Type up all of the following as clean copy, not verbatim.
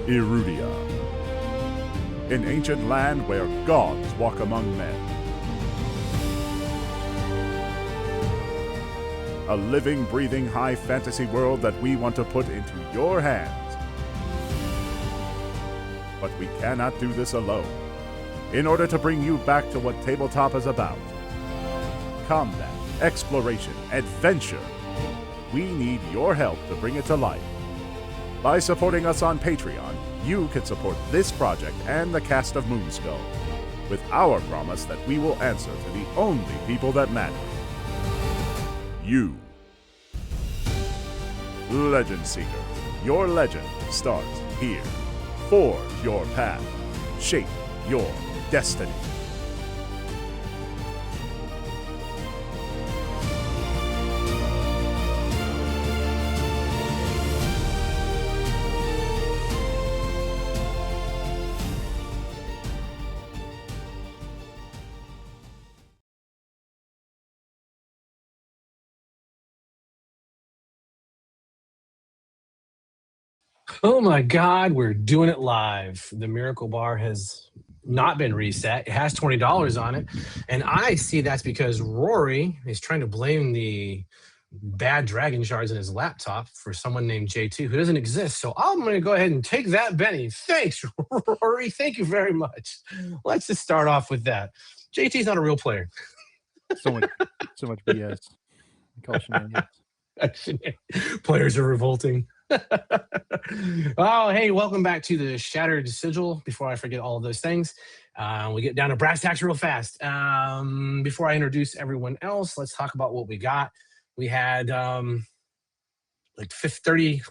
Erudia, an ancient land where gods walk among men. A living, breathing, high fantasy world that we want to put into your hands. But we cannot do this alone. In order to bring you back to what tabletop is about, combat, exploration, adventure, we need your help to bring it to life. By supporting us on Patreon, you can support this project and the cast of Moonskull, with our promise that we will answer to the only people that matter. You. Legend Seekers, your legend starts here. Forge your path. Shape your destiny. Oh my God, we're doing it live. The Miracle Bar has not been reset. It has $20 on it. And I see that's because Rory is trying to blame the bad dragon shards in his laptop for someone named J2 who doesn't exist. So I'm going to go ahead and take that, Benny. Thanks, Rory. Thank you very much. Let's just start off with that. JT's not a real player. So much BS. Call Players are revolting. Oh, hey, welcome back to the Shattered Sigil. Before I forget all of those things, we get down to brass tacks real fast. Before I introduce everyone else, let's talk about what we got. We had like 30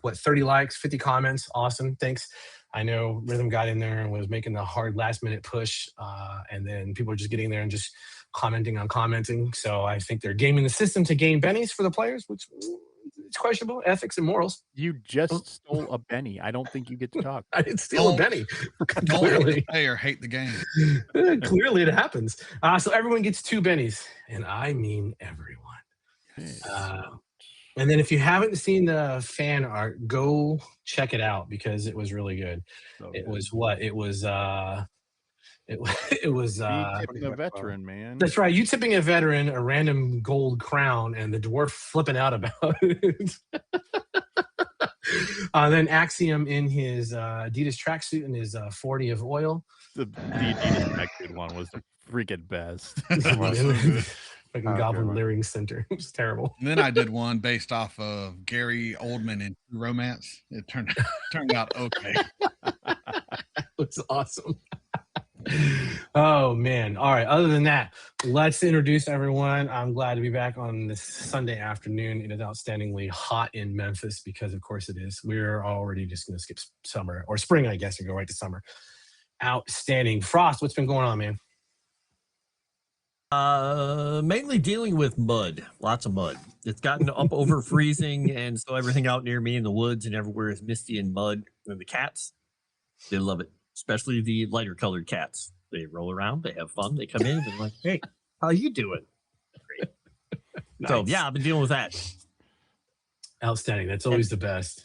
likes, 50 comments. Awesome, thanks. I know Rhythm got in there and was making the hard last minute push, and then people are just getting there and just commenting on commenting. So I think they're gaming the system to gain bennies for the players, which it's questionable ethics and morals. You just stole a Benny. I don't think you get to talk. I didn't steal a Benny. Clearly, play or hate the game. Clearly, it happens. So everyone gets 2 bennies, and I mean everyone. And then if you haven't seen the fan art, go check it out because it was really good. It was what? It was it was tipping a veteran, man. That's right. You tipping a veteran a random gold crown and the dwarf flipping out about it. Then Axiom in his Adidas tracksuit and his 40 of oil. The Adidas tracksuit one was the freaking best. Fucking Goblin Leering Center. It was terrible. And then I did one based off of Gary Oldman in True Romance. It turned out okay. That was awesome. Oh man. All right, other than that, let's introduce everyone. I'm glad to be back on this Sunday afternoon. It is outstandingly hot in Memphis because of course it is. We're already just going to skip summer or spring, I guess, and go right to summer. Outstanding. Frost, what's been going on, man? Mainly dealing with mud, lots of mud. It's gotten up over freezing, and so everything out near me in the woods and everywhere is misty and mud. And the cats, they love it, especially the lighter colored cats. They roll around, they have fun, they come in, and they're like, "Hey, how you doing?" Great. Nice. So yeah, I've been dealing with that. Outstanding. That's always the best.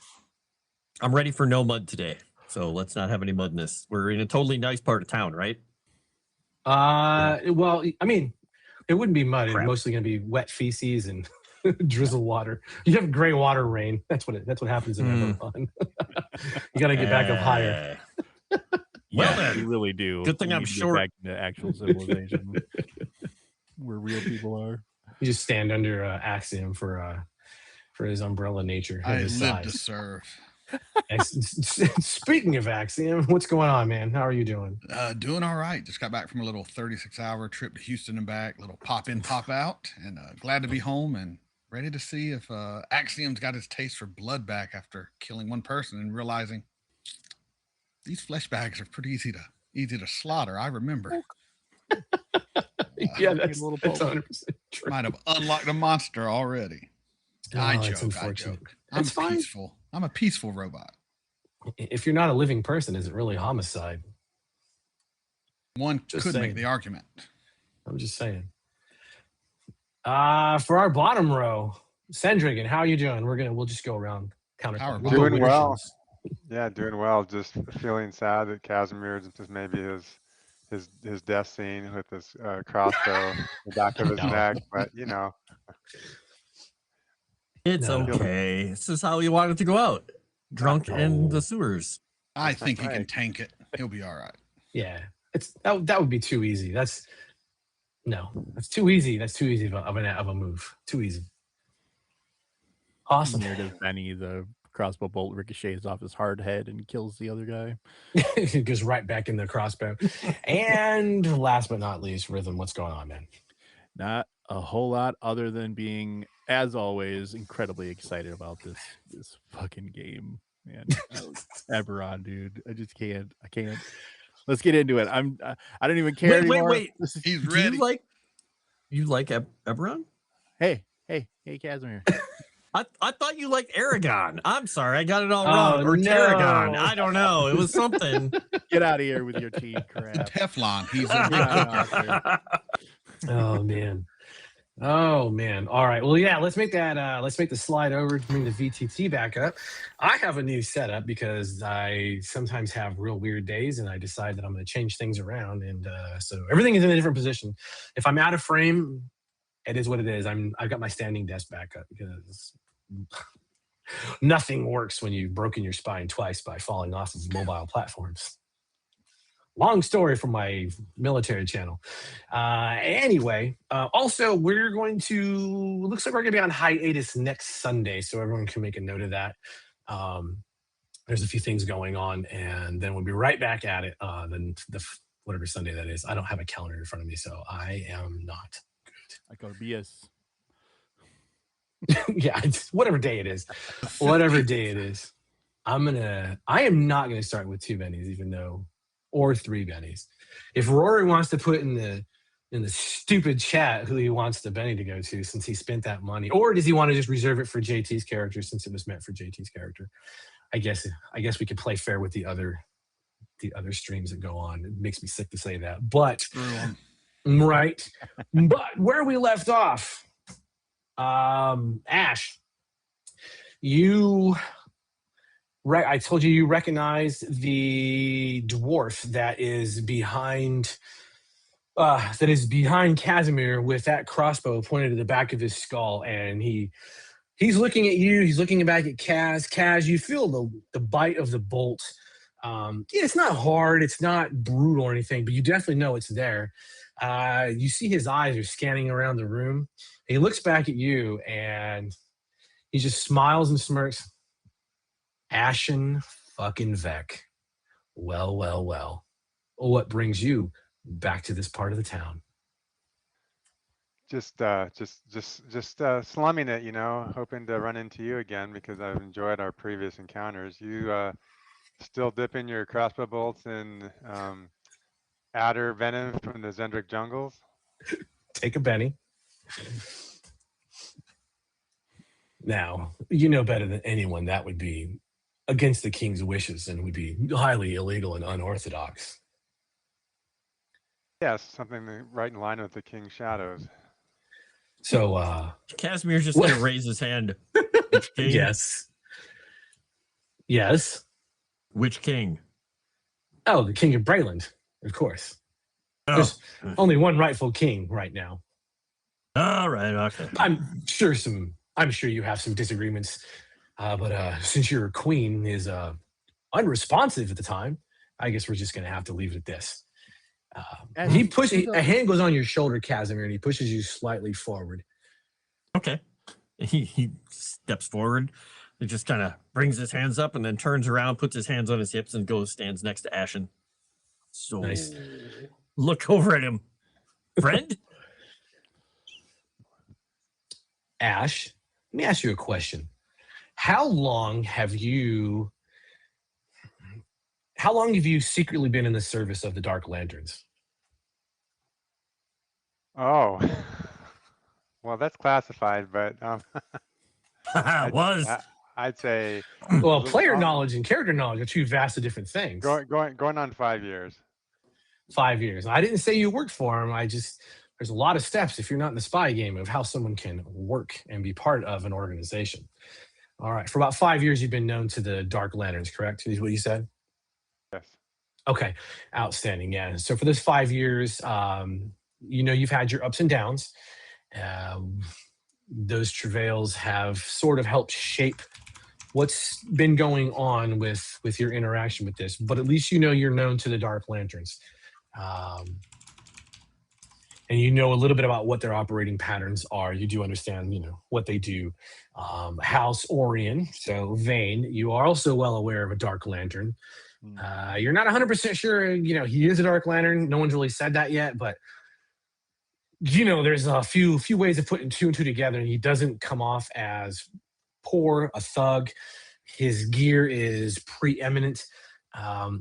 I'm ready for no mud today, so let's not have any mud in this. We're in a totally nice part of town, right? Well, I mean, it wouldn't be mud. Crap. It's mostly going to be wet feces and drizzle water. You have gray water rain. That's what happens in Eberron. You got to get back up higher. Well, then, you really do. Good thing I'm short. Back into actual civilization, where real people are. You just stand under Axiom for his umbrella nature. I his live size. to serve. Speaking of Axiom, what's going on, man? How are you doing? Doing all right. Just got back from a little 36-hour trip to Houston and back. Little pop in, pop out, and glad to be home and ready to see if Axiom's got his taste for blood back after killing one person and realizing these flesh bags are pretty easy to slaughter. I remember. Yeah, that's 100% true. Might have unlocked a monster already. Oh, I that's joke. unfortunate. I'm That's fine. peaceful. I'm a peaceful robot. If you're not a living person, is it really homicide? One Just could saying. make the argument. I'm just saying. For our bottom row, Cendrigan, how are you doing? We'll just go around counterpoint. Doing We'll go well. witnesses. Yeah, doing well. Just feeling sad that Casimir just maybe his death scene with his crossbow in the back of his No. neck, but you know, It's No. okay. This is how you want it to go out. Drunk in the sewers. I think he can Right. tank it. He'll be all right. Yeah, that would be too easy. That's too easy. That's too easy of a move. Too easy. Awesome. Near to Benny, the crossbow bolt ricochets off his hard head and kills the other guy. It goes right back in the crossbow. And last but not least, Rhythm, what's going on, man? Not a whole lot other than being, as always, incredibly excited about this fucking game. Man, Eberron, dude. I just can't. I can't. Let's get into it. I don't even care anymore. Wait. He's Do ready. you like Eberron? Hey, Casimir. I thought you liked Aragon. I'm sorry, I got it all Oh, wrong. Or no. Tarragon. I don't know. It was something. Get out of here with your tea crap. Teflon. He's Oh man. All right. Well, yeah, let's make the slide over to bring the VTT back up. I have a new setup because I sometimes have real weird days and I decide that I'm going to change things around. And so everything is in a different position. If I'm out of frame, it is what it is. I've got my standing desk back up because nothing works when you've broken your spine twice by falling off of mobile platforms. Long story from my military channel. Anyway, also we're going to, looks like we're going to be on hiatus next Sunday, so everyone can make a note of that. There's a few things going on, and then we'll be right back at it. Then whatever Sunday that is. I don't have a calendar in front of me, so I am not I go BS. yeah, whatever day it is. Whatever day it is. I am not gonna start with 2 bennies, even though, or 3 bennies. If Rory wants to put in the stupid chat who he wants the benny to go to since he spent that money, or does he want to just reserve it for JT's character since it was meant for JT's character? I guess we could play fair with the other streams that go on. It makes me sick to say that, but right. But where we left off, Ash, I told you recognize the dwarf that is behind Kasimir with that crossbow pointed to the back of his skull, and he's looking at you. He's looking back at Kaz. Kaz, you feel the bite of the bolt. It's not hard. It's not brutal or anything, but you definitely know it's there. You see his eyes are scanning around the room. He looks back at you and he just smiles and smirks. Ashen fucking Vek. Well. What brings you back to this part of the town? Just slumming it, you know, hoping to run into you again because I've enjoyed our previous encounters. You still dipping your crossbow bolts in adder venom from the Zendrick jungles? Take a Benny. Now, you know better than anyone that would be against the king's wishes and would be highly illegal and unorthodox. Yes, something right in line with the king's shadows. So, Casimir's just going to raise his hand. Which king? Yes. Which king? Oh, the king of Brayland, of course. Oh. There's only one rightful king right now. All right, okay. I'm sure you have some disagreements, but since your queen is unresponsive at the time, I guess we're just going to have to leave it at this. A hand goes on your shoulder, Kasimir, and he pushes you slightly forward. Okay. He steps forward. He just kind of brings his hands up and then turns around, puts his hands on his hips, and stands next to Ashen. So Nice. Look over at him. Friend? Ash, let me ask you a question. How long have you secretly been in the service of the Dark Lanterns? Oh, well, that's classified, but I'd say Well, player knowledge and character knowledge are two vastly different things. going on 5 years. 5 years. I didn't say you worked for him. There's a lot of steps if you're not in the spy game of how someone can work and be part of an organization. All right. For about 5 years, you've been known to the Dark Lanterns, correct? Is what you said? Yes. Okay. Outstanding. Yeah. So for those 5 years, you've had your ups and downs. Um, those travails have sort of helped shape what's been going on with your interaction with this. But at least you're known to the Dark Lanterns. And you know a little bit about what their operating patterns are. You do understand, what they do. House Orion, so Vane, you are also well aware of a Dark Lantern. You're not 100% sure, he is a Dark Lantern. No one's really said that yet, but there's a few ways of putting two and two together, and he doesn't come off as poor, a thug. His gear is preeminent.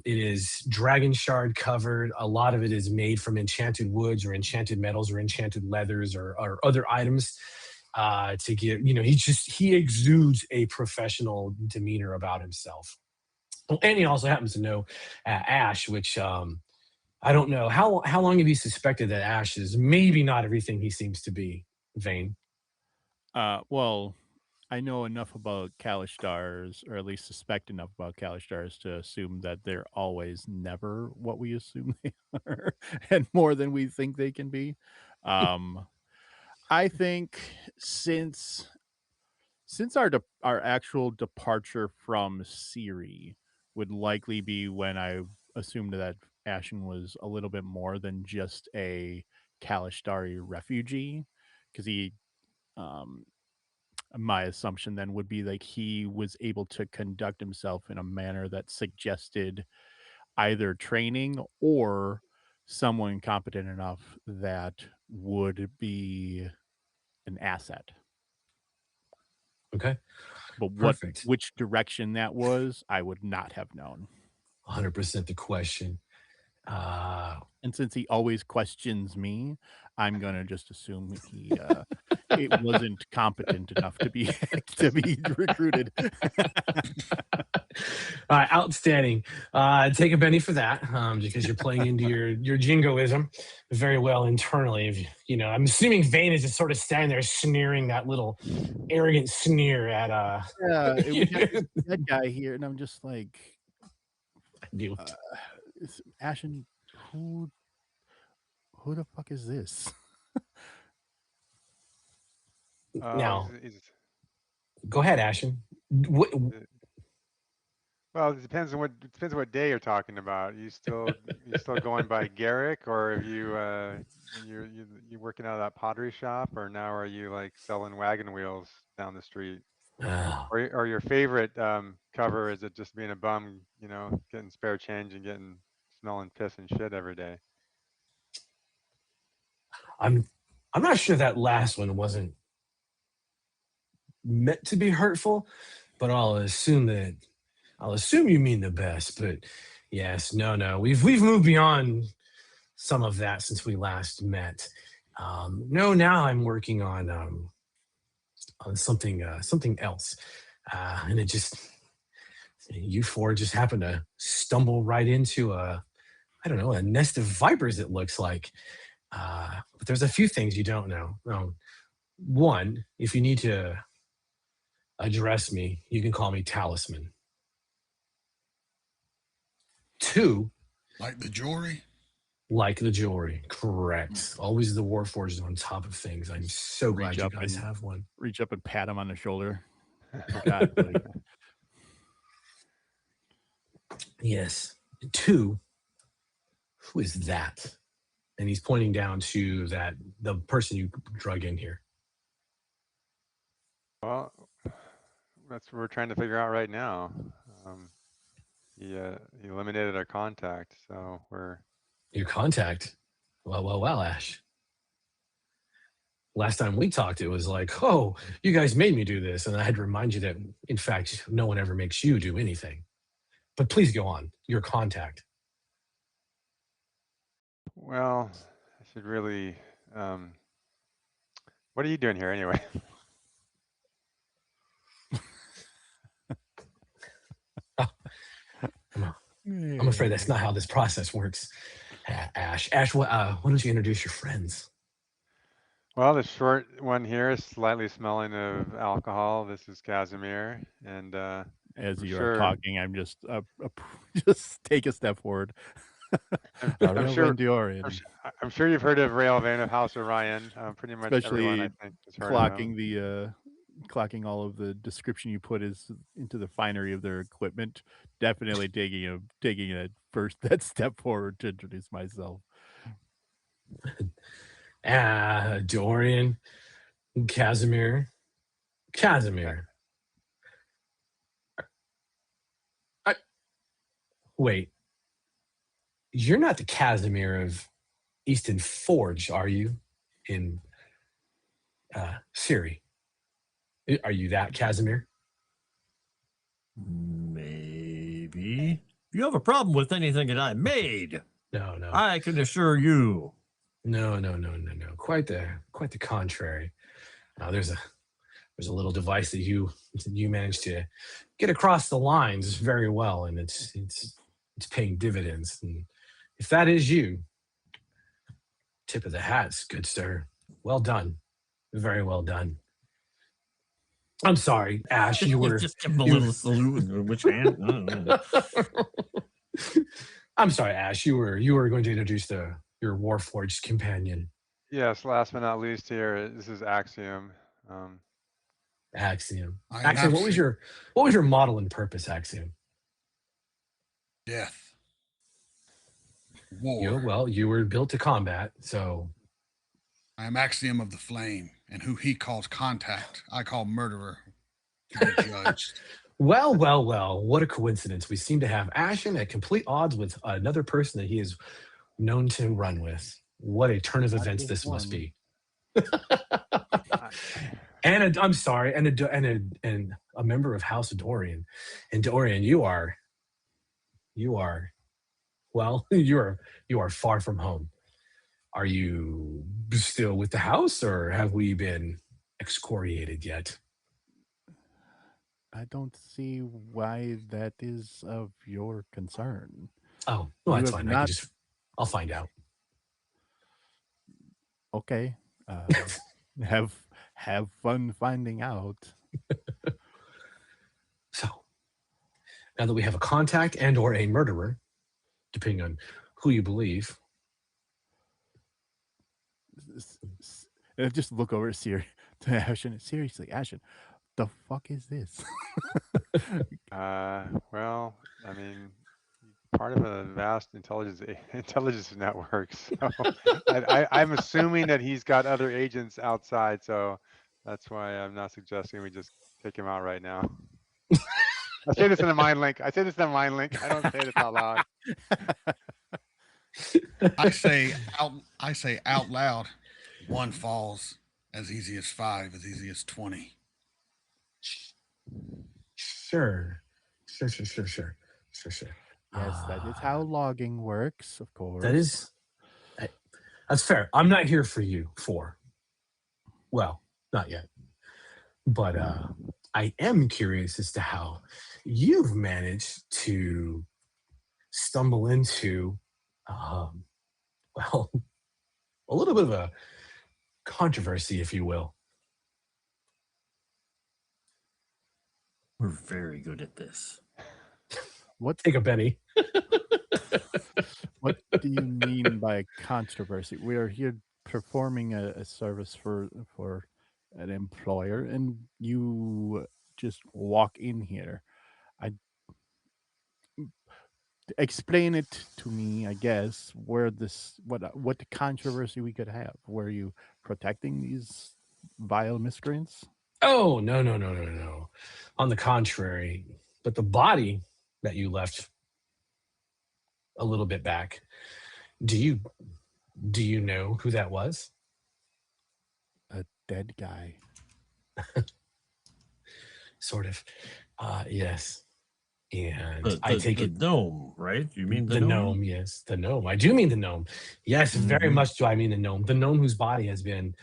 It is dragon shard covered. A lot of it is made from enchanted woods or enchanted metals or enchanted leathers or other items to give, he exudes a professional demeanor about himself. And he also happens to know Ash, which I don't know. How long have you suspected that Ash is maybe not everything he seems to be, Vane? Well, I know enough about Kalistars, or at least suspect enough about Kalistars to assume that they're always never what we assume they are, and more than we think they can be. I think since our actual departure from Siri would likely be when I assumed that Ashen was a little bit more than just a Kalistari refugee, because he my assumption then would be like he was able to conduct himself in a manner that suggested either training or someone competent enough that would be an asset. Okay. But Perfect. which direction that was, I would not have known. 100% the question. And since he always questions me, I'm gonna just assume he it wasn't competent enough to be recruited. Outstanding. Take a penny for that, because you're playing into your jingoism very well internally. I'm assuming Vane is just sort of standing there sneering that little arrogant sneer at we got that guy here, and I'm just like, Ashen, who the fuck is this? Now, go ahead, Ashen. Well, it depends on what day you're talking about. You still going by Garrick, or have you working out of that pottery shop, or now are you like selling wagon wheels down the street? Or your favorite cover, is it just being a bum, getting spare change and smelling piss and shit every day? I'm not sure that last one wasn't meant to be hurtful, but I'll assume you mean the best. But yes, no, we've moved beyond some of that since we last met. No, now I'm working on something else, and you four just happen to stumble right into a nest of vipers. It looks like, but there's a few things you don't know. One, if you need to address me, you can call me Talisman. Two, like the jewelry. Like the jewelry, correct. Always the Warforged on top of things. I'm so glad you guys have one. Reach up and pat him on the shoulder. Oh, God, like, yes. Two, who is that? And he's pointing down to the person you drug in here. Well, that's what we're trying to figure out right now. He eliminated our contact, so we're... Your contact? Well, Ash. Last time we talked, it was like, oh, you guys made me do this. And I had to remind you that, in fact, no one ever makes you do anything. But please go on. Your contact. Well, I should really... what are you doing here anyway? I'm afraid that's not how this process works, Ash. Ash, why don't you introduce your friends? Well, the short one here is slightly smelling of alcohol. This is Kasimir, and As I'm you are sure, talking, I'm just just take a step forward. I'm sure, Dorian, I'm sure you've heard of Rail Vane of House Orion. Pretty much everyone, I especially think, has heard of clocking him. the clocking all of the description you put is into the finery of their equipment. Definitely taking a first that step forward to introduce myself. Dorian, Kasimir. Wait, you're not the Kasimir of Easton Forge, are you? In Siri. Are you that Kasimir? Maybe. If you have a problem with anything that I made, No. I can assure you. No. Quite the contrary. There's a little device that you managed to get across the lines very well, and it's paying dividends. And if that is you, tip of the hats, good sir. Well done, very well done. I'm sorry, Ash. You were just give him a little salute with which hand. I'm sorry, Ash. You were going to introduce your Warforged companion. Yes, last but not least here, this is Axiom. Axiom. I Axiom, what was your model and purpose, Axiom? Death. War. You were built to combat, so I am Axiom of the Flame, and who he calls contact, I call murderer. To be judged. Well, what a coincidence. We seem to have Ashen at complete odds with another person that he is known to run with. What a turn of events this must be. And I'm sorry, and a member of House Dorian. And Dorian, you are well, you are far from home. Are you still with the house, or have we been excoriated yet? I don't see why that is of your concern. Oh, well, You that's have fine. I'll find out. Okay. Have fun finding out. So, now that we have a contact and or a murderer, depending on who you believe. Just look over to Ashen. Seriously, Ashen, the fuck is this? Well, I mean, part of a vast intelligence network. So I'm assuming that he's got other agents outside. So that's why I'm not suggesting we just take him out right now. I say this in a mind link. I don't say this out loud. I say out loud, one falls as easy as 5, as easy as 20. Sure. Yes, that is how logging works, of course. That's fair. I'm not here for you well, not yet. But I am curious as to how you've managed to stumble into well, a little bit of a controversy, if you will. We're very good at this. Take a penny. What do you mean by controversy? We are here performing a service for an employer, and you just walk in here. Explain it to me, I guess, where what the controversy we could have. Were you protecting these vile miscreants? Oh, no. On the contrary, but the body that you left a little bit back, do you know who that was? A dead guy. Sort of. Yes. And I take it gnome, right? You mean the gnome? Yes, the gnome. I do mean the gnome. Yes, very much do I mean the gnome. The gnome whose body has been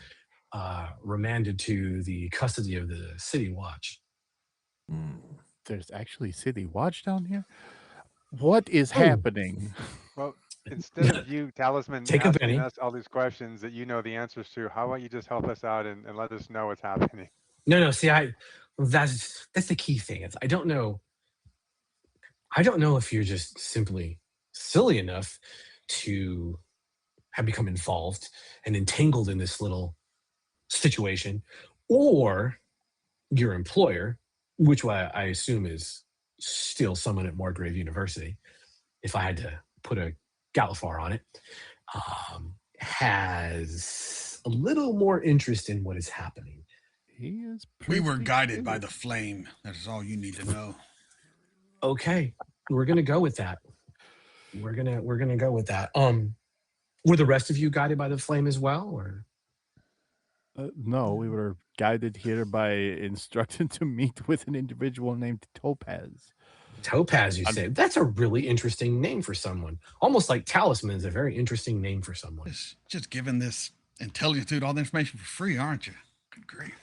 remanded to the custody of the City Watch. There's actually City Watch down here? What is happening? Well, instead of you, Talisman, Take a asking penny. us all these questions that you know the answers to, how about you just help us out and let us know what's happening? No. See, that's the key thing. I don't know. I don't know if you're just simply silly enough to have become involved and entangled in this little situation, or your employer, which I assume is still someone at Margrave University, if I had to put a Galifar on it, has a little more interest in what is happening. He is. We were pretty guided by good. the flame. That is all you need to know. Okay, we're gonna go with that. We're gonna go with that. Were the rest of you guided by the flame as well, or? No, we were guided here by instruction to meet with an individual named Topaz. Topaz, you say? That's a really interesting name for someone. Almost like Talisman is a very interesting name for someone. Just giving this intelligence dude all the information for free, aren't you? Good grief.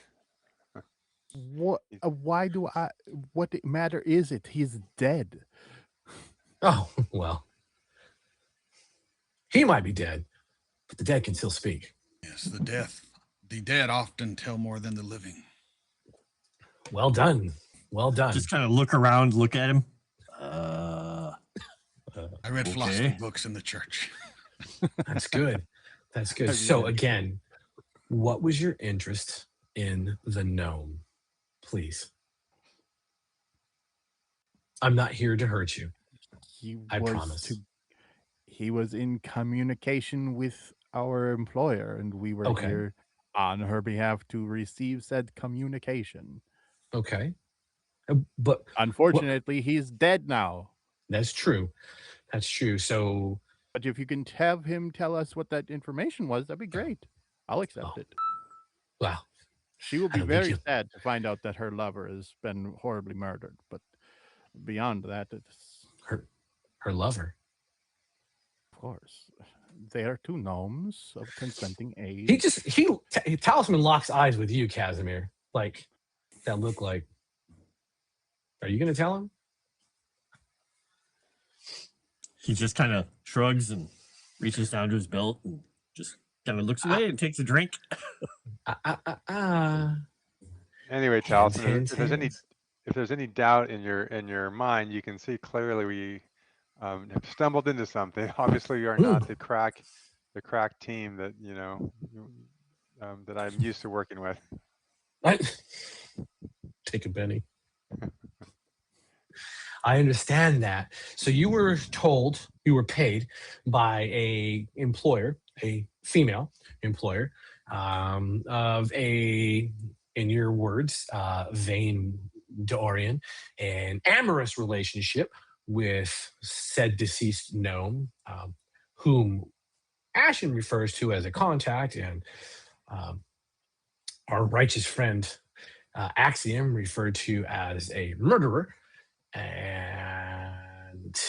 What? Why do I? What matter is it? He's dead. Oh, well. He might be dead, but the dead can still speak. Yes, the dead often tell more than the living. Well done. Well done. Just kind of look around, look at him. I read philosophy books in the church. That's good. That's good. So again, what was your interest in the gnome? Please. I'm not here to hurt you. I promise. He was in communication with our employer, and we were here on her behalf to receive said communication. Okay. But unfortunately, he's dead now. That's true. That's true. So, but if you can have him tell us what that information was, that'd be great. I'll accept it. Wow. She will be very sad to find out that her lover has been horribly murdered. But beyond that, it's her lover. Of course, they are two gnomes of consenting age. Talisman locks eyes with you, Kasimir. Like that look like. Are you going to tell him? He just kind of shrugs and reaches down to his belt and just kind of looks away and takes a drink. Anyway, Talisman, if there's any doubt in your mind, you can see clearly we have stumbled into something. Obviously, you are not the crack team that that I'm used to working with. Take a penny. I understand that. So you were told, you were paid by a employer, a female employer, of a, in your words, Vane Dorian, an amorous relationship with said deceased gnome, whom Ashen refers to as a contact, and our righteous friend Axiom referred to as a murderer. And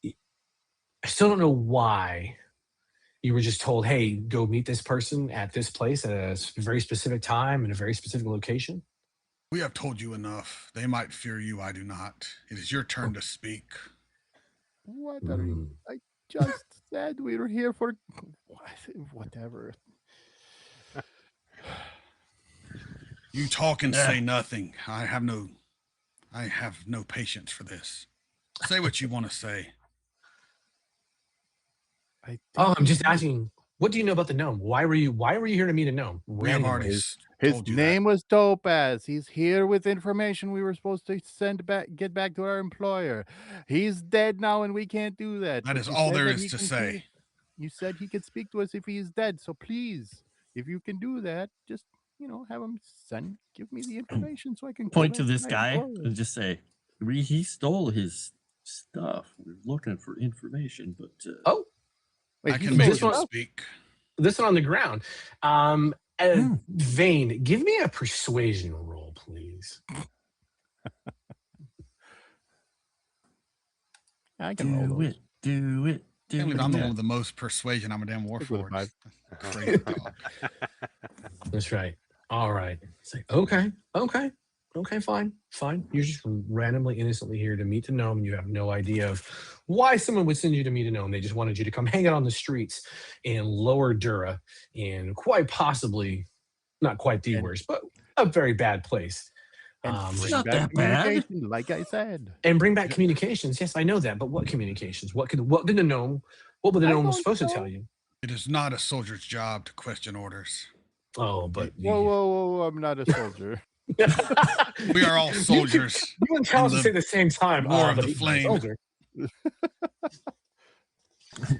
I still don't know why you were just told, hey, go meet this person at this place at a very specific time in a very specific location. We have told you enough. They might fear you. I do not. It is your turn to speak. What are you? I just said we were here for whatever. You talk and say nothing. I have no patience for this. Say what you want to say. I'm just asking, what do you know about the gnome? Why were you here to meet a gnome? His name was Topaz. He's here with information we were supposed to get back to our employer. He's dead now and we can't do that. That is all there is to say. You said he could speak to us if he's dead. So please, if you can do that, just have him give me the information so I can point to this guy and just say, he stole his stuff. We're looking for information, but I can make him speak. This one on the ground. Vane, give me a persuasion roll, please. I can roll it. Do it. I can't believe I'm the one with the most persuasion. I'm a damn warforged. Crazy dog. That's right. All right. It's like, okay. Okay, fine. You're just randomly, innocently here to meet the gnome, and you have no idea of why someone would send you to meet a gnome. They just wanted you to come hang out on the streets in Lower Dura, in quite possibly, not quite the And- worst, but a very bad place. And It's bring not back that bad. communication, like I said. And bring back communications. Yes, I know that, but what communications? What would the gnome was supposed to tell you? It is not a soldier's job to question orders. Oh, but Whoa, I'm not a soldier. We are all soldiers. You and Talon the say the same time. war of but the he's not a flame. soldier.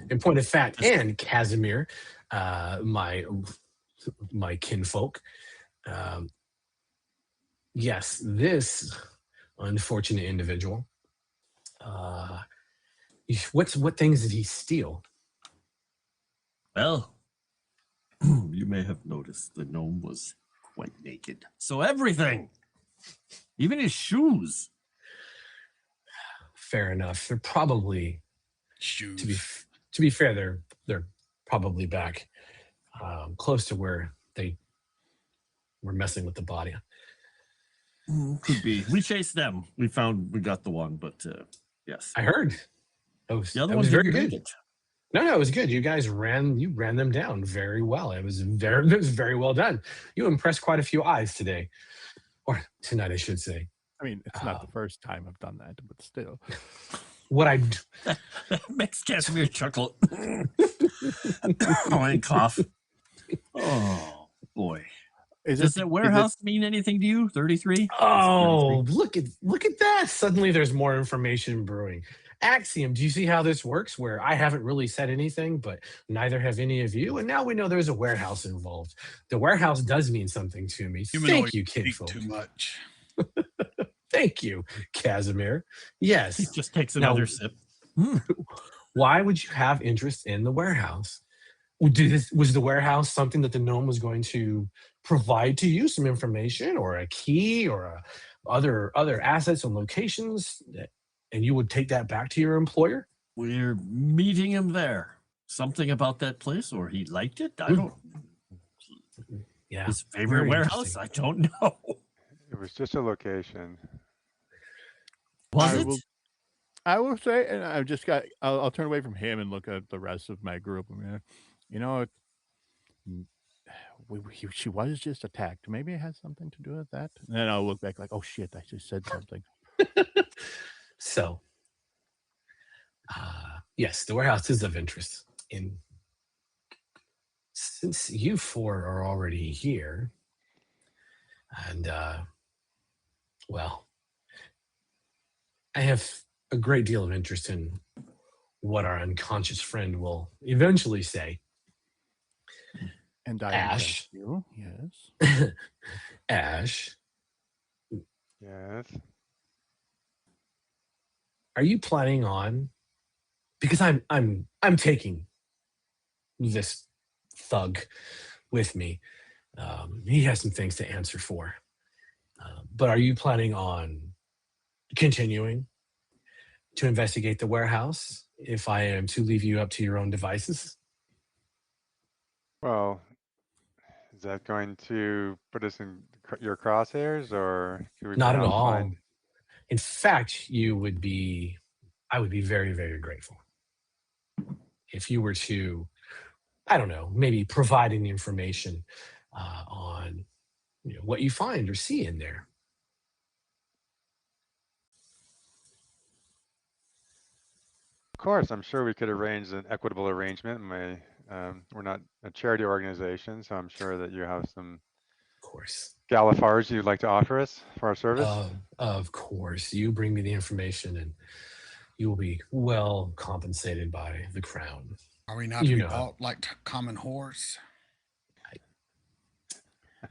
In point of fact, and Kasimir, my kinfolk, yes, this unfortunate individual. What things did he steal? Well, you may have noticed the gnome was quite naked. So everything, even his shoes. Fair enough. They're probably, Shoes. to be fair, they're probably back close to where they were messing with the body. Could be. We chased them. We got the one, but yes. I heard. That was The other that one was very didn't make good. it. No, it was good. You guys ran them down very well. It was very well done. You impressed quite a few eyes today, or tonight, I should say. I mean, it's not the first time I've done that, but still. What I That makes Casimir chuckle. Oh, and cough. Oh boy. Does that warehouse mean anything to you? 33? oh look at that! Suddenly, there's more information brewing. Axiom, do you see how this works? Where I haven't really said anything, but neither have any of you, and now we know there's a warehouse involved. The warehouse does mean something to me. Thank you, Speak kinfolk. too much. Thank you, Kasimir. Yes. He just takes Now- another sip. Why would you have interest in the warehouse? Was the warehouse something that the gnome was going to provide to you, some information or a key or other assets and locations, and you would take that back to your employer? We're meeting him there. Something about that place, or he liked it? I don't. Yeah. His favorite very warehouse? I don't know. It was just a location. Was I it? will- I will say, and I've just got, I'll turn away from him and look at the rest of my group. I mean, you know, she was just attacked. Maybe it has something to do with that. And then I'll look back like, oh shit, I just said something. So, yes, the warehouse is of interest. Since you four are already here, and well, I have a great deal of interest in what our unconscious friend will eventually say. And I Ash. thank you. Yes. Ash, Yes. are you planning on? Because I'm taking this thug with me. He has some things to answer for. But are you planning on continuing to investigate the warehouse if I am to leave you up to your own devices? Well, is that going to put us in your crosshairs, or could we Not at perhaps all. find- In fact, I would be very, very grateful if you were to, I don't know, maybe provide any information on what you find or see in there. Of course, I'm sure we could arrange an equitable arrangement. We're not a charity organization, so I'm sure that you have some Of course. Galifars you'd like to offer us for our service. Of course. You bring me the information and you will be well compensated by the crown. Are we not to be bought like common whores?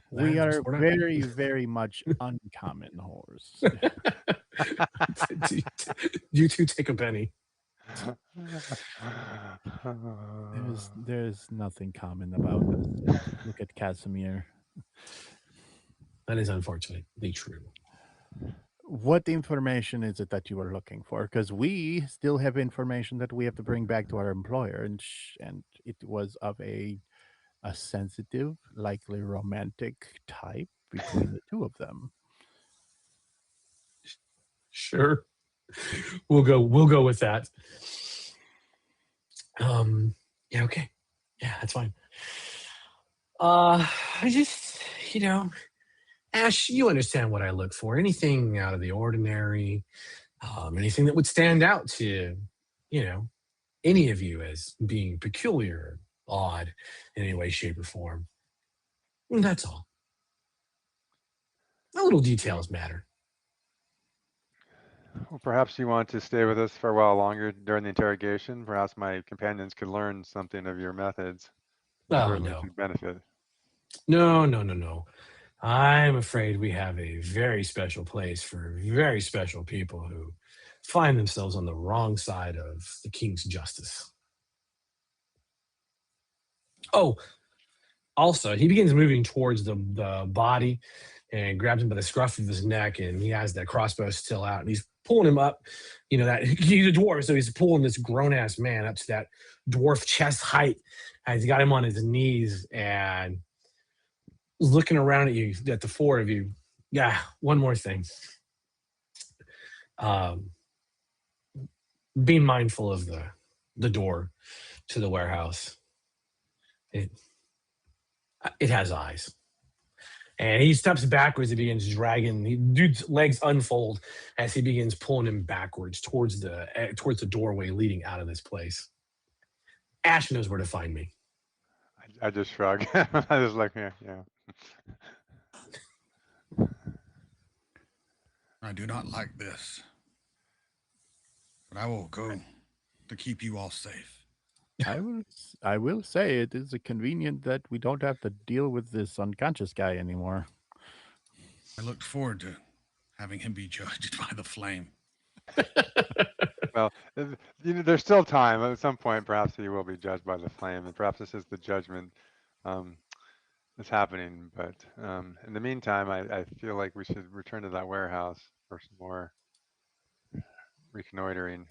We Well, are we're not- very, very much uncommon whores. You two take a penny. There's nothing common about us. Look at Kasimir. That is unfortunately true. What information is it that you are looking for? Because we still have information that we have to bring back to our employer, and it was of a sensitive, likely romantic type between the two of them. Sure. We'll go with that. Yeah, okay. Yeah, that's fine. I just, Ash, you understand what I look for. Anything out of the ordinary, anything that would stand out to, any of you as being peculiar, odd in any way, shape, or form. And that's all. The little details matter. Well, perhaps you want to stay with us for a while longer during the interrogation. Perhaps my companions could learn something of your methods. Oh, Certainly no. could benefit. No. I'm afraid we have a very special place for very special people who find themselves on the wrong side of the king's justice. Oh, also, he begins moving towards the body and grabs him by the scruff of his neck, and he has that crossbow still out, and he's pulling him up. That he's a dwarf, so he's pulling this grown-ass man up to that dwarf chest height, and he's got him on his knees and looking around at you, at the four of you. Yeah, one more thing. Being mindful of the door to the warehouse. It has eyes. And he steps backwards and begins dragging. Dude's legs unfold as he begins pulling him backwards towards the doorway leading out of this place. Ash knows where to find me. I just shrug. I just like, yeah. I do not like this, but I will go to keep you all safe. I will say it is convenient that we don't have to deal with this unconscious guy anymore. I looked forward to having him be judged by the flame. Well, there's still time. At some point, perhaps he will be judged by the flame, and perhaps this is the judgment that's happening. But in the meantime, I feel like we should return to that warehouse for some more reconnoitering.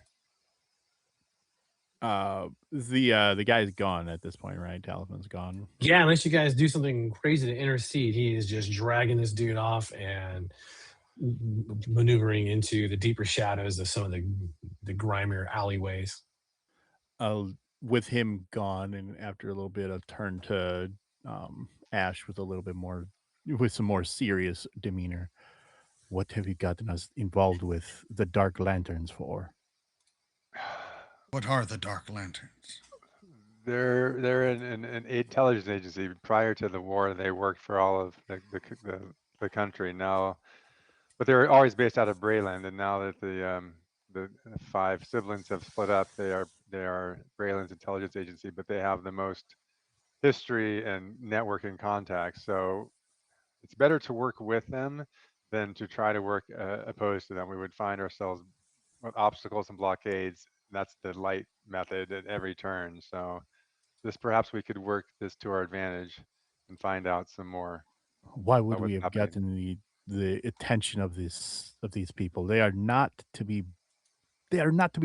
The guy's gone at this point, right? Talisman's gone. Yeah, unless you guys do something crazy to intercede, he is just dragging this dude off and maneuvering into the deeper shadows of some of the grimier alleyways. With him gone, and after a little bit of turn to Ash with some more serious demeanor. What have you gotten us involved with the Dark Lanterns for? What are the Dark Lanterns? They're an intelligence agency. Prior to the war, they worked for all of the country. Now, but they were always based out of Brayland, and now that the 5 siblings have split up, they are Brayland's intelligence agency, but they have the most history and networking contacts. So it's better to work with them than to try to work opposed to them. We would find ourselves with obstacles and blockades. That's the light method at every turn. So perhaps we could work this to our advantage and find out some more. Why would we have gotten the attention of these people? They are not to be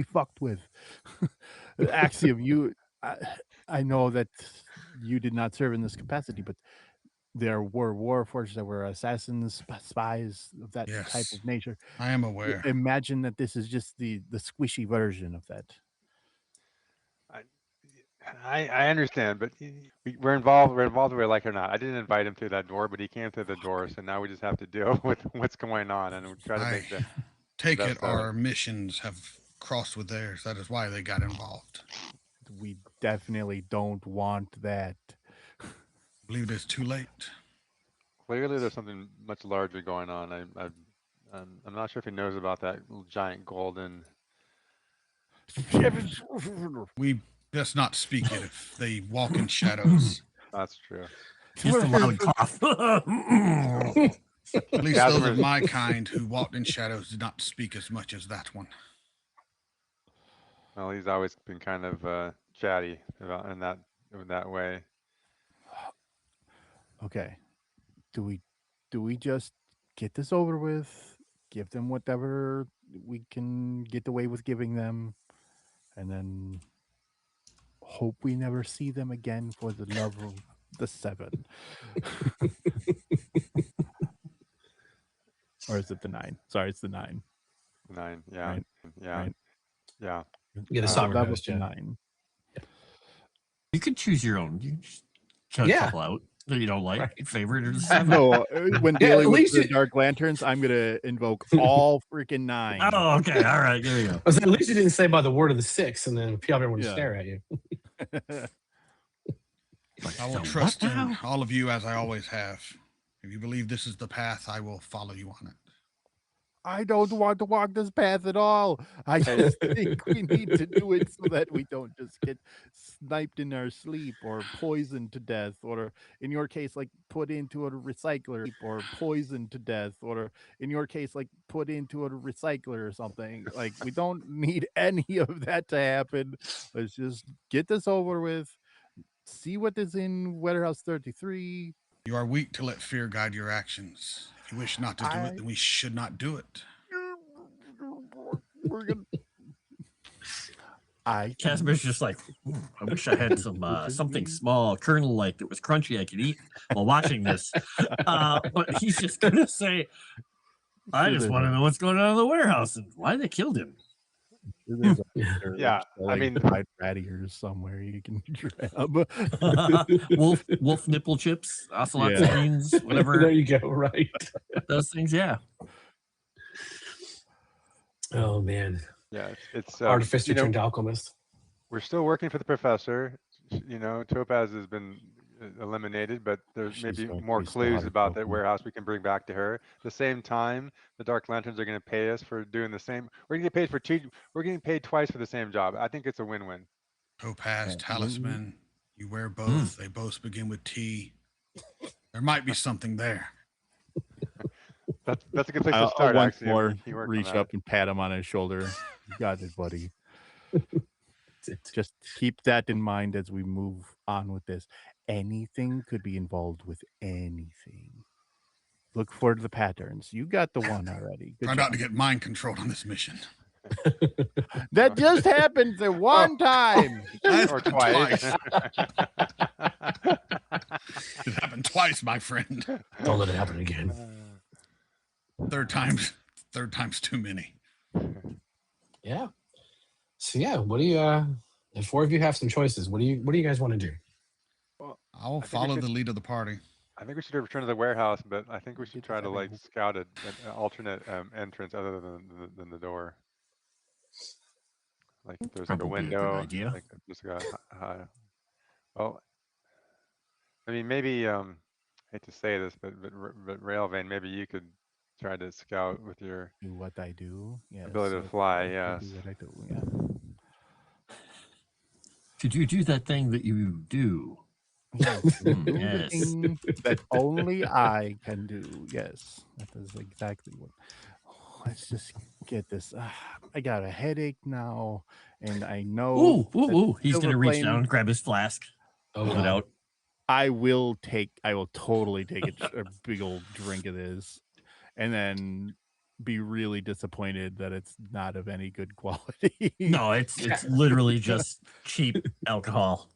fucked with. Axiom, I know that you did not serve in this capacity, but there were warforged, there were assassins, spies of that type of nature. I am aware. Imagine that this is just the squishy version of that. I understand, but we're involved whether we like it or not. I didn't invite him through that door, but he came through the door, so now we just have to deal with what's going on and we try to make the take it our missions have crossed with theirs. That is why they got involved. We definitely don't want that. I believe it's too late. Clearly, there's something much larger going on. I'm not sure if he knows about that giant golden. We best not speak it if they walk in shadows. That's true. Just a loud cough. At least those of my kind who walked in shadows did not speak as much as that one. Well, he's always been kind of chatty in that way. Okay. Do we just get this over with, give them whatever we can get away with giving them, and then hope we never see them again for the love of the 7? Or is it the 9? Sorry, it's the 9. 9. Yeah. Right. Yeah. Right. Yeah. Yeah, the Uh, sovereign That was host. the Yeah. 9. You could choose your own. You can just cut a Yeah. couple out that you don't like. Right. Favorite or the 7. No, when Yeah, dealing at with least the you- Dark Lanterns, I'm gonna invoke all freaking 9. Oh, okay. All right. There you go. I was like, at least you didn't say by the word of the 6, and then people everyone to Yeah. stare at you. Like, I will "So what trust in now?" all of you as I always have. If you believe this is the path, I will follow you on it. I don't want to walk this path at all. I just think we need to do it so that we don't just get sniped in our sleep or poisoned to death, or in your case, like put into a recycler, or poisoned to death, or in your case, like put into a recycler or something. Like, we don't need any of that to happen. Let's just get this over with. See what is in Warehouse 33. You are weak to let fear guide your actions. If you wish not to do it, then we should not do it. We're gonna. Casimir's just like, I wish I had some something small, kernel like that was crunchy I could eat while watching this. But he's just gonna say, I just want to know what's going on in the warehouse and why they killed him. Yeah, I mean- fried rat ears somewhere you can grab. wolf nipple chips, ocelot Yeah. screens, There whatever. you go. Right. Those things, yeah. Oh man, Yeah. It's artificer you know, turned alchemist. we're still working for the professor. You know, Topaz has been eliminated, but there's She's maybe going to more be so clues about that heartbroken. warehouse we can bring back to her. At the same time, the Dark Lanterns are going to pay us for doing the same. We're going to get paid for we're getting paid twice for the same job. I think it's a win-win. Topaz, Yeah. talisman. You wear both. They both begin with T. There might be something there. That's a good place to I'll start. once Actually, more You worked on reach that. up and pat him on his shoulder. You got it, buddy. Just keep that in mind as we move on with this. Anything could be involved with anything. Look for the patterns. You got the one already. Good Try job. not to get mind controlled on this mission. That just happened the one time. Or twice. It happened twice, my friend. Don't let it happen again. Third time's too many. Yeah. So yeah, what do you? The 4 of you have some choices. What do you guys want to do? I will think we follow should- the lead of the party. I think we should return to the warehouse, but I think we should Did try to every like move. scout an alternate entrance other than the door. Like if there's like a Probably a good window. idea. Like just got well, I mean maybe hate to say this, but Rail Vane, maybe you could try to scout with your Do what I do. Yes. ability to what- fly. I Yes. do what I do. Yeah. Could you do that thing that you do? Yes. Mm, Do the yes. thing that only I can do. Yes, that is exactly what. Let's just get this. I got a headache now, and I know. Ooh, that ooh, ooh. He's Silver gonna reach Flame- down, grab his flask, Oh, pull it out. I will totally take a big old drink of this, and then be really disappointed that it's not of any good quality. No, it's literally just cheap alcohol.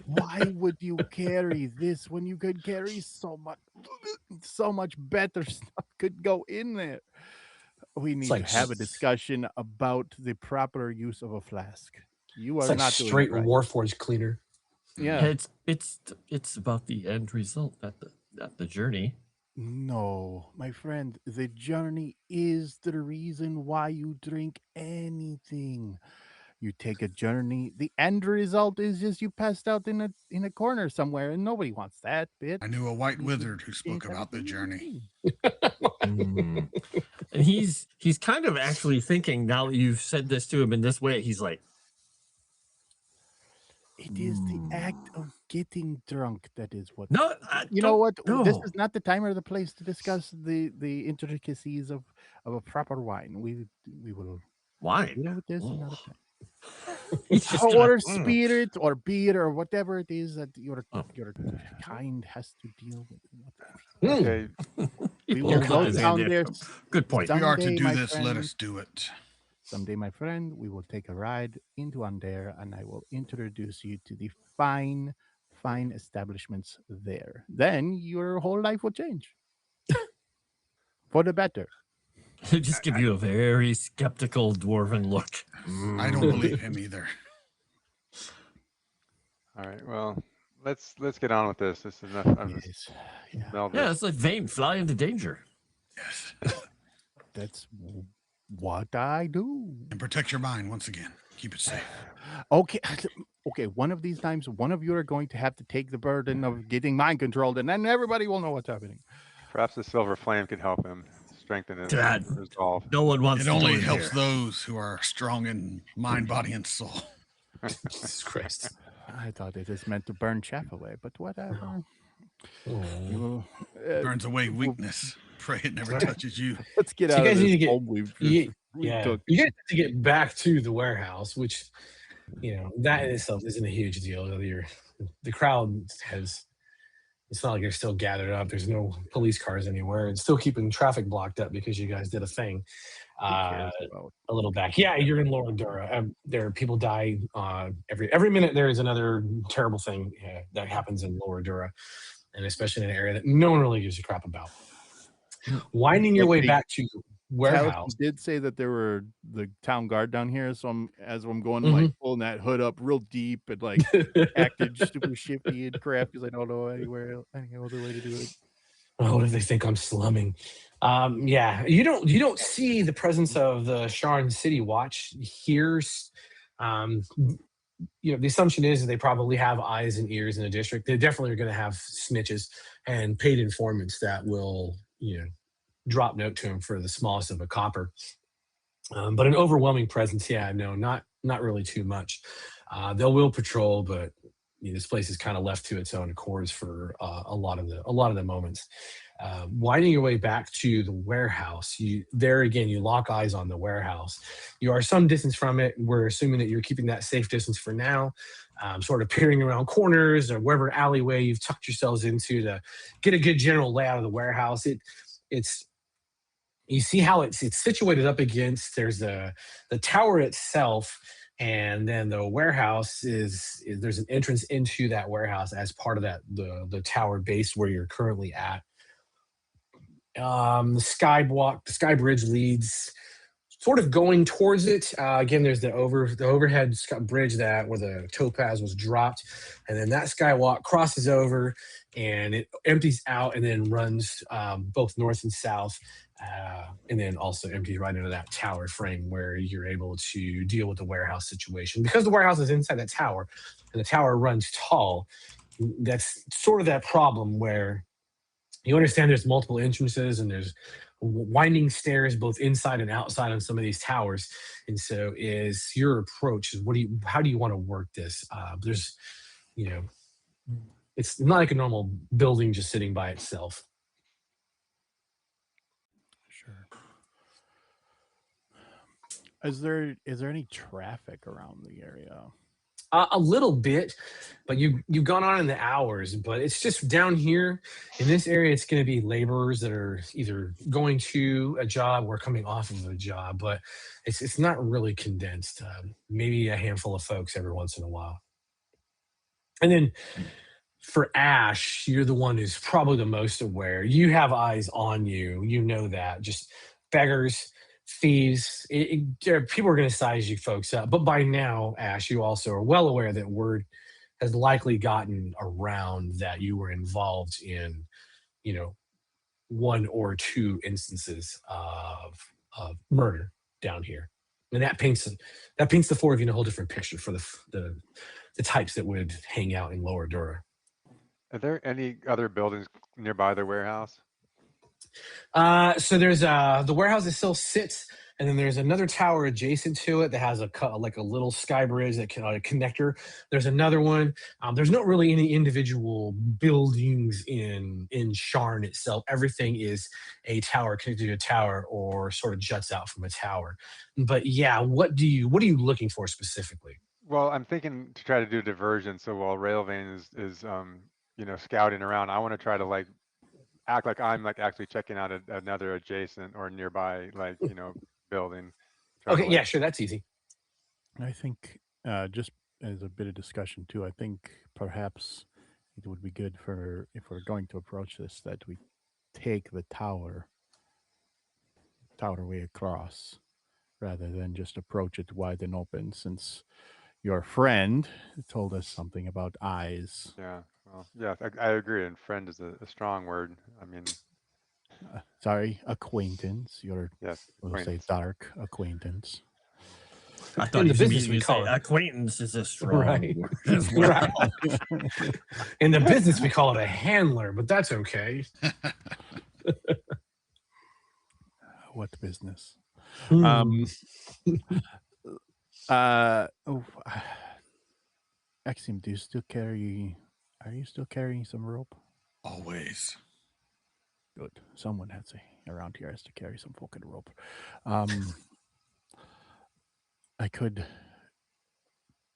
Why would you carry this when you could carry so much better stuff could go in there? We need like to have a s- discussion about the proper use of a flask. You it's are like not doing straight it right. Warforged cleaner. Yeah. It's about the end result, not the journey. No, my friend, the journey is the reason why you drink anything. You take a journey. The end result is just you passed out in a corner somewhere, and nobody wants that bit. I knew a white You wizard who spoke change about the everything you journey. do. Mm. And he's kind of actually thinking, now that you've said this to him in this way, he's like, It is the act of getting drunk that is what. no, You know what? This no. is not the time or the place to discuss the intricacies of a proper wine. We will Why? deal with this Oh. another time. He's just Or gonna- spirit or beer or whatever it is that your Oh. kind has to deal with. Okay. We People will look go at his down hand there. Good point. If we are to Someday, do my this, let friend. us do it. Someday, my friend, we will take a ride into Andere, and I will introduce you to the fine establishments there. Then your whole life will change for the better. He'll just give you a very skeptical dwarven look. I don't believe him either. All right, well, let's get on with this. This is enough of this. Yes. Yeah. Smell Yeah, this. it's like Vane, fly into danger. Yes. That's what I do. And protect your mind once again. Keep it safe. Okay. Okay. One of these times, one of you are going to have to take the burden of getting mind controlled, and then everybody will know what's happening. Perhaps the silver flame could help him strengthen his Dad. resolve. No one wants It to only go in helps there. those who are strong in mind, body, and soul. Jesus Christ. I thought it is meant to burn chaff away, but whatever. Oh. Burns away weakness. Pray it never touches you. Let's get So you out of guys this need to get- hole we've Yeah, took. you guys have to get back to the warehouse, which, that in itself isn't a huge deal. The crowd has, it's not like they're still gathered up. There's no police cars anywhere. It's still keeping traffic blocked up because you guys did a thing Who cares about? a little back. Yeah, you're in Lower Dura. There are people die every minute. There is another terrible thing that happens in Lower Dura, and especially in an area that no one really gives a crap about. Winding your way back to warehouse. Did say that there were the town guard down here, so as I'm going Mhm. like pulling that hood up real deep and like acted super shifty and crap because I don't know any other way to do it. Oh, what if they think I'm slumming? Yeah, you don't see the presence of the Sharn City Watch here. The assumption is that they probably have eyes and ears in the district. They definitely are going to have snitches and paid informants that will, drop note to them for the smallest of a copper. But an overwhelming presence, no, not really too much. They will patrol, but this place is kind of left to its own accords for a lot of the moments. Winding your way back to the warehouse, you lock eyes on the warehouse. You are some distance from it. We're assuming that you're keeping that safe distance for now, sort of peering around corners or wherever alleyway you've tucked yourselves into to get a good general layout of the warehouse. You see how it's situated up against, there's the tower itself, and then the warehouse is there's an entrance into that warehouse as part of that the tower base where you're currently at. The sky bridge leads sort of going towards it. Again, there's the overhead bridge where the topaz was dropped, and then that skywalk crosses over and it empties out and then runs both north and south, and then also empties right into that tower frame where you're able to deal with the warehouse situation. Because the warehouse is inside that tower and the tower runs tall, that's sort of that problem where you understand there's multiple entrances and there's winding stairs both inside and outside on some of these towers. And so is your approach is how do you want to work this? There's, it's not like a normal building just sitting by itself. Sure. Is there any traffic around the area? A little bit, but you've gone on in the hours. But it's just down here in this area. It's going to be laborers that are either going to a job or coming off of a job. But it's not really condensed. Maybe a handful of folks every once in a while. And then for Ash, you're the one who's probably the most aware. You have eyes on you. You know that. Just beggars, thieves, people are going to size you folks up. But by now, Ash, you also are well aware that word has likely gotten around that you were involved in, one or two instances of murder down here. And that paints the four of you in a whole different picture for the types that would hang out in Lower Dura. Are there any other buildings nearby the warehouse? So there's the warehouse that still sits, and then there's another tower adjacent to it that has like a little sky bridge that can a connector. There's another one. There's not really any individual buildings in Sharn itself. Everything is a tower connected to a tower or sort of juts out from a tower. But yeah, what are you looking for specifically? Well, I'm thinking to try to do diversion. So while Railvane is scouting around, I want to try to act like I'm actually checking out another adjacent or nearby building. Okay, yeah, sure, that's easy. I think just as a bit of discussion too, I think perhaps it would be good if we're going to approach this that we take the tower tower way across rather than just approach it wide and open, since your friend told us something about eyes. Yeah. Well, yeah, I agree. And friend is a strong word. I mean, Sorry, acquaintance. Your, yes, we'll say, acquaintance. dark acquaintance. I thought In he the was business immediately we call say it. acquaintance is a strong Right. word as well. Right. In the business, we call it a handler, but that's okay. What business? Hmm. Oh, Axiom, do you still carry? Are you still carrying some rope? Always. Good. Someone has to around here has to carry some fucking rope. I could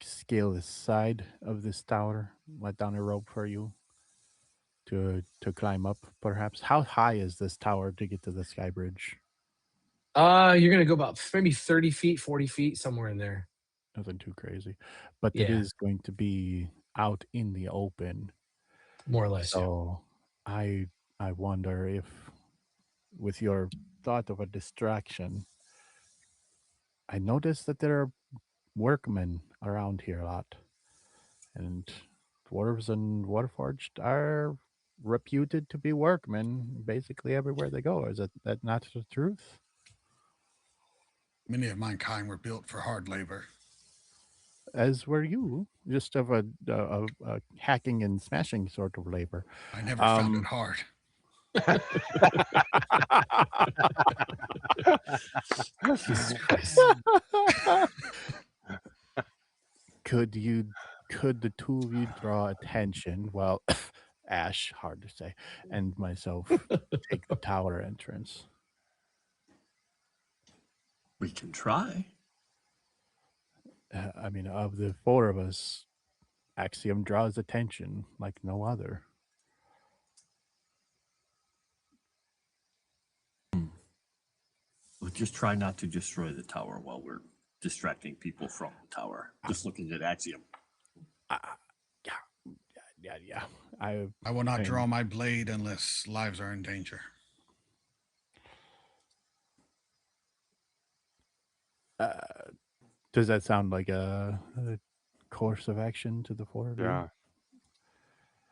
scale the side of this tower, let down a rope for you to climb up. Perhaps. How high is this tower to get to the sky bridge? You're gonna go about maybe 30 feet, 40 feet, somewhere in there. Nothing too crazy, but it Yeah. is going to be out in the open. More or less. So I wonder if, with your thought of a distraction, I noticed that there are workmen around here a lot, and dwarves and warforged are reputed to be workmen basically everywhere they go. Is that not the truth? Many of mankind were built for hard labor. As were you, just of a hacking and smashing sort of labor. I never found it hard. Jesus Christ. Could the two of you draw attention? Well, Ash, hard to say, and myself take the tower entrance. We can try. I mean, of the four of us, Axiom draws attention like no other. We'll just try not to destroy the tower while we're distracting people from the tower. Just looking at Axiom. Yeah. I will not draw my blade unless lives are in danger. Does that sound like a course of action to the four of you? Yeah.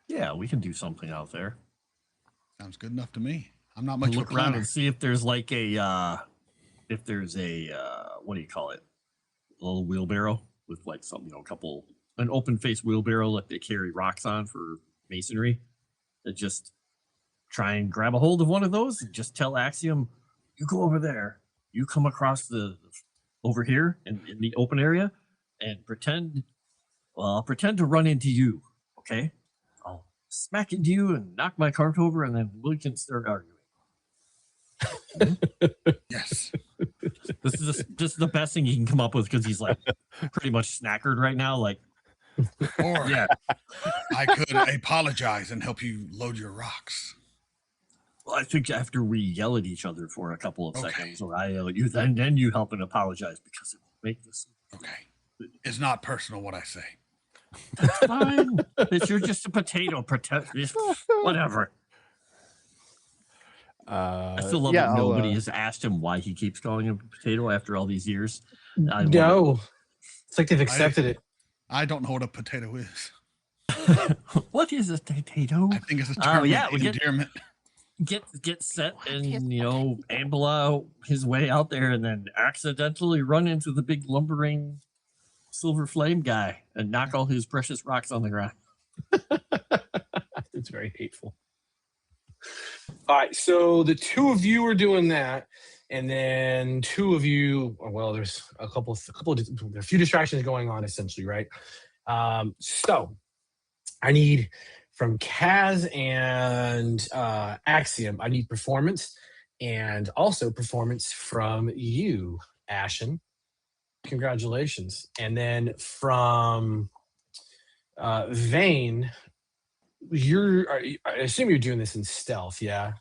Yeah, we can do something out there. Sounds good enough to me. I'm not much Look of a around planner. and see if there's like a what do you call it? A little wheelbarrow with like some, an open face wheelbarrow that they carry rocks on for masonry. That just try and grab a hold of one of those and just tell Axiom, you go over there, you come across over here in the open area and I'll pretend to run into you. Okay. I'll smack into you and knock my cart over and then we can start arguing. Yes. This is the best thing he can come up with because he's like pretty much snackered right now. Like, or yeah, I could apologize and help you load your rocks. well, I think after we yell at each other for a couple of seconds, or I yell at you, then you help and apologize because it will make this. Okay. It's not personal what I say. That's fine. You're just a potato. Whatever. I still love that nobody has asked him why he keeps calling him a potato after all these years. No. It's like they've accepted it. I don't know what a potato is. What is a potato? I think it's a term of endearment. Get set and amble out his way out there and then accidentally run into the big lumbering silver flame guy and knock all his precious rocks on the ground. It's very hateful. All right, so the two of you are doing that, and then two of you. Well, there's a few distractions going on, essentially, right? So I need from Kaz and Axiom. I need performance, and also performance from you, Ashen. Congratulations, and then from Vane. I assume you're doing this in stealth, yeah?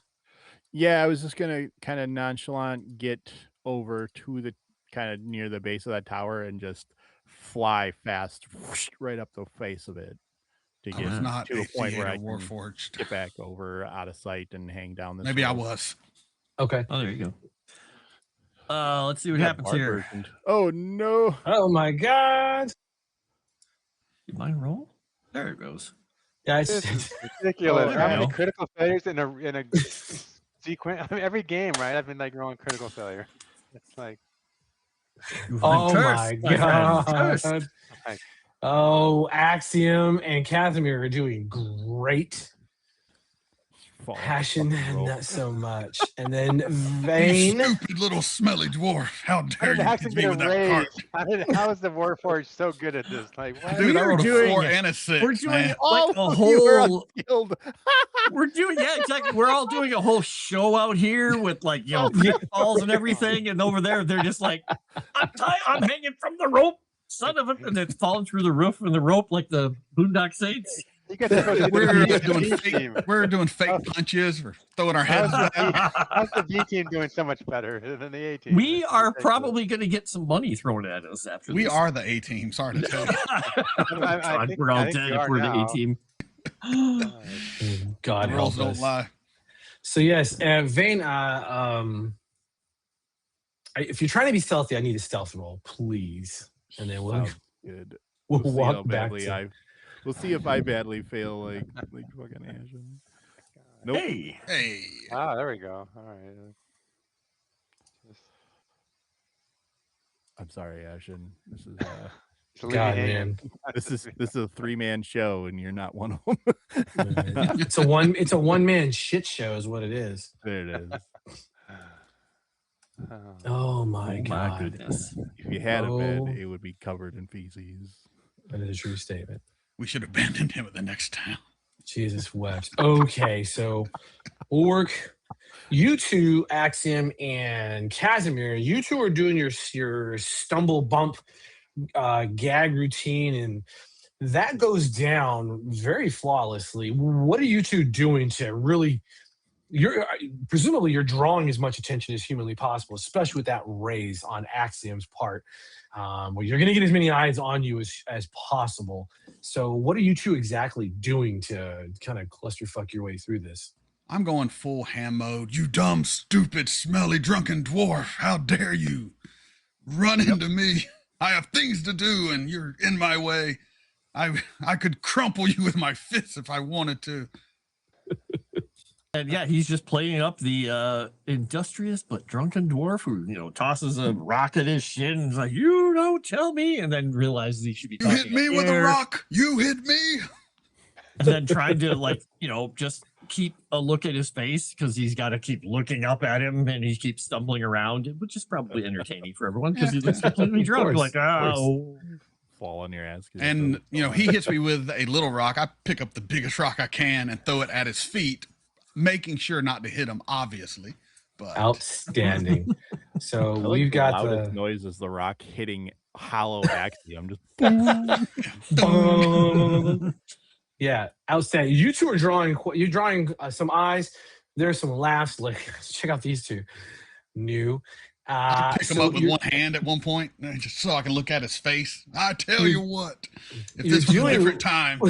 Yeah, I was just gonna kind of nonchalant get over to the kind of near the base of that tower and just fly fast right up the face of it to get to a point where I can get back over out of sight and hang down this Maybe road. I was. Okay. Oh, there you go. Let's see what Yeah, happens Bard here. version. Oh no! Oh my god. Did mine roll? There it goes. Yeah, This is ridiculous. there How we many go. critical failures in a sequence? I mean, every game, right? I've been like rolling critical failure. It's like, You oh curse, my my friend. Curse. god. like Oh, Axiom and Kasimir are doing great. Fall off the Passion, fucking rope. not so much. And then You Vane. stupid little smelly dwarf. How how dare did you Axiom hit me get a with that cart? raise? How is the Warforged so good at this? Like, what? Dude, I We're rolled a doing 4 it. and a 6, We're doing man. like All a of you are whole. unskilled. We're doing exactly. We're all doing a whole show out here with like pitfalls and everything, and over there they're just like, I'm hanging from the rope, son of a, and it's falling through the roof and the rope like the Boondock Saints. You guys are supposed to be We're the doing B fake. team. We're doing fake punches. We're throwing our heads How's down. the B team doing so much better than the A team? We This is are ridiculous. probably going to get some money thrown at us after We this. are the A team. Sorry to tell you. I think- we're I all think dead we if are we're the now. A team. God The rules help don't us. lie. So yes, Vane. If you're trying to be stealthy, I need a stealth roll, please, and then we'll Sounds good. we'll We'll see how walk back badly to. We'll see if I badly fail like fucking Ashen. Nope. Hey, Hey. Ah, there we go. All right. Just I'm sorry, Ashen. This is leave me God, hanging. man, this is a 3-man show, and you're not one of them. it's a one man shit show, is what it is. There it is. Oh. Oh my oh god, my goodness. If you had a bed, Oh. it would be covered in feces. that is a true statement. We should abandon him at the next town. Jesus wept. Okay, so we'll work. You two, Axiom and Kasimir, you two are doing your stumble bump gag routine, and that goes down very flawlessly. What are you two doing to really? Presumably you're drawing as much attention as humanly possible, especially with that raise on Axiom's part, where you're going to get as many eyes on you as possible. So, what are you two exactly doing to kind of clusterfuck your way through this? I'm going full ham mode. You dumb, stupid, smelly, drunken dwarf. How dare you run into me? I have things to do and you're in my way. I could crumple you with my fists if I wanted to. And yeah, he's just playing up the industrious but drunken dwarf who, tosses a rock at his shin and is like, you don't tell me, and then realizes he should be You talking hit me up with a here, rock. You hit me. and then trying to just keep a look at his face because he's got to keep looking up at him and he keeps stumbling around, which is probably entertaining for everyone because he looks completely drunk. course, Like, of oh, Fall on your ass. 'cause And, you're so he hits me with a little rock. I pick up the biggest rock I can and throw it at his feet, making sure not to hit him, obviously. But Outstanding. So I like we've the got loudest the. noise is the rock hitting hollow Axiom. Just Yeah, outstanding. You two are drawing. You're drawing some eyes. There's some laughs. Like, check out these two. New. I pick him so up with you're- one hand at one point, just so I can look at his face. I tell you what, if you're this was a doing- different time,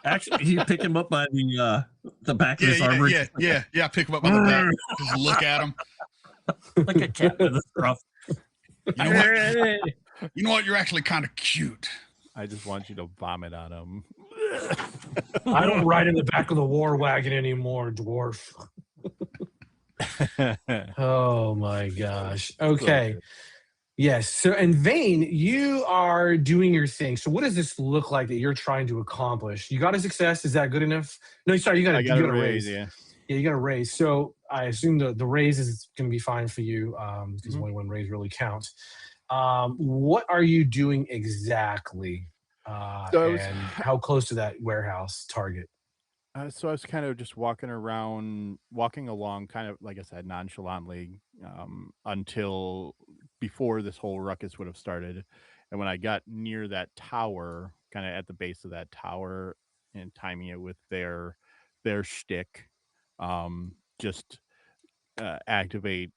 actually, you pick him up by the back of his armor, yeah. I pick him up by the back, just look at him. like a cat with a scruff. You know what? You know what? You're actually kind of cute. I just want you to vomit on him. I don't ride in the back of the war wagon anymore, dwarf. Oh my gosh. Okay. Yes. So, and Vane, you are doing your thing. So, what does this look like that you're trying to accomplish? You got a success. Is that good enough? No, sorry. You got a raise. Yeah. Yeah, you got a raise. So, I assume the raise is going to be fine for you because Mhm. only one raise really counts. What are you doing exactly? So And how close to that warehouse target? So I was kind of just walking along, kind of like I said, nonchalantly, until before this whole ruckus would have started. And when I got near that tower, kind of at the base of that tower, and timing it with their shtick, just activate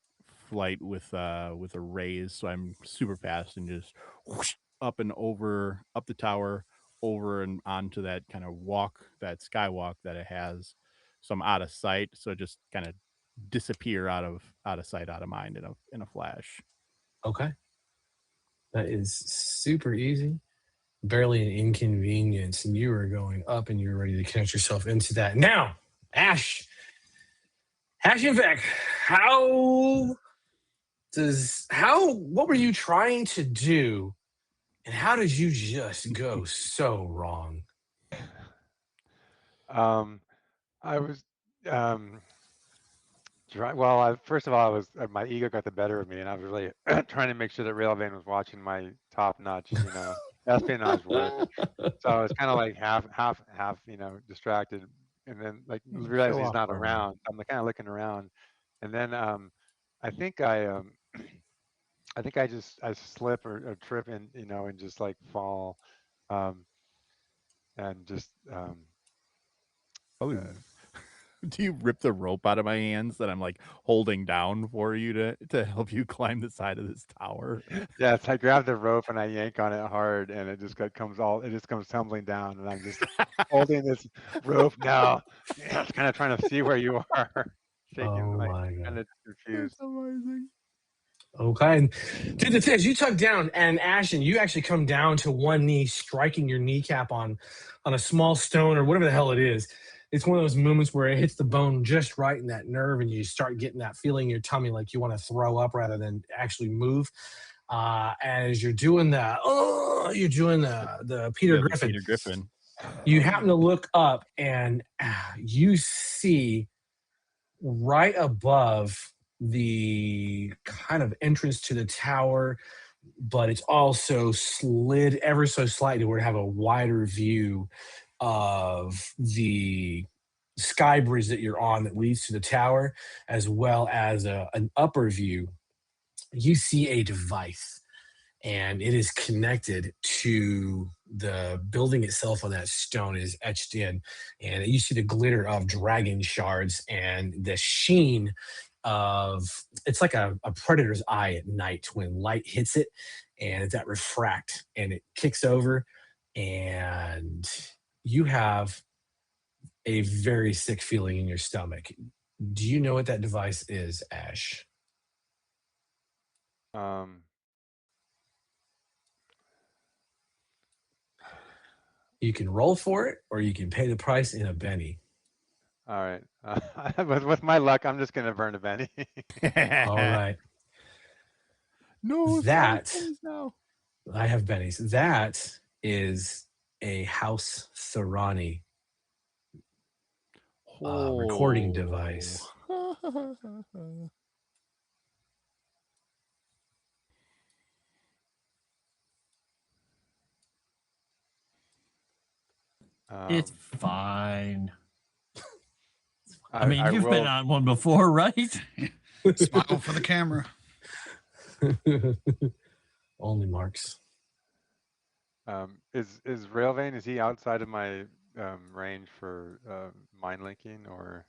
flight with a raise, so I'm super fast and just whoosh, up and over, up the tower, over and onto that kind of walk, that skywalk that it has. So I'm out of sight. So just kind of disappear out of sight, out of mind in a flash. Okay. That is super easy. Barely an inconvenience, and you are going up and you're ready to connect yourself into that. Now, Ashen Vek, what were you trying to do, and how did you just go so wrong? I was well. First of all, my ego got the better of me, and I was really trying to make sure that Vane was watching my top-notch, espionage work. So I was kind of like half, distracted, and then like realized Show he's off not for me. around. I'm kind of looking around, and then I think I slip or trip and and just like fall, and just Oh, do you rip the rope out of my hands that I'm like holding down for you to help you climb the side of this tower? yeah, it's I grab the rope and I yank on it hard, and it just comes tumbling down, and I'm just holding this rope now. Yeah, it's kind of trying to see where you are, shaking, Oh like my God. kind of confused. That's amazing. Okay. And dude, the thing is, you tuck down, and Ashen, you actually come down to one knee, striking your kneecap on a small stone or whatever the hell it is. It's one of those moments where it hits the bone just right in that nerve, and you start getting that feeling in your tummy like you want to throw up rather than actually move. As you're doing that, you're doing the Peter Griffin. Peter Griffin. You happen to look up, and you see right above the kind of entrance to the tower, but it's also slid ever so slightly where to have a wider view of the sky bridge that you're on that leads to the tower, as well as an upper view. You see a device, and it is connected to the building itself on that stone is etched in, and you see the glitter of dragon shards and the sheen of, it's like a predator's eye at night when light hits it, and it's that refract, and it kicks over, and you have a very sick feeling in your stomach. Do you know what that device is, Ash? You can roll for it, or you can pay the price in a Benny. All right. With my luck, I'm just gonna burn a Benny. All right. No, That no. I have Bennies. That is a House Tharani recording device. It's fine. I mean, you've been on one before, right? Smile for the camera. Only marks. Is Vane, is he outside of my range for mind linking, or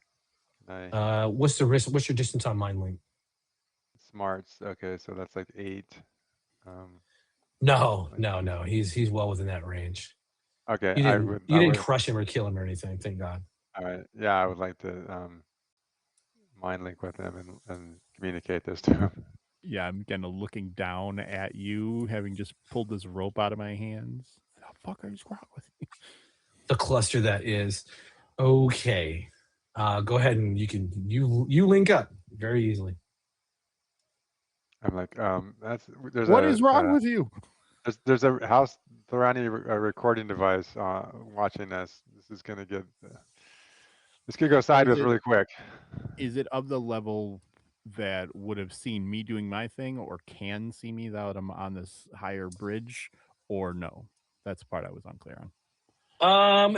can I? What's the risk? What's your distance on mind link? Smarts. Okay, so that's like 8. No. He's well within that range. Okay, You didn't crush him or kill him or anything. Thank God. All right. Yeah, I would like to mind link with him and communicate this to him. Yeah, I'm kind of looking down at you, having just pulled this rope out of my hands. What the fuck are you wrong with me? The cluster that is. Okay. Go ahead and you link up very easily. I'm like, What is wrong with you? There's a House Tharani recording device watching this. This is gonna get. This could go sideways really quick. Is it of the level that would have seen me doing my thing, or can see me that I'm on this higher bridge, or no? That's the part I was unclear on.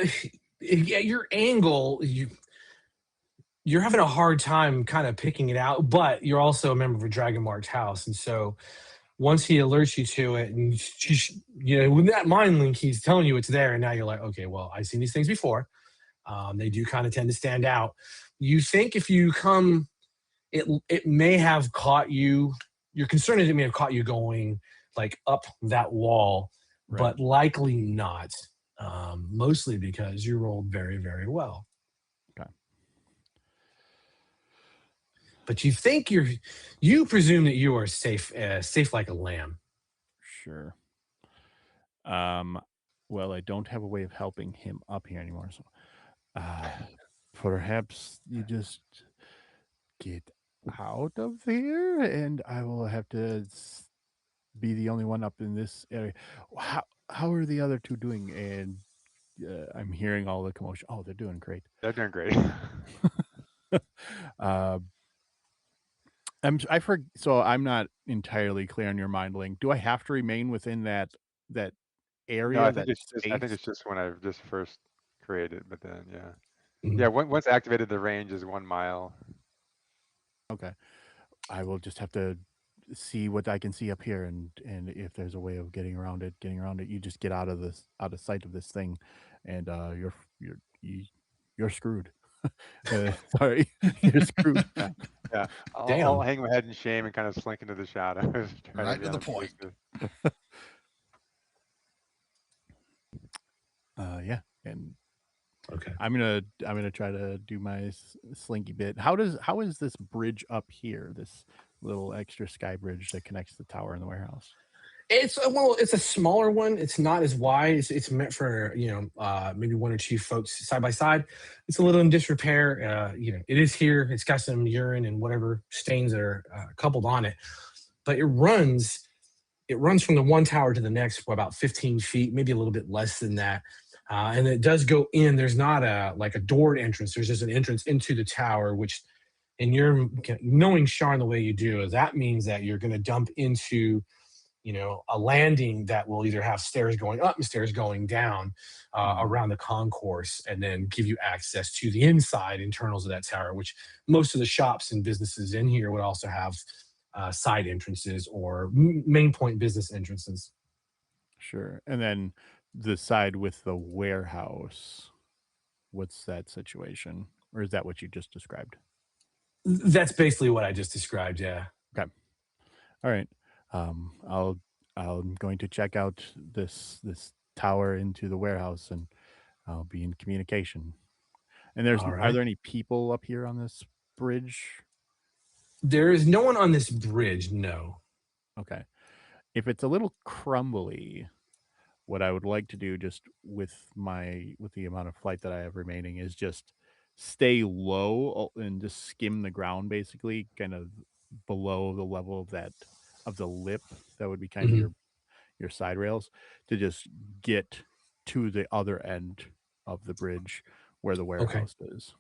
Yeah, your angle, you're having a hard time kind of picking it out, but you're also a member of a dragonmarked house, and so once he alerts you to it, and with that mind link, he's telling you it's there, and now you're like, okay, well, I've seen these things before. They do kind of tend to stand out. You think if you come, it may have caught you. Your concern is it may have caught you going like up that wall, right, but likely not. Mostly because you rolled very, very well. Okay. but you presume that you are safe, safe like a lamb. Sure. Well, I don't have a way of helping him up here anymore, so perhaps you just get out of here, and I will have to be the only one up in this area. How are the other two doing? And I'm hearing all the commotion. Oh, they're doing great. They're doing great. So I'm not entirely clear on your mind link. Do I have to remain within that area? No, I think it's just when I just first created, but then yeah. Mhm. Yeah, once activated, the range is 1 mile. Okay. I will just have to see what I can see up here, and if there's a way of getting around it. You just get out of sight of this thing, and you're screwed. Sorry, you're screwed. Yeah, Damn. I'll hang my head in shame and kind of slink into the shadows. try Right be to the unobtrusive. Yeah, and Okay. I'm gonna try to do my slinky bit. How is this bridge up here? This little extra sky bridge that connects the tower and the warehouse. It's a smaller one. It's not as wide. It's meant for maybe 1 or 2 folks side by side. It's a little in disrepair. It is here. It's got some urine and whatever stains that are coupled on it, but it runs from the one tower to the next for about 15 feet, maybe a little bit less than that. And it does go in. There's not a doored entrance. There's just an entrance into the tower, which, in your knowing Sharn the way you do, that means that you're going to dump into a landing that will either have stairs going up and stairs going down around the concourse, and then give you access to the inside internals of that tower, which most of the shops and businesses in here would also have side entrances or main point business entrances. Sure. And then the side with the warehouse, what's that situation? Or is that what you just described? That's basically what I just described, yeah. Okay. All right. I'm going to check out this tower into the warehouse, and I'll be in communication. And are there any people up here on this bridge? There is no one on this bridge, no. Okay. If it's a little crumbly, what I would like to do, just with the amount of flight that I have remaining, is just stay low and just skim the ground, basically, kind of below the level of the lip that would be kind of your side rails, to just get to the other end of the bridge where the warehouse is.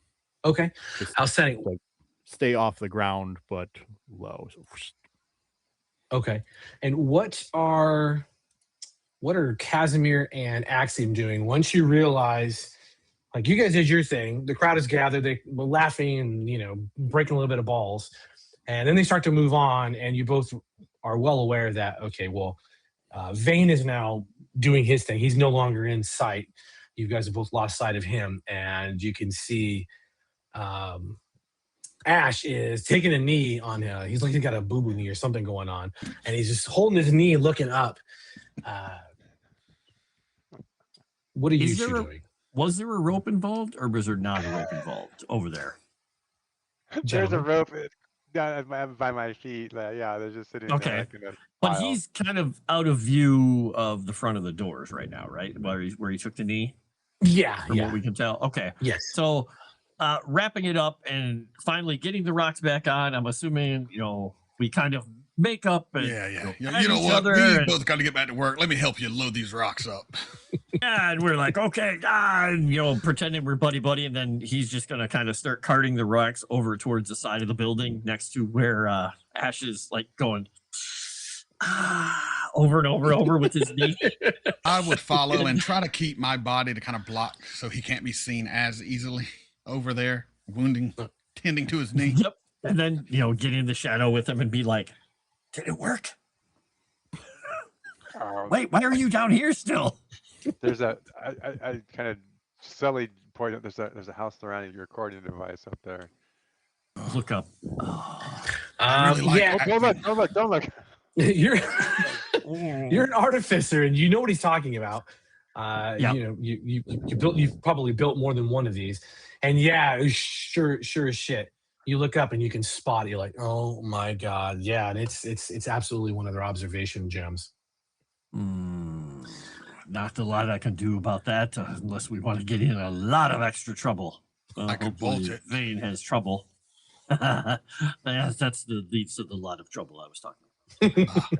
Okay. I'll say stay off the ground but low. Okay. And what are Kasimir and Axiom doing once you realize, like, you guys did your thing, the crowd is gathered, they were laughing and breaking a little bit of balls, and then they start to move on, and you both are well aware that, okay, well, Vane is now doing his thing. He's no longer in sight. You guys have both lost sight of him, and you can see Ash is taking a knee on him. He's like he's got a boo-boo knee or something going on, and he's just holding his knee, looking up. What are you two doing? Was there a rope involved, or was there not a rope involved over there? There's a rope by my feet. Yeah, they're just sitting there. But he's kind of out of view of the front of the doors right now, right? Where he took the knee? Yeah. From what we can tell. Okay. Yes. So wrapping it up and finally getting the rocks back on, I'm assuming, we kind of make up and you know what? We both got to get back to work. Let me help you load these rocks up. Yeah, and we're like, okay, pretending we're buddy, and then he's just gonna kind of start carting the rocks over towards the side of the building next to where Ash is, like, going over and over with his knee. I would follow and try to keep my body to kind of block so he can't be seen as easily over there, tending to his knee. Yep. And then, get in the shadow with him and be like, did it work? Wait, why are you down here still? There's I kind of silly point out, there's a house surrounding your recording device up there. Look up. Don't look. You're an artificer, and you know what he's talking about. You've probably built more than one of these, and sure as shit, you look up and you can spot it. You're like, oh my god, yeah, and it's absolutely one of their observation gems. Not a lot I can do about that unless we want to get in a lot of extra trouble. I could bolt Hopefully it. Vane has trouble. That's the leads to the lot of trouble I was talking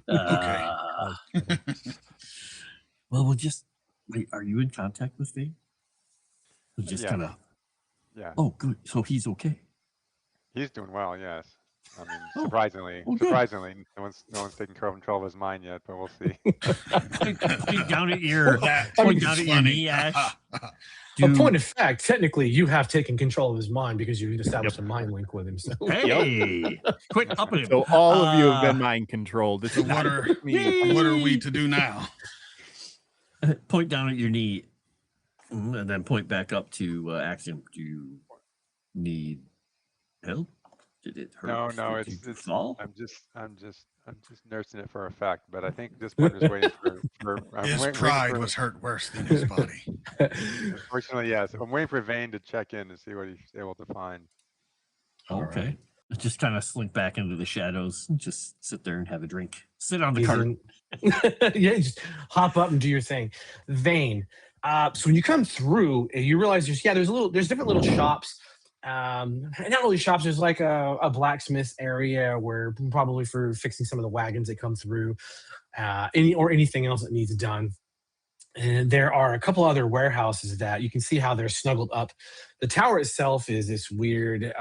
about. Okay. Well, we'll just wait. Are you in contact with Vane? We'll just Yeah. kind of. Yeah, Oh, good. So he's okay. he's doing well. Yes, I mean, Oh, surprisingly, well, good. surprisingly, no one's taking control of his mind yet, but we'll see. Point down at your That point is down at your funny. knee, Ash. A point of fact, technically, you have taken control of his mind because you established a mind link with him. So. Hey, quit upping him. So all of you have been mind controlled. This So is what not are just me. what are we to do now? Point down at your knee, and then point back up to Axiom. Do you need help? Did it hurt? No, Did you it's. fall? I'm just nursing it for effect. But I think this one is waiting for His waiting pride for- was hurt worse than his body. Unfortunately, yes. I'm waiting for Vane to check in to see what he's able to find. All Okay. right. Just kind of slink back into the shadows and just sit there and have a drink. Sit on the He's cart. in- yeah, just hop up and do your thing. Vane. So when you come through, you realize there's different little shops. Not really shops. There's like a blacksmith area where probably for fixing some of the wagons that come through, anything else that needs done. And there are a couple other warehouses that you can see how they're snuggled up. The tower itself is this weird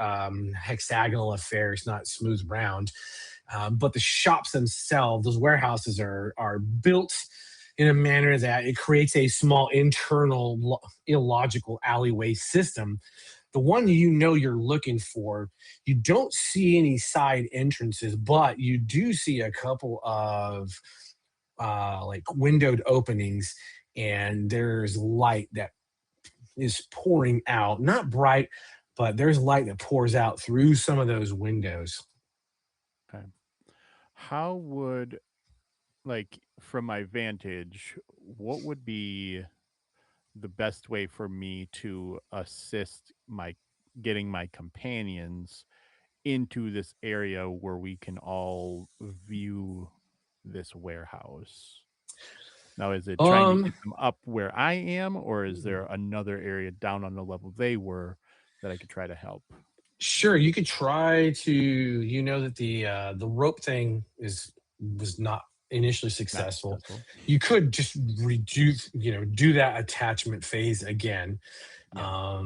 hexagonal affair. It's not smooth round. But the shops themselves, those warehouses are built in a manner that it creates a small internal illogical alleyway system. The one you're looking for, you don't see any side entrances, but you do see a couple of like windowed openings, and there's light that is pouring out. Not bright, but there's light that pours out through some of those windows. Okay. How would, like, from my vantage, what would be the best way for me to assist getting my companions into this area where we can all view this warehouse? Now, is it trying to get them up where I am, or is there another area down on the level they were that I could try to help? Sure, you could try to. That the rope thing was not initially successful. You could just do that attachment phase again. Yeah.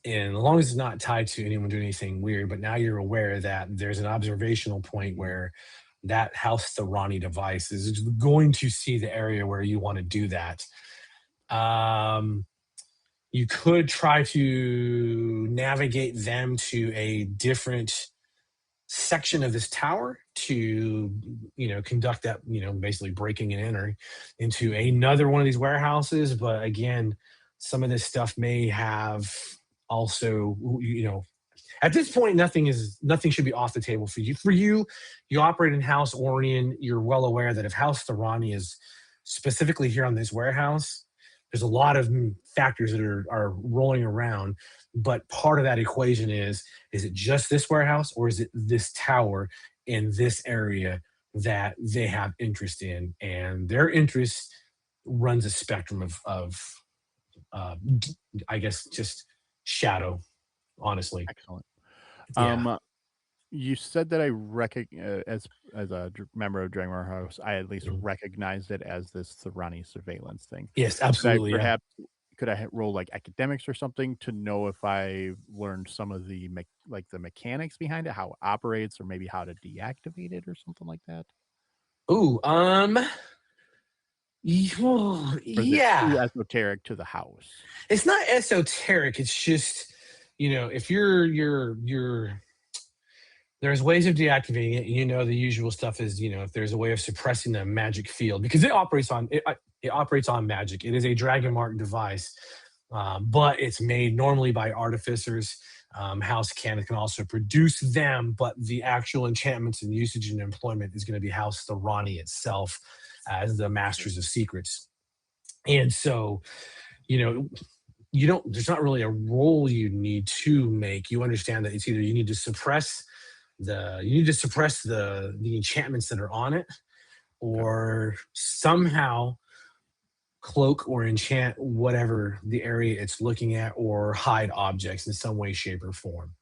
And as long as it's not tied to anyone doing anything weird, but now you're aware that there's an observational point where that House Thorani device is going to see the area where you want to do that. You could try to navigate them to a different section of this tower to conduct that, basically breaking and entering into another one of these warehouses. But again, some of this stuff may have also, at this point, nothing should be off the table for you. You operate in House Orion. You're well aware that if House Thorani is specifically here on this warehouse, there's a lot of factors that are rolling around. But part of that equation is it just this warehouse, or is it this tower in this area that they have interest in? And their interest runs a spectrum of I guess, just shadow, honestly. Excellent. Yeah. You said that I as a member of Dragonmarked House, I at least Mhm. recognized it as this Thorani surveillance thing. Yes, absolutely. Yeah. Could I roll like academics or something to know if I learned some of the the mechanics behind it, how it operates, or maybe how to deactivate it or something like that? Ooh, Or is it yeah. too esoteric to the house? It's not esoteric. It's just, if you're there's ways of deactivating it. The usual stuff is, if there's a way of suppressing the magic field, because it operates on magic. It is a dragonmarked device, but it's made normally by artificers. House can also produce them, but the actual enchantments and usage and employment is going to be House Thorani itself as the masters of secrets. And so, you don't. There's not really a roll you need to make. You understand that it's either you need to suppress the enchantments that are on it, or somehow cloak or enchant whatever the area it's looking at, or hide objects in some way, shape, or form.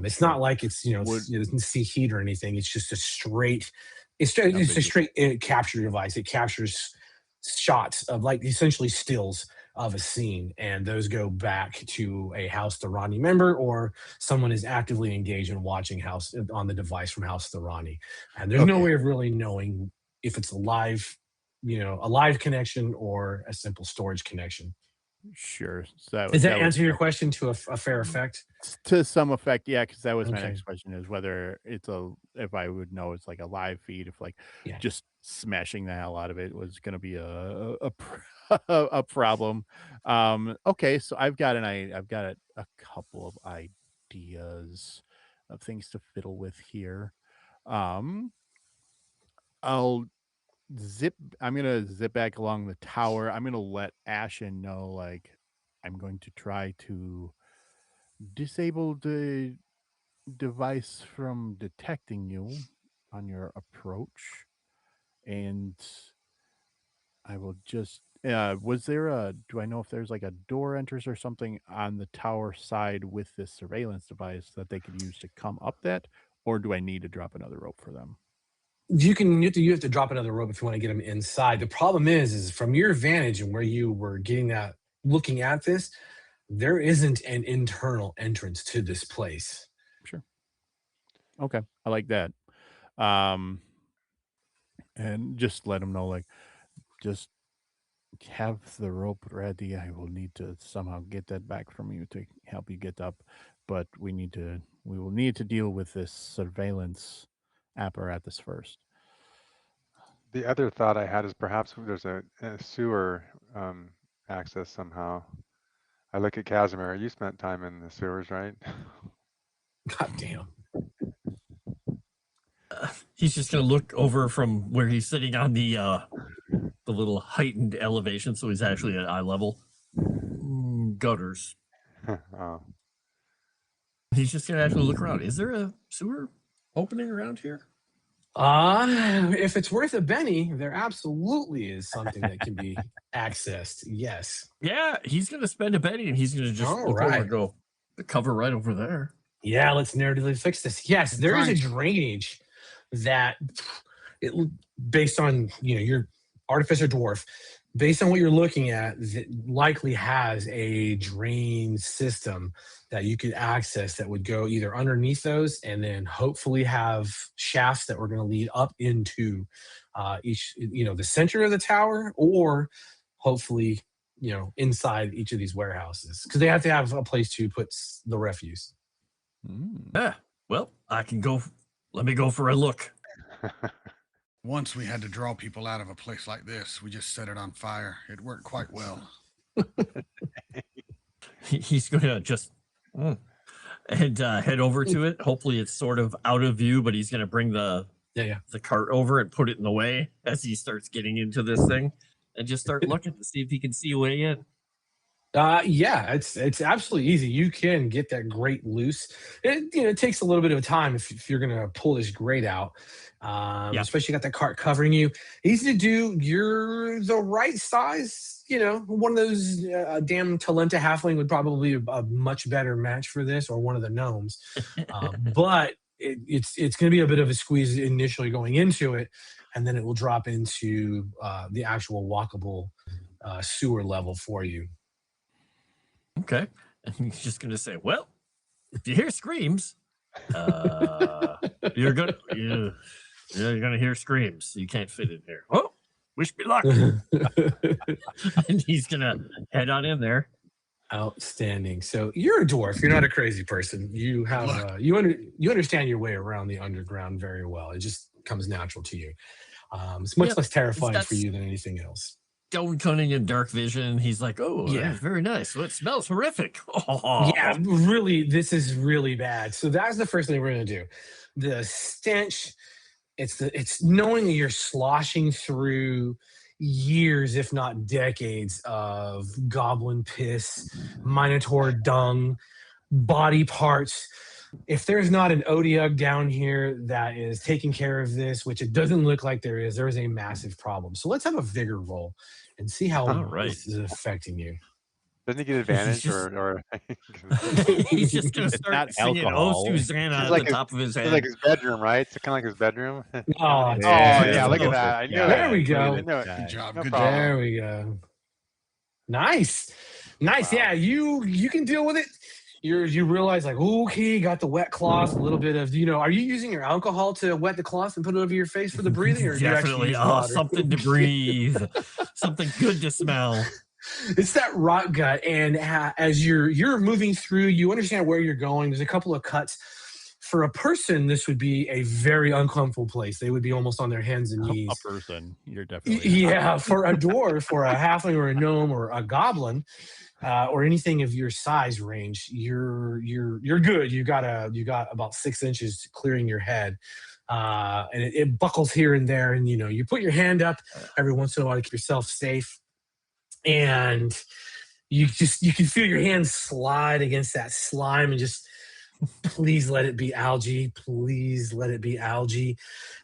It's not like it's it doesn't see heat or anything. It's just a straight capture device. It captures shots of like essentially stills of a scene, and those go back to a House Thorani member, or someone is actively engaged in watching House on the device from House Thorani. And there's no way of really knowing if it's a live connection or a simple storage connection. Sure. So does that answer your question to a fair effect? To some effect, yeah, because that was my next question, is whether if I would know it's like a live feed, if just smashing the hell out of it was going to be a problem. Okay, so I've got a couple of ideas of things to fiddle with here. I'm gonna zip back along the tower. I'm gonna let Ashen know, like, I'm going to try to disable the device from detecting you on your approach, and I will just do I know if there's like a door enters or something on the tower side with this surveillance device that they could use to come up that, or do I need to drop another rope for them? You have to drop another rope if you want to get them inside. The problem is from your vantage and where you were getting that, looking at this, there isn't an internal entrance to this place. Sure. Okay, I like that. And just let them know, like, just have the rope ready. I will need to somehow get that back from you to help you get up, but we will need to deal with this surveillance apparatus first. The other thought I had is perhaps there's a sewer access somehow. I look at Kasimir. You spent time in the sewers, right? God damn. He's just gonna look over from where he's sitting on the little heightened elevation, so he's actually at eye level. Gutters. Oh. He's just gonna actually look around. Is there a sewer opening around here? If it's worth a penny, there absolutely is something that can be accessed. Yes. Yeah, he's gonna spend a penny and he's gonna just look over and go, the cover right over there. Yeah, let's narratively fix this. Yes, there is a drainage that based on your artificer dwarf, based on what you're looking at, likely has a drain system that you could access that would go either underneath those and then hopefully have shafts that were going to lead up into the center of the tower, or hopefully inside each of these warehouses, because they have to have a place to put the refuse. Well, I can go. Let me go for a look. Once we had to draw people out of a place like this, we just set it on fire. It worked quite well. He's going to just and head over to it. Hopefully it's sort of out of view, but he's going to bring the cart over and put it in the way as he starts getting into this thing, and just start looking to see if he can see a way in. It's absolutely easy. You can get that grate loose. It takes a little bit of time if you're going to pull this grate out. Especially got that cart covering you. Easy to do. You're the right size. One of those damn Talenta halfling would probably be a much better match for this, or one of the gnomes. But it's going to be a bit of a squeeze initially going into it, and then it will drop into the actual walkable sewer level for you. Okay. And he's just going to say, well, if you hear screams, you're going to hear screams. You can't fit in here. Oh, wish me luck. And he's going to head on in there. Outstanding. So you're a dwarf. You're not a crazy person. You have you understand your way around the underground very well. It just comes natural to you. It's much less terrifying for you than anything else. Stone cunning and dark vision. He's like, very nice. Well, it smells horrific. Yeah, really, this is really bad. So that's the first thing we're going to do. The stench, it's knowing that you're sloshing through years, if not decades, of goblin piss, minotaur dung, body parts. If there's not an Odiug down here that is taking care of this, which it doesn't look like there is a massive problem. So let's have a vigor roll and see how All right. this is affecting you. Doesn't he get advantage just- or He's just gonna It's start not singing alcohol. "Oh Susanna" at like the top of his it's head. like his bedroom, right? It's kind of like his bedroom. Oh, Oh Yeah. yeah, look at Oh, that. I knew yeah. it. There we go. I knew it. Good job. No Good problem. job. there we go. Nice. Wow. Yeah, you can deal with it. You realize like, okay, got the wet cloth, a little bit of, are you using your alcohol to wet the cloth and put it over your face for the breathing, or do you actually Definitely. use Oh, water? something to breathe, something good to smell. It's that rot gut, and as you're moving through, you understand where you're going. There's a couple of cuts. For a person, this would be a very uncomfortable place. They would be almost on their hands and knees. A person, you're definitely Yeah, for a dwarf, for a halfling or a gnome or a goblin, or anything of your size range, you're good. You got about 6 inches clearing your head, and it buckles here and there. And you put your hand up every once in a while to keep yourself safe, and you can feel your hand slide against that slime and just. Please let it be algae. Please let it be algae.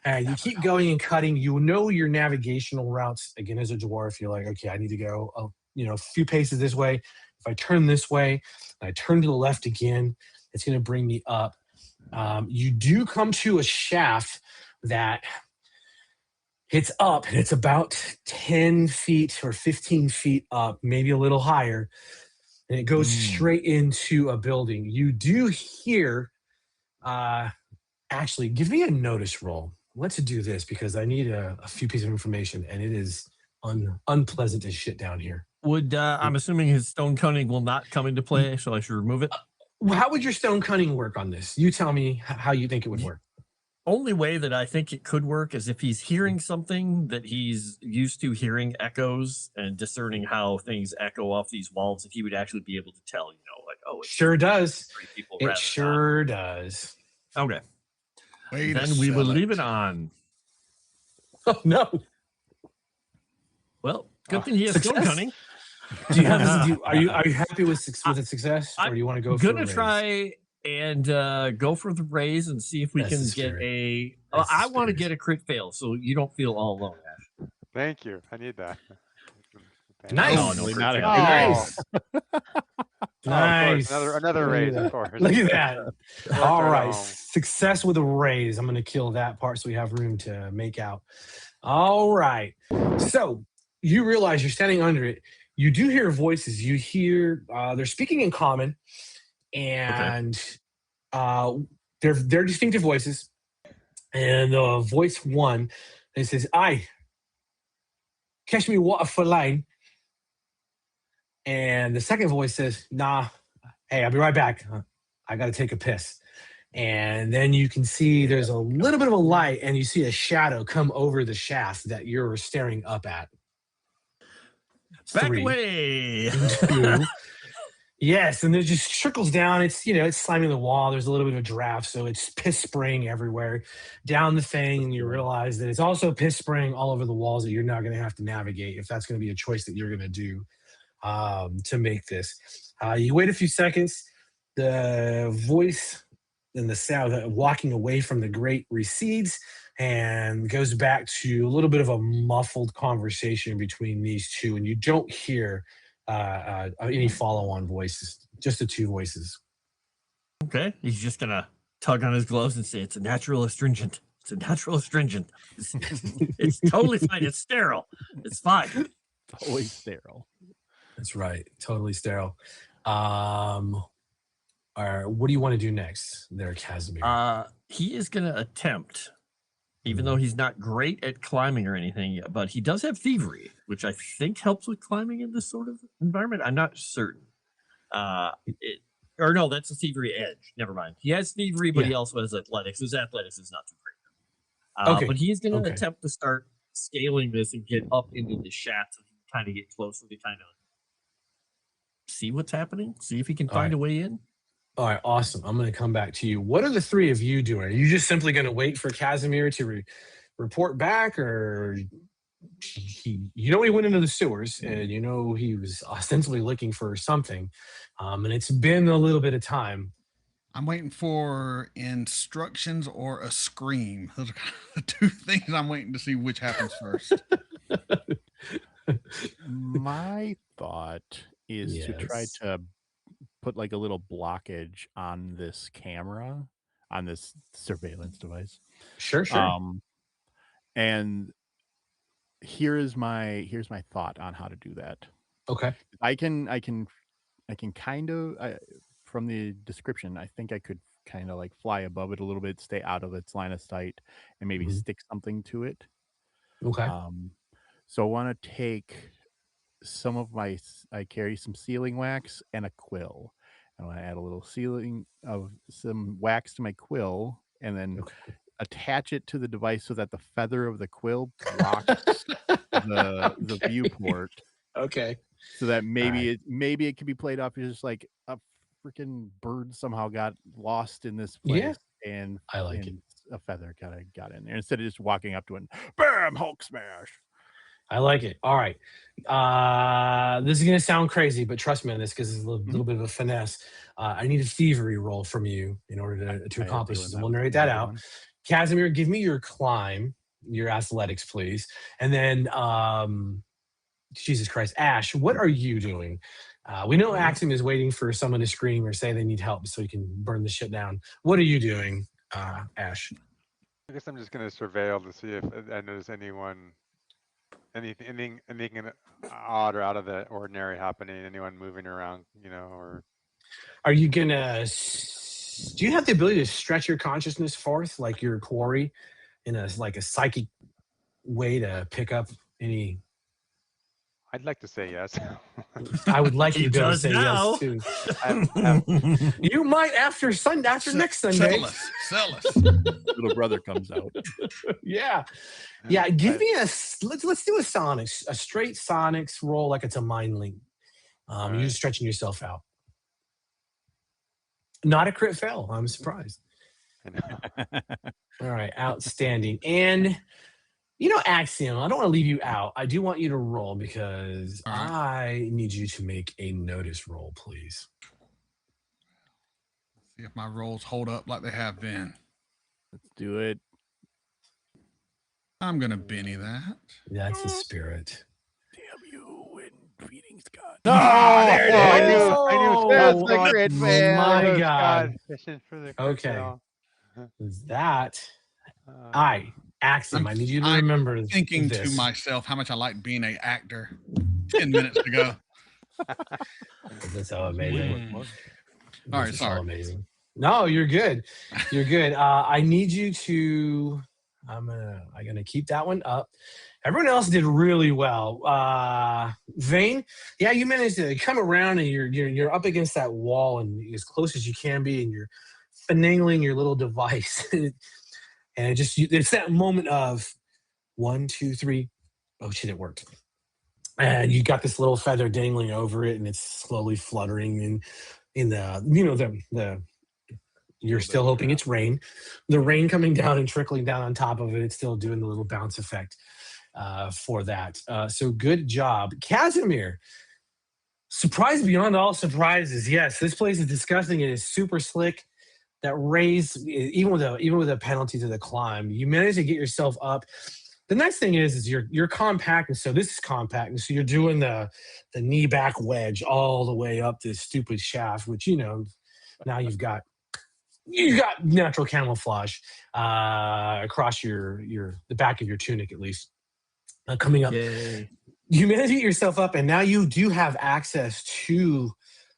You keep going and cutting. You know your navigational routes. Again, as a dwarf, you're like, okay, I need to go a few paces this way. If I turn this way, and I turn to the left again, it's going to bring me up. You do come to a shaft that it's up, and it's about 10 feet or 15 feet up, maybe a little higher. And it goes straight into a building. You do hear, actually, give me a notice roll. Let's do this because I need a few pieces of information, and it is unpleasant as shit down here. Would I'm assuming his stone cunning will not come into play, so I should remove it? How would your stone cunning work on this? You tell me how you think it would work. Only way that I think it could work is if he's hearing something that he's used to hearing echoes and discerning how things echo off these walls, if he would actually be able to tell, like, oh, it Sure does. three people It rather sure does. than not. Okay. Way to Then we will sell leave it on. Oh, no. Well, good thing he has stone Success. cunning. Do you have? Are you happy with a success, or do you want to go? Gonna for a try and go for the raise and see if we That's can the get spirit. a. That's the I want to spirit. get a crit fail, so you don't feel all alone, Ash. Thank you. I need that. Nice. No, Hopefully crit not a fail. Nice. Oh, of course. Nice. Another raise, of course. Look at that. All right right. home. Success with a raise. I'm going to kill that part so we have room to make out. All right. So you realize you're standing under it. You do hear voices. You hear they're speaking in common, and they're distinctive voices. And voice one, it says, "Aye, catch me water for line." And the second voice says, "Nah, hey, I'll be right back. I got to take a piss." And then you can see there's a little bit of a light, and you see a shadow come over the shaft that you're staring up at. Back 3, away. 2. Yes, and it just trickles down. It's it's slamming the wall. There's a little bit of a draft, so it's piss spraying everywhere down the thing. And you realize that it's also piss spraying all over the walls that you're now going to have to navigate if that's going to be a choice that you're going to do to make this. You wait a few seconds. The voice and the sound of walking away from the grate recedes and goes back to a little bit of a muffled conversation between these two, and you don't hear any follow-on voices, just the two voices. Okay, he's just gonna tug on his gloves and say, "It's a natural astringent. It's a natural astringent. It's totally fine. It's sterile. It's fine." always sterile. That's right, totally sterile. What do you want to do next there, Kasimir? He is gonna attempt, even though he's not great at climbing or anything, but he does have thievery, which I think helps with climbing in this sort of environment. I'm not certain. Or no, that's a thievery edge. Never mind. He has thievery, but he also has athletics. His athletics is not too great. Okay. But he is going to Okay. attempt to start scaling this and get up into the shaft so he can kind of get closer to kind of see what's happening, see if he can find a way in. All right, awesome. I'm going to come back to you. What are the three of you doing? Are you just simply going to wait for Kasimir to report back, or you know he went into the sewers, and you know he was ostensibly looking for something, and it's been a little bit of time. I'm waiting for instructions or a scream. Those are kind of the two things I'm waiting to see which happens first. My thought is to try Yes. to put like a little blockage on this camera, on this surveillance device. Sure. And here's my thought on how to do that. Okay. I can kind of from the description, I think I could kind of like fly above it a little bit, stay out of its line of sight, and maybe stick something to it. Okay. So I want to take some of I carry some sealing wax and a quill. I want to add a little sealing of some wax to my quill, and then attach it to the device so that the feather of the quill blocks the viewport. Okay. So that maybe it could be played off as just like a freaking bird somehow got lost in this place, and I like it. A feather kind of got in there instead of just walking up to it and bam, Hulk smash. I like it. All right. This is going to sound crazy, but trust me on this because it's a little bit of a finesse. I need a thievery roll from you in order to accomplish this. We'll narrate that out. Kasimir, give me your climb, your athletics, please. And then, Jesus Christ, Ash, what are you doing? We know Axiom is waiting for someone to scream or say they need help so he can burn the shit down. What are you doing, Ash? I guess I'm just going to surveil to see if I notice anything odd or out of the ordinary happening, anyone moving around, or... Are you going to... Do you have the ability to stretch your consciousness forth like your quarry in a psychic way to pick up any... I'd like to say yes. I would like you to say now. yes too. You might after next Sunday. Sell us. Little brother comes out. Yeah. Give me let's do a sonics, a straight sonics roll like it's a mind link. You're just stretching yourself out. Not a crit fail. I'm surprised. All right, outstanding. And Axiom, I don't want to leave you out. I do want you to roll because I need you to make a notice roll, please. See if my rolls hold up like they have been. Let's do it. I'm gonna Benny that. That's the spirit. Damn you, and greetings, God. Oh, there it is. I knew that's the crit fail. My God. Fishing for the crit Okay. fail. Is that Axiom, I need you to remember I'm thinking to myself how much I like being an actor 10 minutes ago. That's so amazing. All right, sorry. So amazing. No, you're good. You're good. I need you to. I'm gonna keep that one up. Everyone else did really well. Vane, you managed to come around and you're up against that wall and as close as you can be, and you're finagling your little device. And it's that moment of 1, 2, 3. Oh shit, it worked. And you got this little feather dangling over it, and it's slowly fluttering. And in the you're still hoping it's rain. The rain coming down and trickling down on top of it. It's still doing the little bounce effect for that. So good job, Kasimir. Surprise beyond all surprises. Yes, this place is disgusting. It is super slick. That raise, even with a penalty to the climb, you manage to get yourself up. The next thing is you're compact, and so this is compact, and so you're doing the knee back wedge all the way up this stupid shaft, which now you've got natural camouflage across the back of your tunic at least coming up. Yay. You manage to get yourself up, and now you do have access to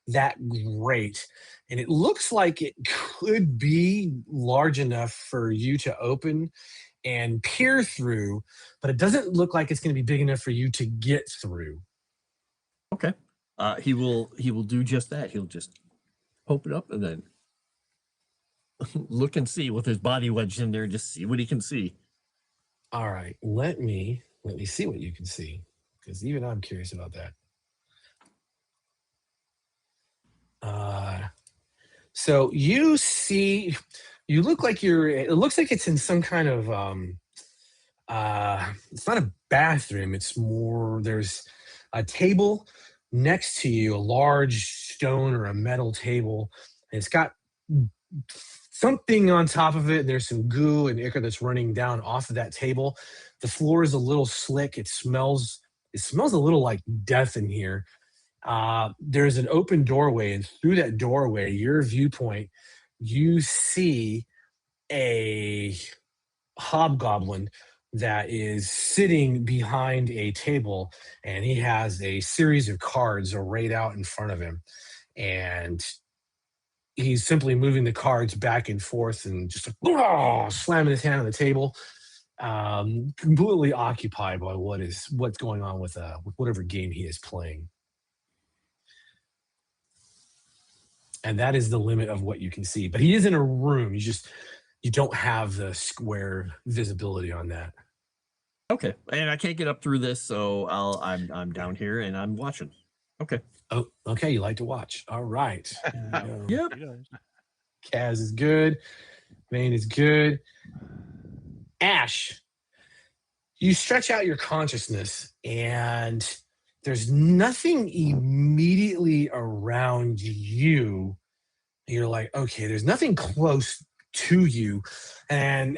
that grate. And it looks like it could be large enough for you to open and peer through, but it doesn't look like it's going to be big enough for you to get through. Okay. He will do just that. He'll just open up and then look and see with his body wedged in there, just see what he can see. All right. Let me see what you can see, because even I'm curious about that. So you look like it looks like it's in some kind of It's not a bathroom. It's more, there's a table next to you, a large stone or a metal table. And it's got something on top of it. There's some goo and ichor that's running down off of that table. The floor is a little slick. It smells a little like death in here. There's an open doorway, and through that doorway, your viewpoint, you see a hobgoblin that is sitting behind a table, and he has a series of cards arrayed out in front of him, and he's simply moving the cards back and forth and just slamming his hand on the table, completely occupied by what's going on with whatever game he is playing. And that is the limit of what you can see. But he is in a room. You don't have the square visibility on that. Okay, and I can't get up through this, so I'm down here and I'm watching. Okay. Oh, okay. You like to watch. All right. Yep. Kaz is good. Vane is good. Ash, you stretch out your consciousness, and there's nothing immediately around you. You're like, okay, there's nothing close to you, and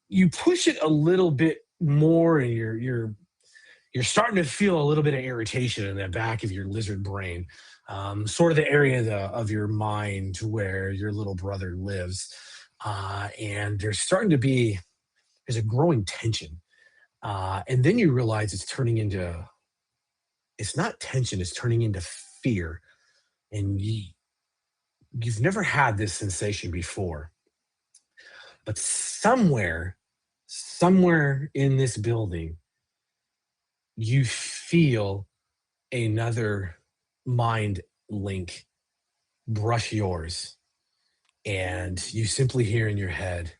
you push it a little bit more, and you're starting to feel a little bit of irritation in the back of your lizard brain, sort of the area of your mind where your little brother lives, and there's a growing tension, and then you realize it's not tension, it's turning into fear, and you've never had this sensation before, but somewhere in this building, you feel another mind link brush yours, and you simply hear in your head,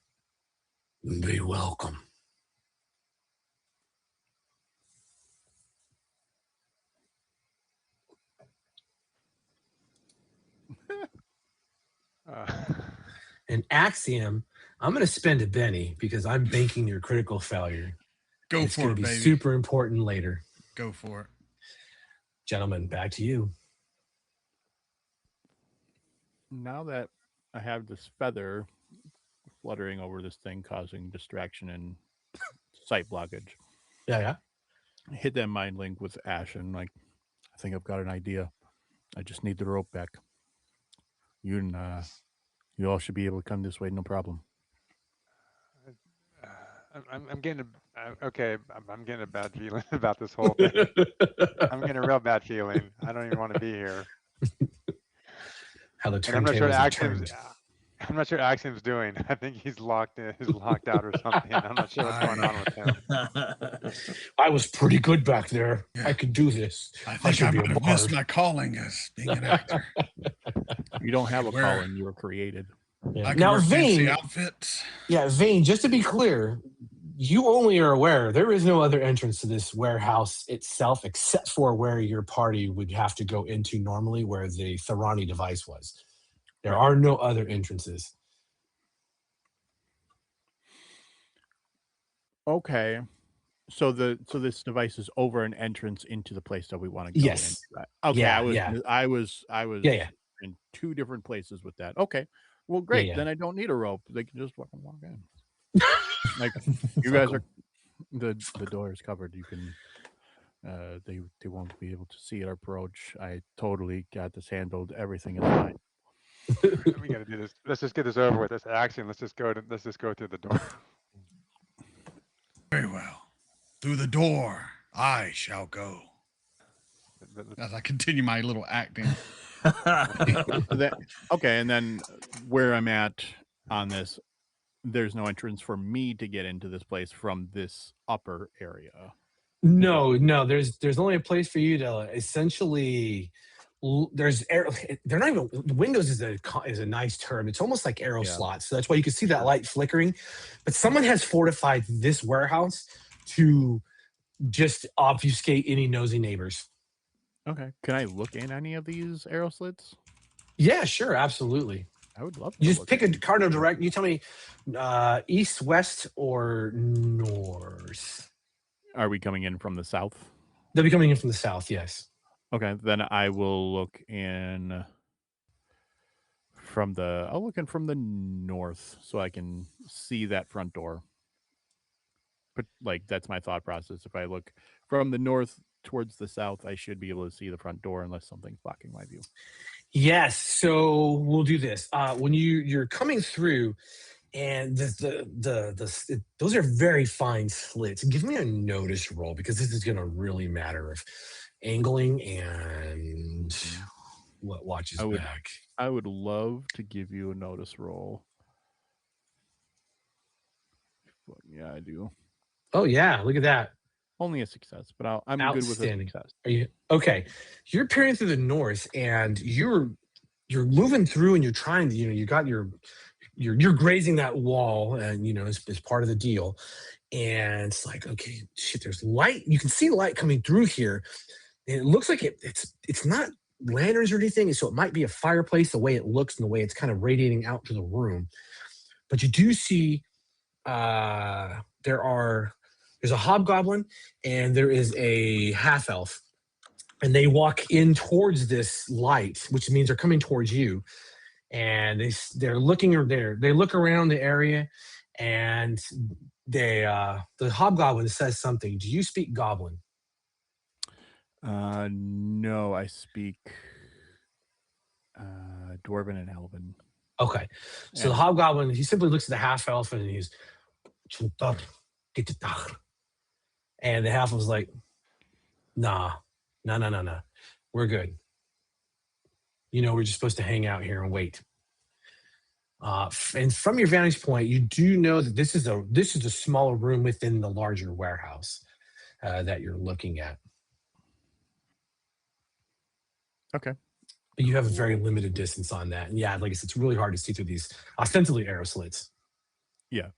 "Be welcome." And Axiom, I'm going to spend a Benny because I'm banking your critical failure. It's going to be baby. Super important later. Go for it. Gentlemen, back to you. Now that I have this feather fluttering over this thing, causing distraction and sight blockage. Yeah. Hit that mind link with Ashen. Like, I think I've got an idea. I just need the rope back. You all should be able to come this way, no problem. I'm getting I'm getting a bad feeling about this whole thing. I'm getting a real bad feeling. I don't even want to be here. How the I'm not sure turned. I'm not sure Axiom's doing. I think he's locked out or something. I'm not sure what's going on with him. I was pretty good back there. Yeah. I could do this. I think I might have missed my calling as being an actor. You don't have a calling. You were created. Yeah. Now, Vane, outfits. Yeah, Vane, just to be clear, you only are aware there is no other entrance to this warehouse itself except for where your party would have to go into normally, where the Tharani device was. There are no other entrances. Okay. So this device is over an entrance into the place that we want to go. Yes. Into. Okay. Yeah, I was in two different places with that. Okay. Well, great. Then I don't need a rope. They can just walk in. Like, you guys are the door is covered. You can they won't be able to see our approach. I totally got this handled. Everything is fine. We gotta do this. Let's just get this over with. This action. Let's just go through the door. Very well. Through the door I shall go. As I continue my little acting. Okay, and then where I'm at on this, there's no entrance for me to get into this place from this upper area. No, there's only a place for you to essentially. They're not even windows is a nice term. It's almost like arrow slots, so that's why you can see that light flickering. But someone has fortified this warehouse to just obfuscate any nosy neighbors. Okay, can I look in any of these arrow slits? Yeah, sure, absolutely. I would love to. You just look pick at a cardinal direct. You tell me east, west, or north. Are we coming in from the south? They'll be coming in from the south, yes. Okay, then I will look in from the. I'll look in from the north so I can see that front door. But like that's my thought process. If I look from the north towards the south, I should be able to see the front door unless something's blocking my view. Yes. So we'll do this. When you're coming through, and those are very fine slits. Give me a notice roll because this is going to really matter of angling and what watches back. I would love to give you a notice roll. But yeah, I do. Oh yeah, look at that. Only a success, but I'm good with a success. Are you okay? You're peering through the north, and you're moving through, and you're trying to, you got you're grazing that wall, and it's part of the deal. And it's like, okay, shit, there's light. You can see light coming through here, and it looks like it's not lanterns or anything, so it might be a fireplace the way it looks and the way it's kind of radiating out to the room. But you do see there's a hobgoblin and there is a half elf, and they walk in towards this light, which means they're coming towards you. And they're looking, or they look around the area, and the hobgoblin says something. Do you speak goblin? No, I speak Dwarven and Elven. Okay, so the hobgoblin, he simply looks at the half elf and he's, and the half elf's like, nah, we're good. We're just supposed to hang out here and wait. And from your vantage point, you do know that this is a smaller room within the larger warehouse that you're looking at. Okay. But you have a very limited distance on that. And yeah, like I said, it's really hard to see through these ostensibly arrow slits. Yeah.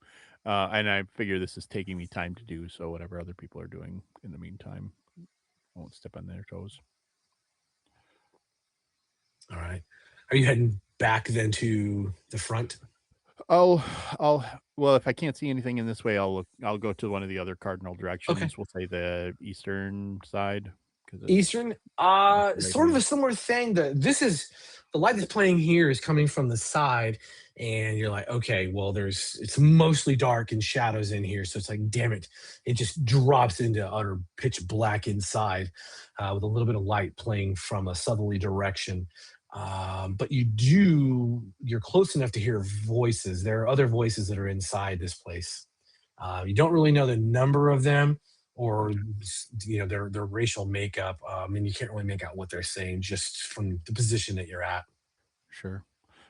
And I figure this is taking me time to do, so whatever other people are doing in the meantime, I won't step on their toes. All right. Are you heading back then to the front? Well, if I can't see anything in this way, I'll go to one of the other cardinal directions. Okay. We'll say the eastern side. Eastern, sort of a similar thing. This is the light that's playing here is coming from the side, and you're like, okay, well, it's mostly dark and shadows in here, so it's like, damn it, it just drops into utter pitch black inside, with a little bit of light playing from a southerly direction. But you're close enough to hear voices. There are other voices that are inside this place. You don't really know the number of them, or their racial makeup. And you can't really make out what they're saying just from the position that you're at. Sure,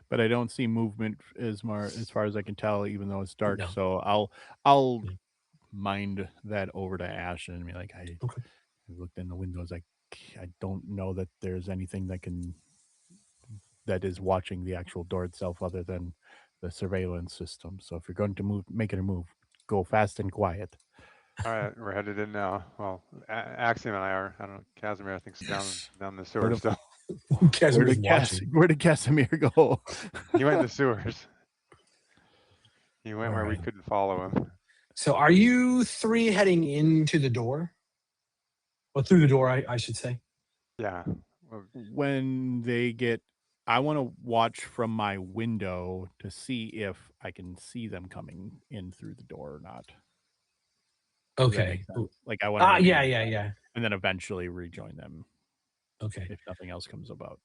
but I don't see movement as far as I can tell, even though it's dark. No. So I'll mind that over to Ashen and be like, I looked in the windows. I don't know that there's anything that is watching the actual door itself other than the surveillance system. So if you're going to make it a move, go fast and quiet. All right, we're headed in now. Well, Axiom and I are. I don't know. Kasimir, I think, is down the sewer still. Where did Kasimir go? He went in the sewers. He went where we right. couldn't follow him. So are you three heading into the door? Well, through the door, I should say. Yeah. When they get, I want to watch from my window to see if I can see them coming in through the door or not. Okay. Like I want to. Yeah. And then eventually rejoin them. Okay. If nothing else comes about.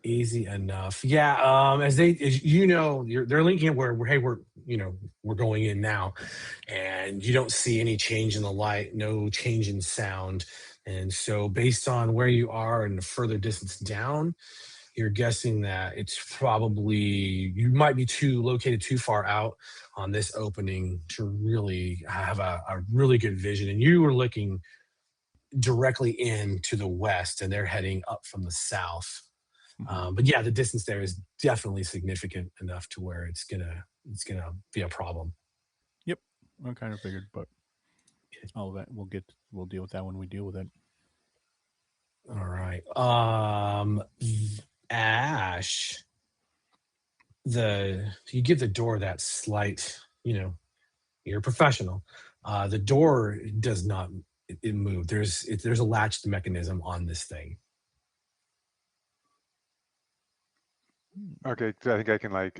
Easy enough. Yeah. As they're linking it where we're going in now, and you don't see any change in the light, no change in sound. And so based on where you are and the further distance down, you're guessing that it's probably, you might be located too far out on this opening to really have a really good vision. And you were looking directly into the west, and they're heading up from the south. But yeah, the distance there is definitely significant enough to where it's gonna be a problem. Yep, I kind of figured, but all of that we'll deal with that when we deal with it. All right, Ash. you give the door that slight, you're a professional. The door does not move. There's a latched mechanism on this thing. Okay, so I think I can like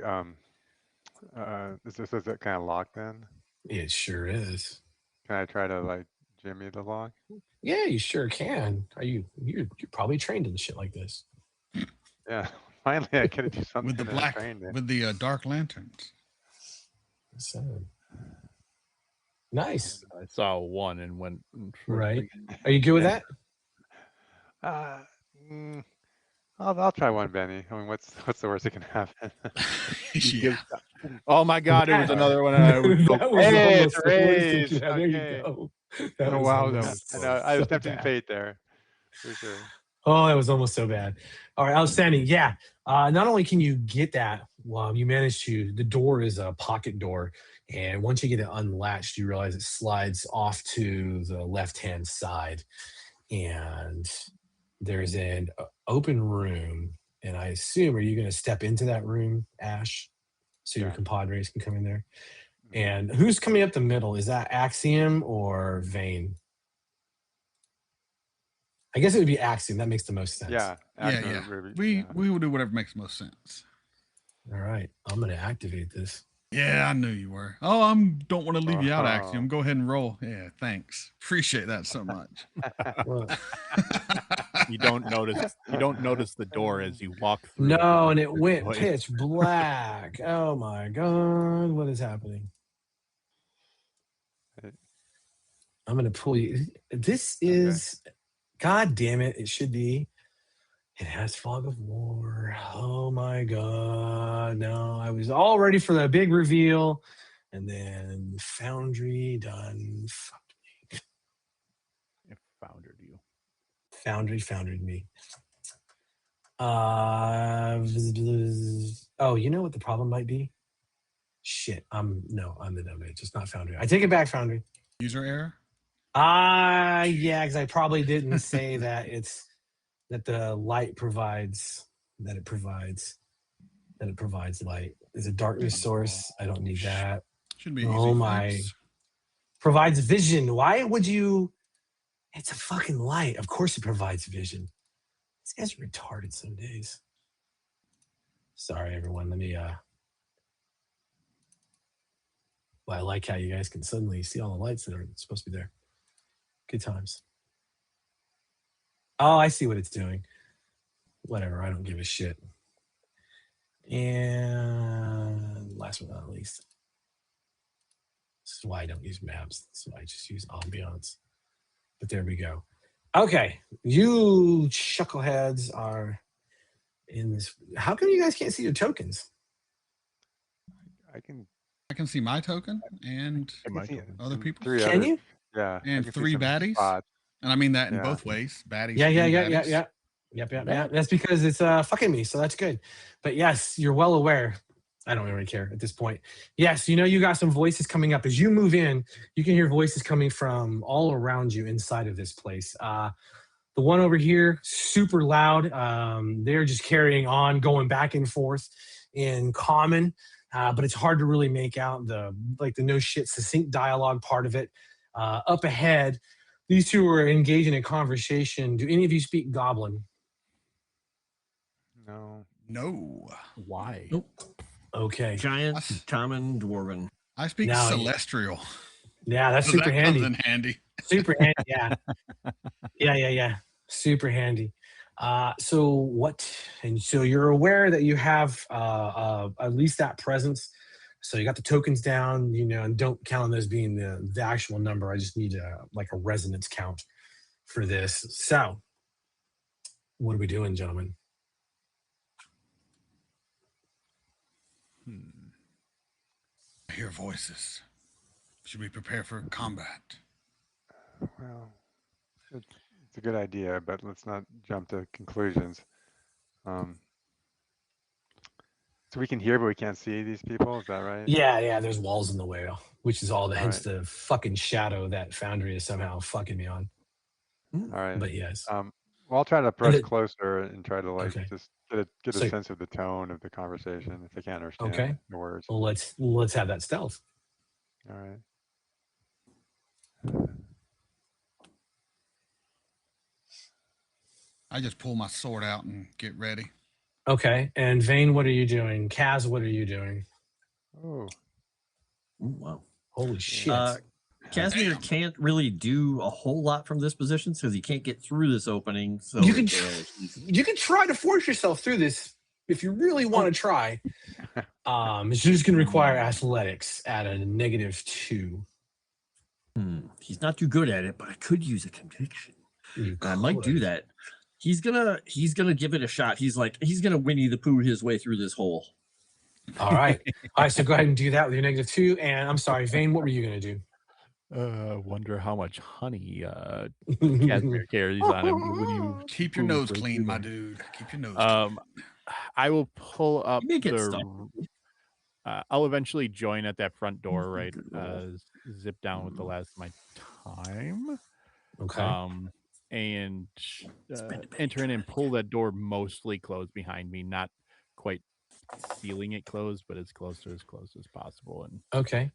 is it kind of locked then? It sure is. Can I try to like jimmy the lock? Yeah, you sure can. You're probably trained in shit like this. Yeah, finally I get to do something With the that I'm black, trained in. with the dark lanterns. So nice. I saw one and went Right. Are you good with that? I'll try one, Benny. I mean, what's the worst that can happen? Yeah. Oh my God! It was another one. And I was That was Hey, almost it's the worst raised. that you had. There Okay. you go. That Oh, was wow, almost I know. I was so tempting bad. fate there, for sure. Oh, that was almost so bad. All right, outstanding. Yeah. Not only can you get that, you manage to. The door is a pocket door, and once you get it unlatched, you realize it slides off to the left-hand side, and there's an open room. And I assume, are you going to step into that room, Ash, so your Yeah. compadres can come in there? And who's coming up the middle? Is that Axiom or Vane? I guess it would be Axiom. That makes the most sense. Yeah. Yeah. We will do whatever makes most sense. All right. I'm going to activate this. Yeah, I knew you were. Oh, don't want to leave you out, Axiom. Go ahead and roll. Yeah, thanks. Appreciate that so much. Well, You don't notice the door as you walk through. no, and it went pitch black. Oh my God. What is happening? I'm going to pull you. This is, God damn it. It should be. It has Fog of War. Oh my God. No, I was all ready for the big reveal. And then Foundry done. Fucked me. It foundered you. Foundried me. Oh, you know what the problem might be? Shit. I'm the dumb bitch. It's not Foundry. I take it back, Foundry. User error? Yeah, because I probably didn't say that that the light provides light. Is a darkness source. I don't need that. Should be Oh easy my. fix. Provides vision. Why would you? It's a fucking light. Of course it provides vision. This guy's retarded some days. Sorry, everyone. Let me well, I like how you guys can suddenly see all the lights that are supposed to be there. Good times. Oh, I see what it's doing. Whatever, I don't give a shit. And last but not least, this is why I don't use maps. This is why I just use ambiance. But there we go. Okay, you chuckleheads are in this. How come you guys can't see your tokens? I can see my token and see other people. Can you? Yeah. I And can see 3 some baddies. spots. And I mean that in Yeah. both ways. Baddies. Yeah. and baddies. Yep. That's because it's fucking me, so that's good. But yes, you're well aware. I don't really care at this point. Yes, you got some voices coming up. As you move in, you can hear voices coming from all around you inside of this place. The one over here, super loud. They're just carrying on, going back and forth in common. But it's hard to really make out the no shit succinct dialogue part of it. Up ahead, these two are engaging in a conversation. Do any of you speak Goblin? No. Why? Nope. Okay. Giant, common, dwarven. I speak Now, celestial. Yeah, that's So super that handy. comes in handy. Super handy. Yeah. Yeah. Super handy. So you're aware that you have at least that presence. So you got the tokens down, and don't count on those being the actual number. I just need a resonance count for this. So what are we doing, gentlemen? I hear voices. Should we prepare for combat? Well, it's a good idea, but let's not jump to conclusions. So we can hear, but we can't see these people. Is that right? Yeah. There's walls in the way, which is all the hence right. the fucking shadow that Foundry is somehow fucking me on. All right. But yes. Well, I'll try to approach closer and try to like Okay. just get a So- sense of the tone of the conversation if they can't understand Okay. the words. Well, let's have that stealth. All right. I just pull my sword out and get ready. Okay. And Vane, what are you doing? Kaz, what are you doing? Oh, Ooh, wow. Holy shit. Kasimir Damn. can't really do a whole lot from this position because he can't get through this opening. So You can you can try to force yourself through this if you really want to try. It's just going to require athletics at a -2. He's not too good at it, but I could use a conviction. You I might do could. that. He's gonna give it a shot. He's gonna Winnie the Pooh his way through this hole. All right. All right. So go ahead and do that with your -2. And I'm sorry, Vane, what were you going to Wonder how much honey do? Kasimir carries on him. Would you Keep your Ooh, nose for clean, sure. my dude. Keep your nose clean. I will pull up You may get the. stuck. I'll eventually join at that front door, right? Zip down with the last of my time. Okay. And Spend a penny enter in trying and to pull that door mostly closed behind me, not quite sealing it closed, but as close as possible. And Okay.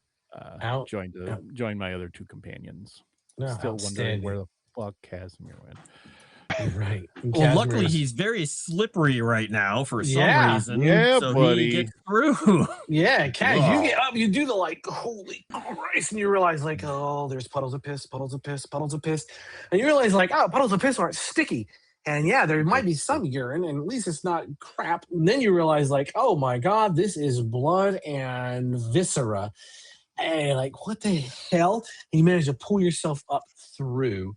join my other two companions. No, Still wondering where outstanding. the fuck Kasimir went. Right. And Well, luckily Kasimir's- he's very slippery right now for some Yeah. reason. Yeah, so buddy. he gets through. Yeah, Kaz, you Wow. get up, you do the like, holy Christ, and you realize like, oh, there's puddles of piss, puddles of piss, puddles of piss. And you realize like, oh, puddles of piss aren't sticky. And yeah, there might be some urine, and at least it's not crap. And then you realize like, oh my God, this is blood and viscera. And like, what the hell? And you manage to pull yourself up through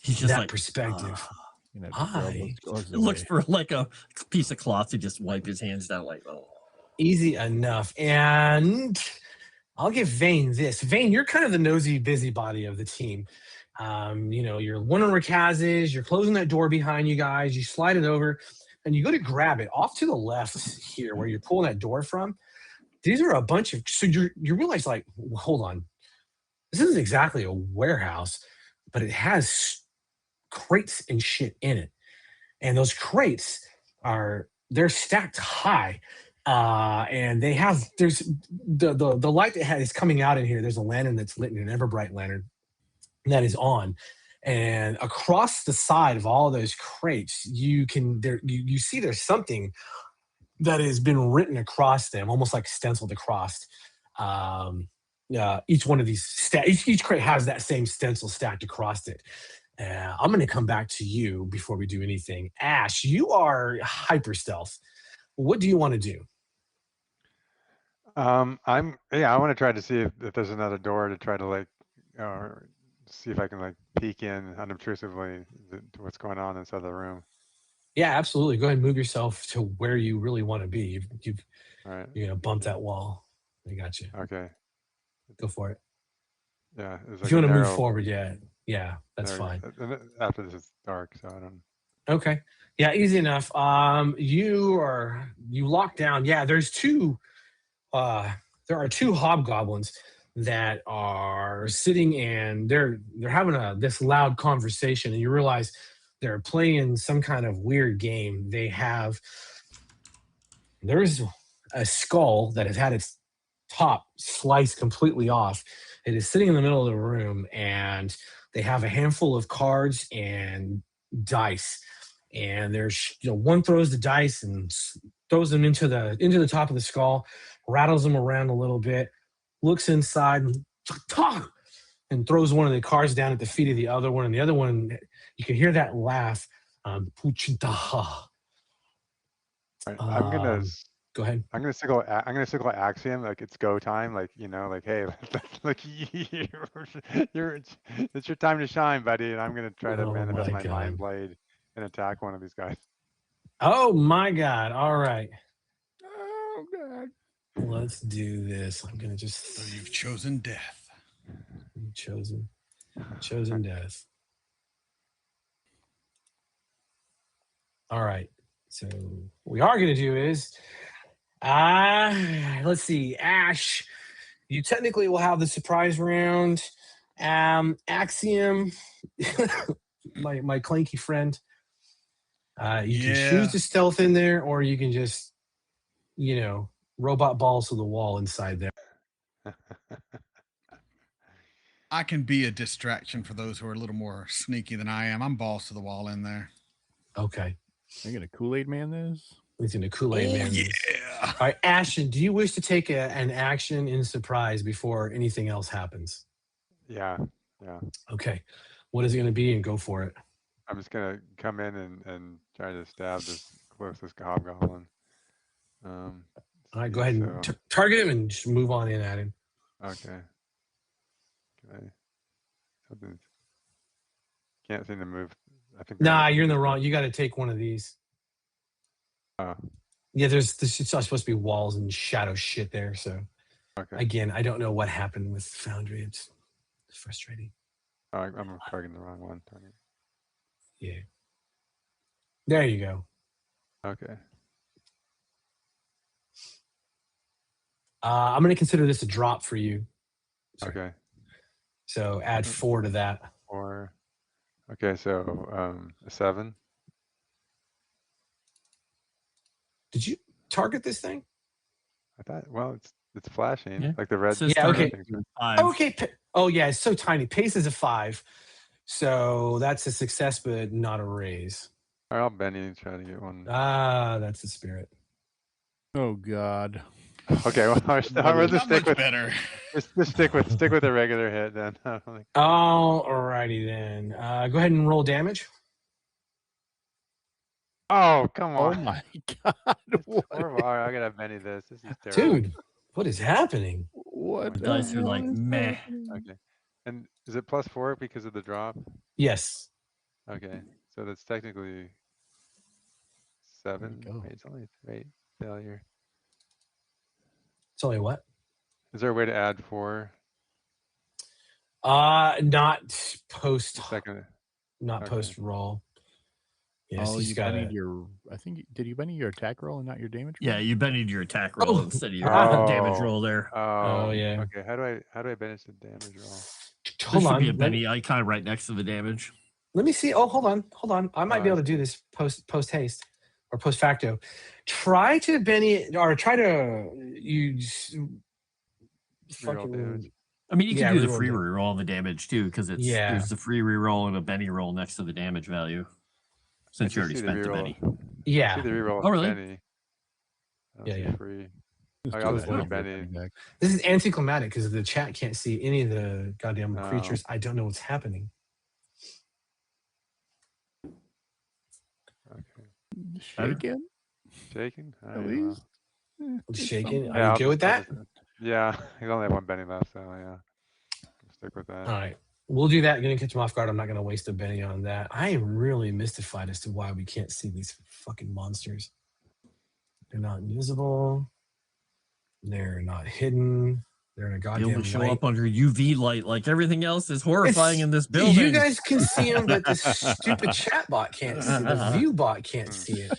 He's just that like perspective. You know, just rub Hi. those scars He looks away. for like a piece of cloth to just wipe his hands down. Like, oh, Easy enough. And I'll give Vane this. Vane, you're kind of the nosy busybody of the team. You're wondering where Kaz is. You're closing that door behind you guys. You slide it over, and you go to grab it off to the left here, where you're pulling that door from. These are a bunch of. So you realize, like, hold on, this isn't exactly a warehouse, but it has crates and shit in it, and those crates they're stacked high. And they have there's the light that is coming out in here. There's a lantern that's lit, an ever bright lantern that is on, and across the side of all those crates, you see there's something that has been written across them, almost like stenciled across. Each one of these each crate has that same stencil stacked across it. I'm going to come back to you before we do anything. Ash, you are hyper stealth. What do you want to do? I want to try to see if there's another door to try to like, or see if I can like peek in unobtrusively to what's going on inside the room. Yeah, absolutely. Go ahead and move yourself to where you really want to be. All right. You're gonna bump that wall. I got you. Okay. Go for it. Yeah. It's If like you a want to move narrow- forward, yeah, that's there- fine. and then after this is dark, so I don't. Okay. Yeah, easy enough. You lock down. Yeah, there are two hobgoblins that are sitting, and they're having this loud conversation, and you realize they're playing some kind of weird game. There's a skull that has had its top sliced completely off. It is sitting in the middle of the room, and they have a handful of cards and dice. And there's one throws the dice and throws them into the top of the skull, rattles them around a little bit, looks inside and throws one of the cards down at the feet of the other one. And the other one, you can hear that laugh. All right, I'm gonna Go ahead. I'm gonna signal Axiom, like it's go time, like like hey, like it's your time to shine, buddy, and I'm gonna try to Oh manifest my my mind God. blade and attack one of these guys. Oh my God. All right. Oh God. Let's do this. I'm gonna just So you've chosen death. chosen death. All right. So what we are gonna do is let's see, Ash, you technically will have the surprise round. Axiom, my clanky friend. You can choose to stealth in there, or you can just, robot balls to the wall inside there. I can be a distraction for those who are a little more sneaky than I am. I'm balls to the wall in there. Okay. Are you gonna Kool-Aid Man this? He's gonna Kool-Aid Man. Yeah. All right, Ashen, do you wish to take an action in surprise before anything else happens? Yeah. Okay. What is it going to be, and go for it? I'm just gonna come in and try to stab this closest hobgoblin. All right, go ahead and target him and just move on in at him. Okay. Something can't seem to move. I think. Nah, you're in the wrong. You got to take one of these. Oh. Yeah, there's it's not supposed to be walls and shadow shit there. So, Okay. Again, I don't know what happened with Foundry. It's frustrating. Oh, I'm targeting the wrong one. Yeah. There you go. Okay. I'm going to consider this a drop for you. Okay. So add 4 to that. 4. Okay, so a 7. Did you target this thing? I thought. Well, it's flashing Yeah. like the red. Yeah, okay. Five. Okay. Oh, yeah, it's so tiny. Pace is a 5. So that's a success, but not a raise. All right, I'll Benny and try to get one. That's the spirit. Oh God. Okay, well, I'll just Not stick much with better. just stick with a regular hit then. Alrighty then. Go ahead and roll damage. Oh, come Oh on. my God. What? Horrible. All right, I gotta Benny this. This is terrible. Dude, what is happening? What? The the dice are hell like is meh. happening? Okay. And is it +4 because of the drop? Yes. Okay, so that's technically 7. go. Wait, it's only 3 failure. It's only what? Is there a way to add 4? Not post. Second. Not Okay. post roll. Yes, Oh, he's you got Bennied it. your. I think did you Benny your attack roll and not your damage? Yeah, roll? you Bennied your attack roll Oh. instead of your Oh. damage roll there. Oh, yeah. Okay, how do I Benny the damage roll? There Hold should on. be a Benny icon right next to the damage. Let me see. Oh, hold on. I might be I able to do see. this post haste or post facto. Try to Benny or try to use Reroll damage. I mean, you can do the reroll free damage. reroll on the damage too, because there's the free reroll and a Benny roll next to the damage value. Since you already spent the Benny. I Yeah. see the reroll. Oh, really? Benny. I don't Yeah, see yeah. free. Just I'll do just it. do I'll Benny. Benny back. This is anticlimactic because the chat can't see any of the goddamn Oh. creatures. I don't know what's happening. Okay. Shaken? Shaking? I At don't know. least. It's shaking. something. Are you I'll good with that? Yeah, I only have 1 Benny left, so yeah. I'll stick with that. All right. We'll do that. Going to catch him off guard. I'm not going to waste a Benny on that. I am really mystified as to why we can't see these fucking monsters. They're not invisible. They're not hidden. They're in a Be goddamn able to show light. up under UV light like everything else is horrifying in this building. You guys can see them, but the stupid chat bot can't see. The view bot can't see it.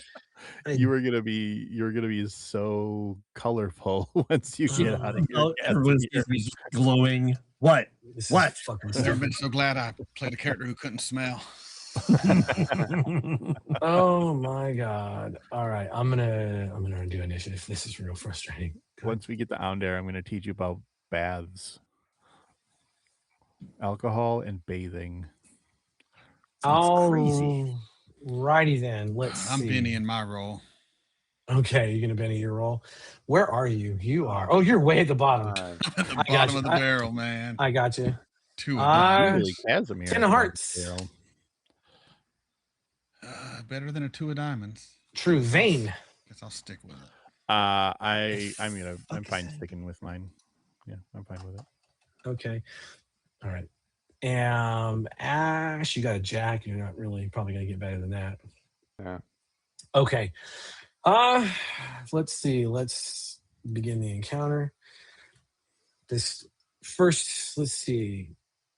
You were gonna be so colorful once you get out of here. Oh, everyone's gonna be glowing. What? This is What? fucking I've never stupid. been so glad I played a character who couldn't smell. Oh my god! All right, I'm gonna do initiative. This is real frustrating. Once we get the Houndair, I'm gonna teach you about baths, alcohol, and bathing. Sounds crazy. Righty then. Let's I'm see. Benny in my role. Okay, you're gonna Benny your roll. Where are you? You are. Oh, you're way at the bottom. Five. At the I got bottom you. of the barrel, man. I got you. 2 of Uh, diamonds. Usually Kasimir. 10 of hearts. Daryl. Better than a 2 of diamonds. True. Vane. Guess I'll stick with it. I'm fine sticking with mine. Yeah, I'm fine with it. Okay. All right. Ash, you got a jack. You're not really probably gonna get better than that. Yeah. Okay. Let's see. Let's begin the encounter. This first, let's see.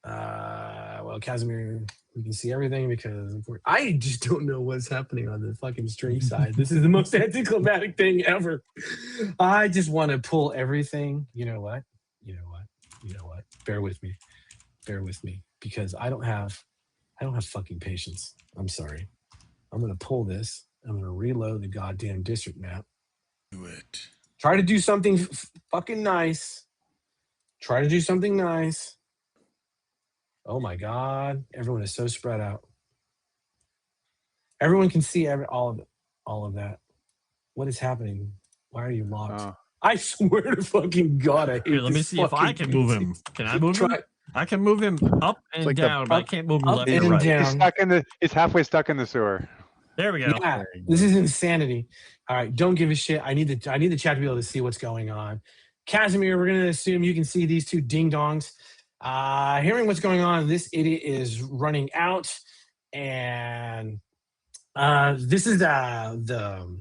Well, Kasimir, we can see everything because of course, I just don't know what's happening on the fucking stream side. This is the most anticlimactic thing ever. I just want to pull everything. You know what? You know what? Bear with me. Bear with me because I don't have I don't have fucking patience. I'm sorry. I'm going to pull this. I'm going to reload the goddamn district map. Do it. Try to do something fucking nice. Try to do something nice. Oh my God. Everyone is so spread out. Everyone can see all of that. What is happening? Why are you locked? Oh. I swear to fucking God, I hate Here, let me this see if I fucking can move him. Can I move him? Try- I can move him up and like the down, but I can't move him up left and or right. down. He's stuck in the. He's halfway stuck in the sewer. There we go. Yeah, this is insanity. All right, don't give a shit. I need the chat to be able to see what's going on. Kasimir, we're going to assume you can see these two ding dongs. Hearing what's going on, this idiot is running out, and this is the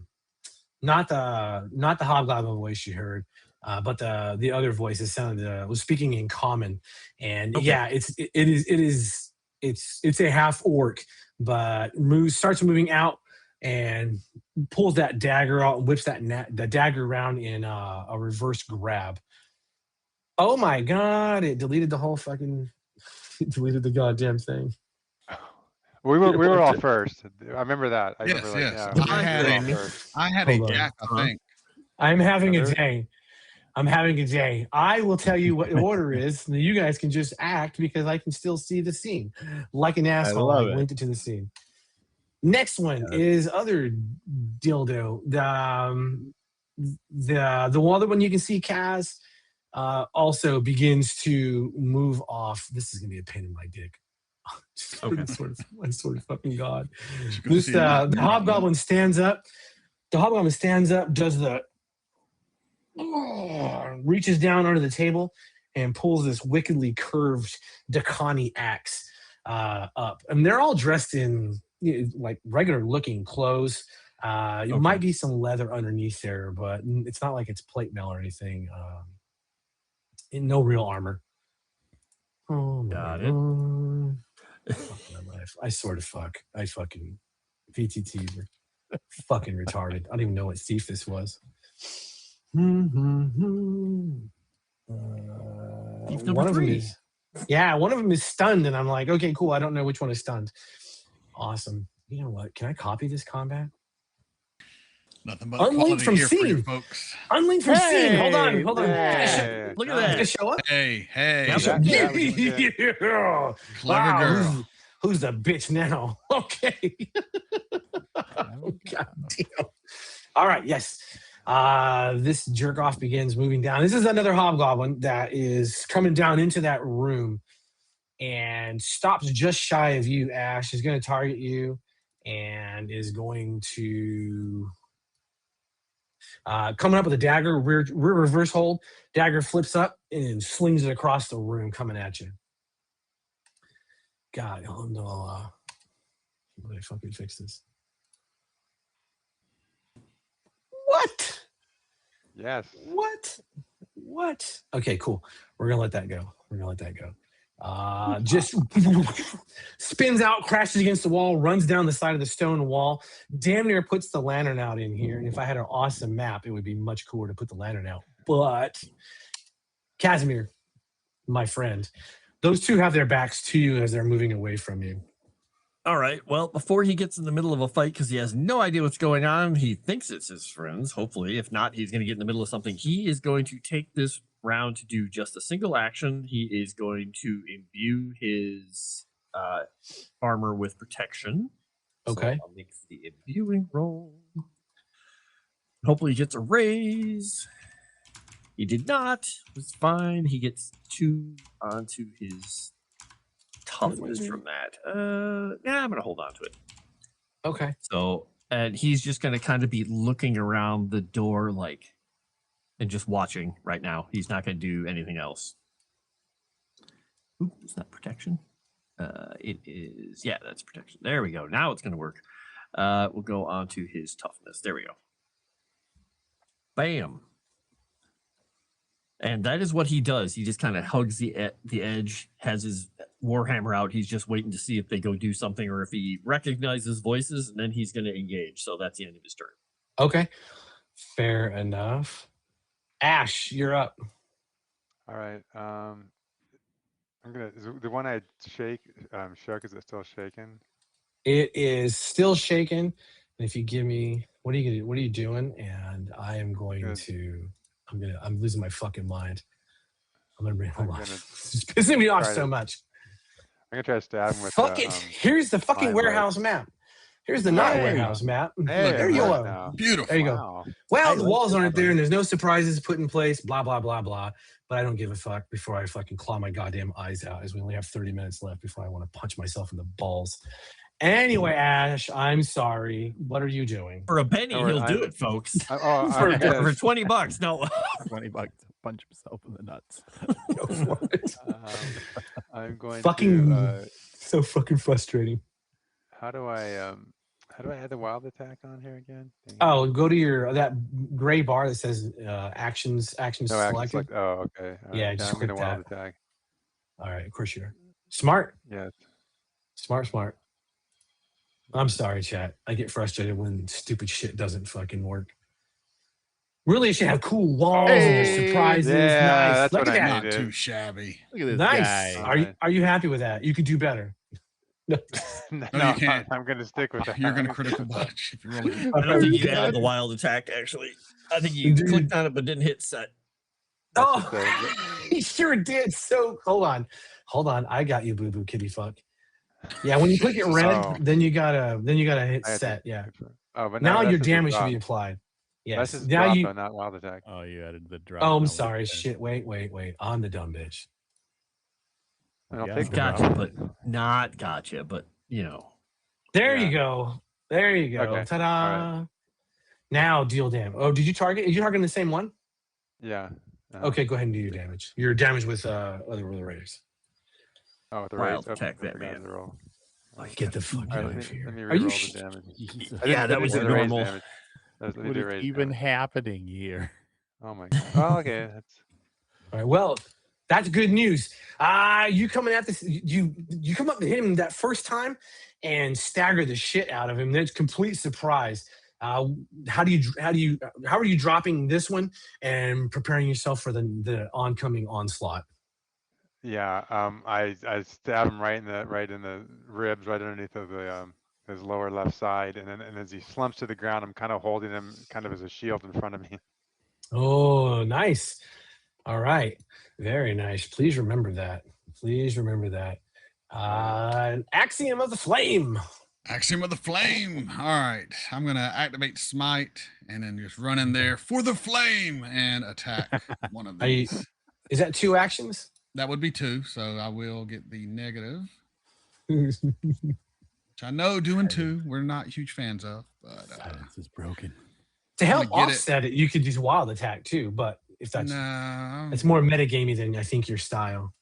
not the hobgoblin voice you heard, but the other voice was speaking in common, and Okay. yeah, it's a half orc, but starts moving out and pulls that dagger out and whips the dagger around in a reverse grab. Oh my God! It deleted the whole fucking. It deleted the goddamn thing. We were all first. I remember that. I Yes, remember, yes. Yeah, I had we were all a- first. I had Hold a on. jack, I think. I'm having a Other? day. I'm having a day. I will tell you what the order is. You guys can just act because I can still see the scene. Like an asshole, I love it. linked it to the scene. Next one is other dildo. The other one you can see, Kaz, also begins to move off. This is gonna be a pain in my dick. Okay. I swear to fucking God. You're gonna This see a lot the more of hobgoblin stands up. The hobgoblin stands up, does the reaches down under the table and pulls this wickedly curved Dakani axe up. And they're all dressed in like regular looking clothes. It might be some leather underneath there, but it's not like it's plate mail or anything. No real armor. Oh my Got it. God. Fuck my life. I sort of fuck. I fucking VTT were fucking retarded. I don't even know what thief this was. Thief number One of them 3. is, yeah, one of them is stunned, and I'm like, okay, cool. I don't know which one is stunned. Awesome. You know what? Can I copy this combat? Nothing but Unlinked quality from here for you scene. folks. Unlinked from scene. Hold on. Hey, Look at Did it that. show up? Hey, Yep. Yeah, yeah, we did. Yeah. clever Wow, girl. Who's the bitch now? Okay. Oh, God damn. All right, yes. This jerk off begins moving down. This is another hobgoblin that is coming down into that room and stops just shy of you, Ash. Is going to target you and is going to coming up with a dagger, rear reverse hold. Dagger flips up and slings it across the room, coming at you. God, how do I fucking fix this? What? Yes. What? Okay, cool. We're gonna let that go. Just spins out, crashes against the wall, runs down the side of the stone wall, damn near puts the lantern out in here. And if I had an awesome map, it would be much cooler to put the lantern out. But Kasimir, my friend, those two have their backs to you as they're moving away from you. All right. Well, before he gets in the middle of a fight, because he has no idea what's going on, he thinks it's his friends. Hopefully, if not, he's going to get in the middle of something. He is going to take this round to do just a single action. He is going to imbue his armor with protection. Okay. So I'll make the imbuing roll. Hopefully, he gets a raise. He did not. It's fine. He gets 2 onto his toughness from that. Yeah, I'm gonna hold on to it. Okay. So, and he's just gonna kind of be looking around the door, like, and just watching right now. He's not gonna do anything else. Ooh, it's not protection. It is. Yeah, that's protection. There we go. Now it's gonna work. We'll go on to his toughness. There we go. Bam. And that is what he does. He just kind of hugs the edge, has his warhammer out. He's just waiting to see if they go do something or if he recognizes voices, and then he's going to engage. So that's the end of his turn. Okay. Fair enough. Ash, you're up. All right. Is the one I shook, is it still shaking? It is still shaking. And if you give me, what are you doing? And I am going to, I'm losing my fucking mind. I'm gonna bring, hold on. It's pissing me off so much. I'm gonna try to stab him with Fuck it. Here's the fucking warehouse map. Here's the not warehouse map. Hey, Look, there you go. Beautiful. There you go. Wow. Well, the walls aren't there and there's no surprises put in place, blah, blah, blah, blah. But I don't give a fuck before I fucking claw my goddamn eyes out, as we only have 30 minutes left before I want to punch myself in the balls. Anyway, Ash, I'm sorry. What are you doing? For a penny, he'll do it, folks. For $20. No. $20 to punch himself in the nuts. Go for it. I'm going to so fucking frustrating. How do I add the wild attack on here again? Oh, go to that gray bar that says actions selected. Oh, okay. Yeah, just I'm click gonna wild attack. All right, of course you are. Smart. Yes. Smart. I'm sorry, chat. I get frustrated when stupid shit doesn't fucking work. Really, it should have cool walls and surprises. Yeah, nice. that's Look what at I that. needed. Not too shabby. Look at this Nice. guy. Are you happy with that? You could do better. No, you can't. I'm gonna stick with that. You're gonna critical botch if you roll it. I don't think you added the wild attack, actually. I think you clicked on it but didn't hit set. Oh, he sure did. So hold on. I got you, boo boo kitty fuck. Yeah, when you click it red, then you gotta hit set. Yeah. Oh, but now your damage should be applied. Yes. That's now drop, you. though, not wild attack. Oh, you added the drop. Oh, I'm sorry. Shit. Wait. I'm the dumb bitch. I'll Yeah. take the Gotcha, drop. but not gotcha, but you know. There Yeah. you go. There you go. Okay. Ta-da. All Now deal damage. Oh, did you target? Are you targeting the same one? Yeah. Okay, go ahead and do your damage. Your damage with other raiders. Oh, with the Wild raise. attack I that forgot man. to roll. Get the fuck All out right, of here. let me Are you? re-roll the damage. Jesus. Yeah, that was the raise normal. damage. Let me What do is raise even damage. happening here? Oh my god. Oh, okay. That's All right. Well, that's good news. You coming at this? You come up to him that first time and stagger the shit out of him. That's complete surprise. How are you dropping this one and preparing yourself for the oncoming onslaught? yeah. I stab him right in the ribs, right underneath of the his lower left side, and as he slumps to the ground, I'm kind of holding him kind of as a shield in front of me. Oh, nice. All right. Very nice. Please remember that. Axiom of the Flame. Axiom of the Flame. All right. I'm going to activate Smite and then just run in there for the flame and attack one of these. Is that 2 actions? That would be 2. So I will get the negative, which I know doing 2 we're not huge fans of. But Silence is broken. To help gonna get offset it, you could use wild attack too. But if that's no, it's more metagamey than I think your style.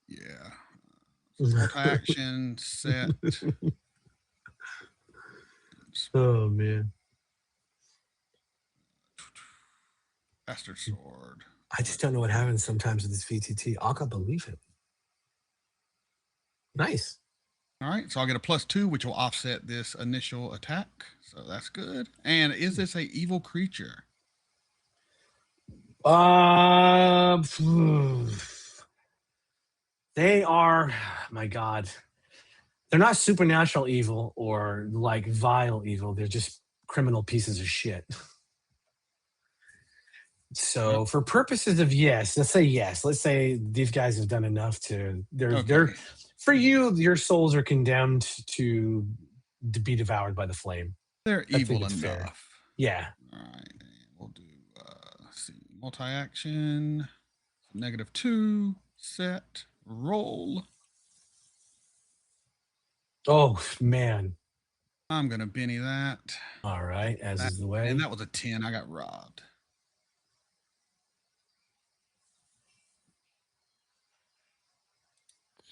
yeah. Action set. Oh man. Bastard sword. I just don't know what happens sometimes with this VTT. I can't believe it. Nice. All right, so I'll get a +2, which will offset this initial attack. So that's good. And is this a evil creature? They are, my God. They're not supernatural evil or like vile evil. They're just criminal pieces of shit. So for purposes of yes, let's say yes. Let's say these guys have done enough to they're for you, your souls are condemned to be devoured by the flame. They're evil enough. Fair. Yeah. All right. We'll do let's see. Multi-action. -2. Set. Roll. Oh man. I'm gonna Benny that. All right, as is the way. And that was a 10. I got robbed.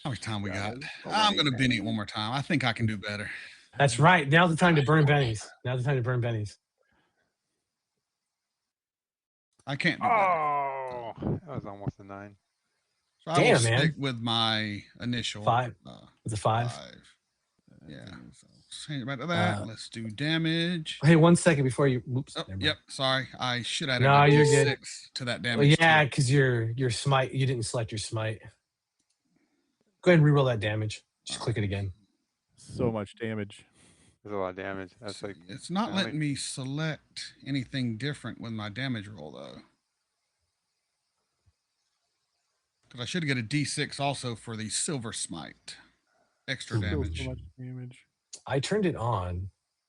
How much time we got? I'm gonna Benny it one more time. I think I can do better. That's right. Now's the time to burn bennies. I can't do better. Oh, that was almost a 9. So I will Damn, man. stick with my initial 5. With a 5. Yeah. So change it back to that. Let's do damage. Hey, 1 second before you. Oops. Oh, never mind. yep. Sorry, I should add No, a you're good. 6 to that Well, damage. yeah, too. because your smite. You didn't select your smite. Go ahead and reroll that damage. Just click it again. So much damage. There's a lot of damage. That's like It's not how letting many- me select anything different with my damage roll though. Because I should get a D6 also for the silver smite. Extra Still damage. so much damage. I turned it on.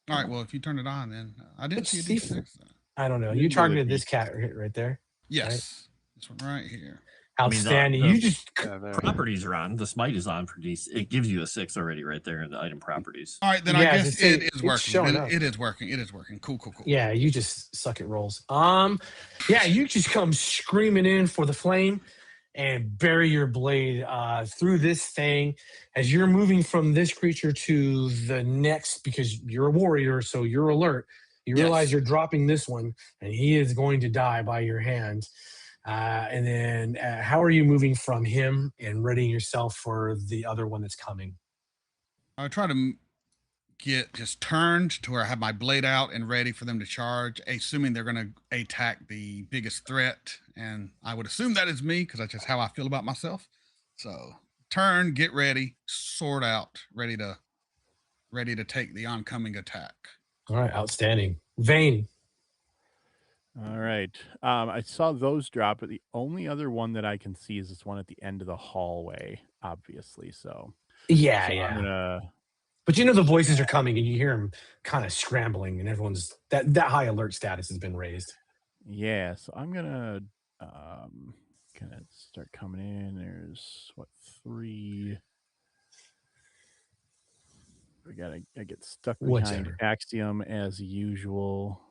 All right, well, if you turn it on, then I didn't Let's see a see D6. if- I don't know. You You didn't know targeted the this cat right there. Yes, this one right here. I mean, Outstanding. the- You just yeah, there. Properties are on. The smite is on for DC. It gives you a 6 already right there in the item properties. All right, then Yeah, I it's guess just- it is it's working. showing It- up. it is working. It is working. Cool. yeah, you just suck at rolls. Yeah, you just come screaming in for the flame and bury your blade through this thing as you're moving from this creature to the next because you're a warrior, so you're alert. You realize Yes. you're dropping this one, and he is going to die by your hand. And then, how are you moving from him and readying yourself for the other one that's coming? I try to get just turned to where I have my blade out and ready for them to charge, assuming they're going to attack the biggest threat. And I would assume that is me because that's just how I feel about myself. So turn, get ready, sword out, ready to take the oncoming attack. All right, outstanding. Vane. All right. I saw those drop, but the only other one that I can see is this one at the end of the hallway, obviously. So, Yeah, so yeah. I'm gonna. But you know the voices are coming, and you hear them kind of scrambling, and everyone's that high alert status has been raised. Yeah, so I'm gonna start coming in. There's what 3. I get stuck behind Whatever. Axiom as usual.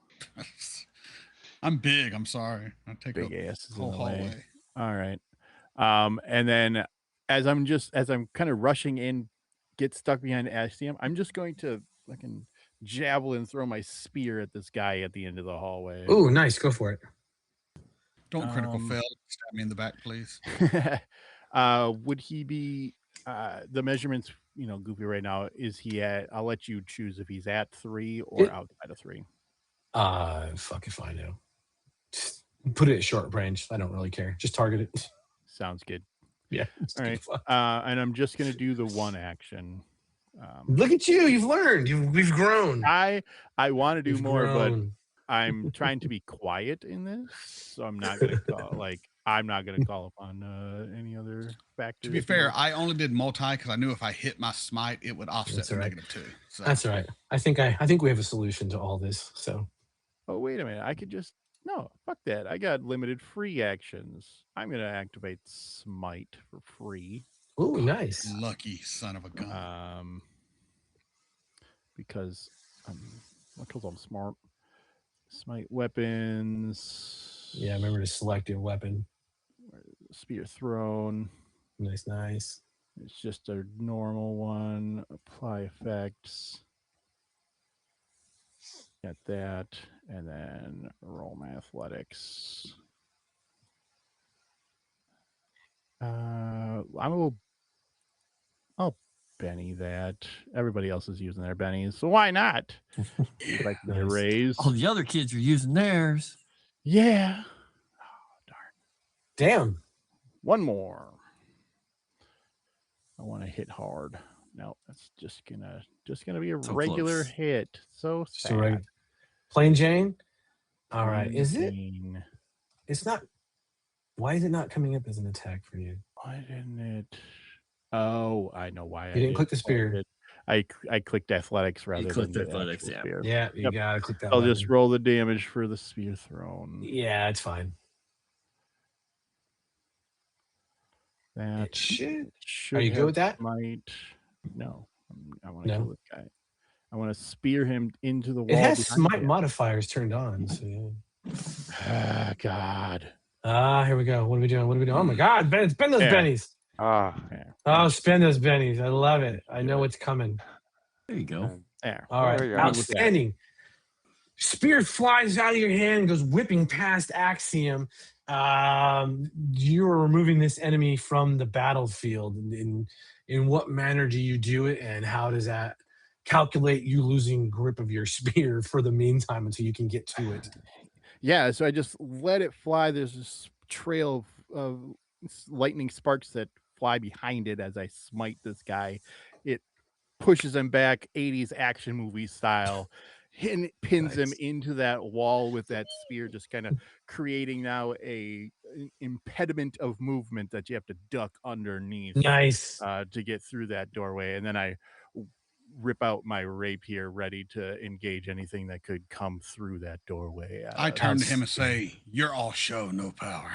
I'm big. I'm sorry. I take Big a asses in whole the way. hallway. All right. And then as I'm kind of rushing in, get stuck behind Axiom, I'm just going to fucking javelin throw my spear at this guy at the end of the hallway. Ooh, nice. Go for it. Don't critical fail. Stab me in the back, please. Would he be the measurements, goofy right now? Is he at, I'll let you choose if he's at 3 or outside of 3. Fuck if I know. Just put it at short range. I don't really care. Just target it. Sounds good. Yeah. All right. And I'm just gonna do the one action. Look at you. You've learned. We've grown. I want to do We've more, grown. but I'm trying to be quiet in this, so I'm not gonna call upon any other factor. To be fair, I only did multi because I knew if I hit my smite, it would offset That's the all right. -2. So That's all right. I think we have a solution to all this. So Oh, wait a minute. I could just no, fuck that. I got limited free actions. I'm gonna activate Smite for free. ooh, nice. lucky son of a gun. Because I'm smart. Smite weapons. Yeah, remember to select your weapon. Spear thrown. Nice. It's just a normal one. Apply effects. Got that, and then roll my athletics. I'll Benny that. Everybody else is using their bennies, so why not? Like the Nice. raise. All the other kids are using theirs. Yeah. Oh, darn. Damn. One more. I want to hit hard. No, that's just gonna be a So regular close. hit. So Just a sad. reg- Plain Jane. All right. Plain Is it? Jane. It's not. Why is it not coming up as an attack for you? Why didn't it? Oh, I know why. You didn't click the spear. I clicked athletics rather clicked than the athletics, actual yeah. spear. Yeah, you Yep. gotta click that. I'll just button. roll the damage for the spear thrown. Yeah, it's fine. That It should. should Are you good have with that? Might. No, I want to No? kill this guy. I want to spear him into the wall. It has behind smite him. modifiers turned on. So yeah. Ah, God. Here we go. What are we doing? Oh my God, Ben, spend those Yeah. bennies. Ah, Oh, spend those bennies. I love it. I know what's coming. There you go. man. There. All right, There you go. outstanding. Spear flies out of your hand, goes whipping past Axiom. You are removing this enemy from the battlefield. In what manner do you do it, and how does that calculate you losing grip of your spear for the meantime until you can get to it? Yeah, so I just let it fly. There's this trail of lightning sparks that fly behind it as I smite this guy. It pushes him back 80s action movie style, and it pins him into that wall with that spear, just kind of creating now an impediment of movement that you have to duck underneath Nice. to get through that doorway. And then I rip out my rapier, ready to engage anything that could come through that doorway. I turn to him and say, "You're all show, no power."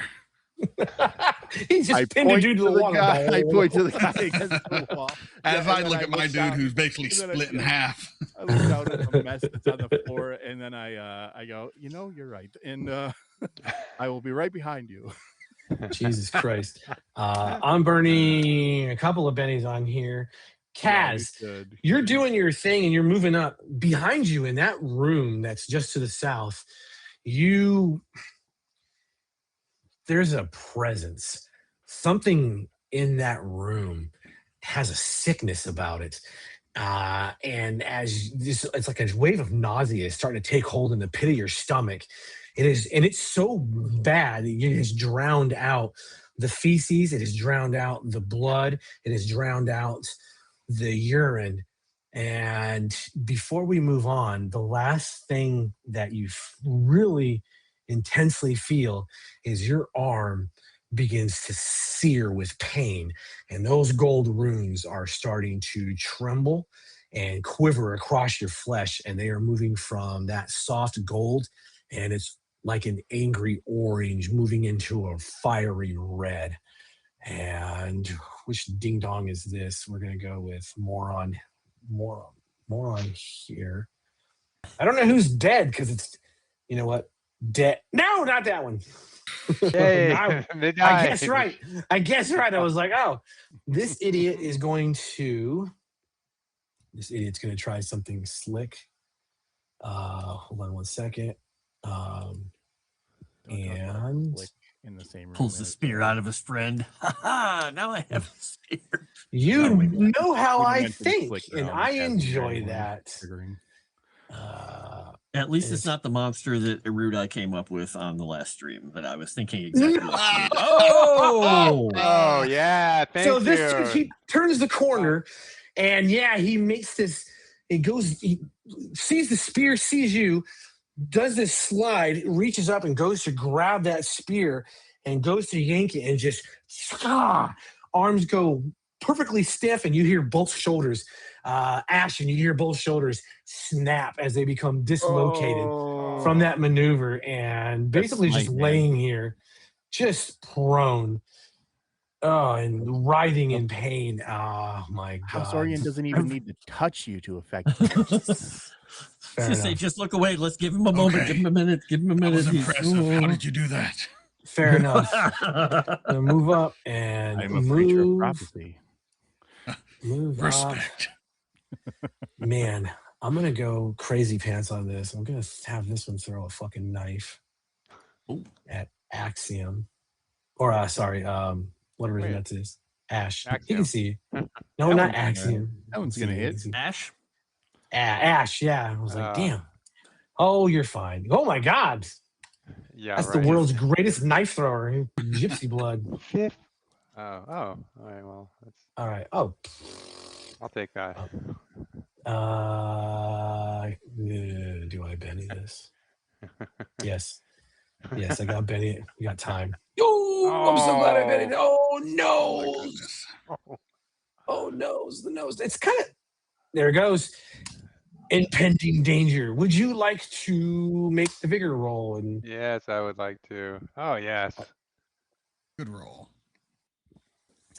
He just pinned a dude to the wall. I point to the guy against the wall. As I look at my dude who's basically split in half. I look down at the mess that's on the floor, and then I go, you're right, and I will be right behind you. Jesus Christ. I'm burning a couple of bennies on here. Kaz, you're doing your thing and you're moving up. Behind you in that room that's just to the south, there's a presence. Something in that room has a sickness about it. And it's like a wave of nausea is starting to take hold in the pit of your stomach. It's so bad, it has drowned out the feces, it has drowned out the blood, it has drowned out the urine. And before we move on, the last thing that you really intensely feel is your arm begins to sear with pain, and those gold runes are starting to tremble and quiver across your flesh, and they are moving from that soft gold, and it's like an angry orange moving into a fiery red. And which ding dong is this? We're gonna go with moron here. I don't know who's dead, because it's, you know what, dead. No, not that one. Yay, I guess right. I was like, oh, this idiot's going to try something slick. Hold on one second. And in the same room, pulls the spear out of his friend. Now I have a spear. You know how I think, and I enjoy that. At least it's not the monster that Erudai came up with on the last stream, but I was thinking exactly what Oh, yeah. Thank you. This dude, he turns the corner, and he makes this. He sees the spear, sees you, does this slide, reaches up and goes to grab that spear and goes to yank it, and just arms go perfectly stiff, and you hear both shoulders, Ashen, you hear both shoulders snap as they become dislocated from that maneuver, and basically just laying here, just prone, and writhing in pain. Oh my God! House Orion doesn't even need to touch you to affect you. Just look away. Let's give him a moment. Okay. Give him a minute. That was impressive. How did you do that? Fair enough. Move up and I'm a creature of prophecy. Move respect. Man, I'm gonna go crazy pants on this. I'm gonna have this one throw a fucking knife at Axiom, or whatever that is. Ash. Axiom. You can see. No, not Axiom. That one's gonna hit. Ash. Ash. Yeah. I was like, damn. Oh, you're fine. Oh my God. Yeah, that's the world's greatest knife thrower. Gypsy blood. Oh. All right. Well, that's all right. Oh. I'll take that. Do I Benny this? Yes. Yes, I got Benny. We got time. Oh, I'm so glad I Benny. Oh no. Oh no, the nose. It's kind of there it goes. Impending danger. Would you like to make the vigor roll? And yes, I would like to. Oh yes. Good roll.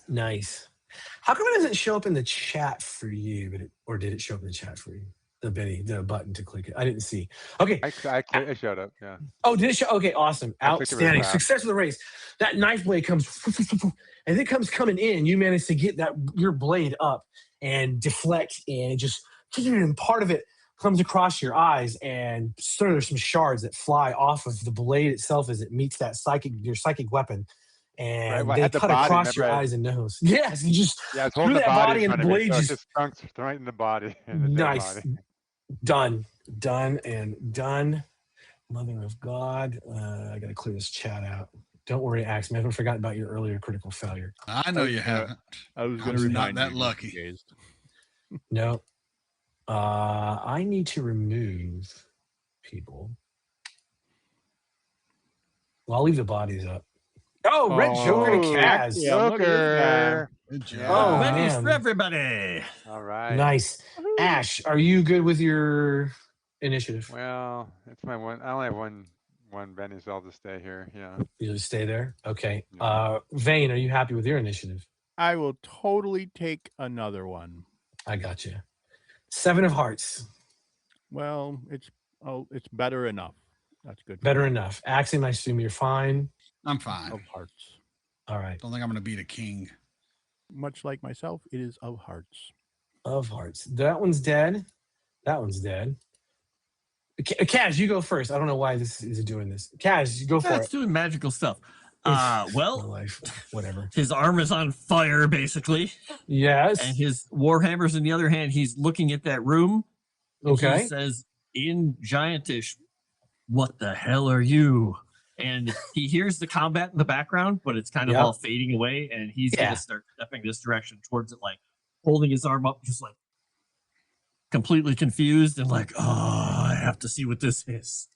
Nice. How come it doesn't show up in the chat for you? Or did it show up in the chat for you? The button to click it. I didn't see. Okay. It showed up. Yeah. Oh, did it show? Okay, awesome. Outstanding. Success of the race. That knife blade comes, and it comes coming in. You manage to get your blade up and deflect, and just part of it comes across your eyes, and there's some shards that fly off of the blade itself as it meets your psychic weapon. And they cut across your eyes and nose. Yes, you just through that body and the blade just trunks right in the body. Nice. Done. Mother of God. I gotta clear this chat out. Don't worry, Axiom. I haven't forgotten about your earlier critical failure. I know you haven't. I was going I'm to not remind that you. lucky. Guys. No. I need to remove people. Well, I'll leave the bodies up. Oh, Red Joker to Oh, Kaz. Yeah, look at this guy. Joker. Good job. Oh, Yeah. Menus man. for everybody. All right. Nice. Ash, are you good with your initiative? Well, it's my one. I only have one Benny, so I'll just stay here. Yeah. You just stay there? Okay. Yeah. Vane, are you happy with your initiative? I will totally take another one. I got you. 7 of hearts. Well, it's better enough. That's good. Better enough. Axiom, I assume you're fine. I'm fine. Of hearts. All right. Don't think I'm going to beat a king. Much like myself, it is of hearts. Of hearts. That one's dead. That one's dead. Kaz, you go first. I don't know why this is doing this. Kaz, you go for That's it. doing magical stuff. My Well, life. Whatever. his arm is on fire, basically. Yes. And his warhammers in the other hand, he's looking at that room. And Okay. he says in giantish, "What the hell are you?" And he hears the combat in the background, but it's kind of Yep. all fading away. And he's Yeah. going to start stepping this direction towards it, like holding his arm up, just like completely confused and like, oh, I have to see what this is.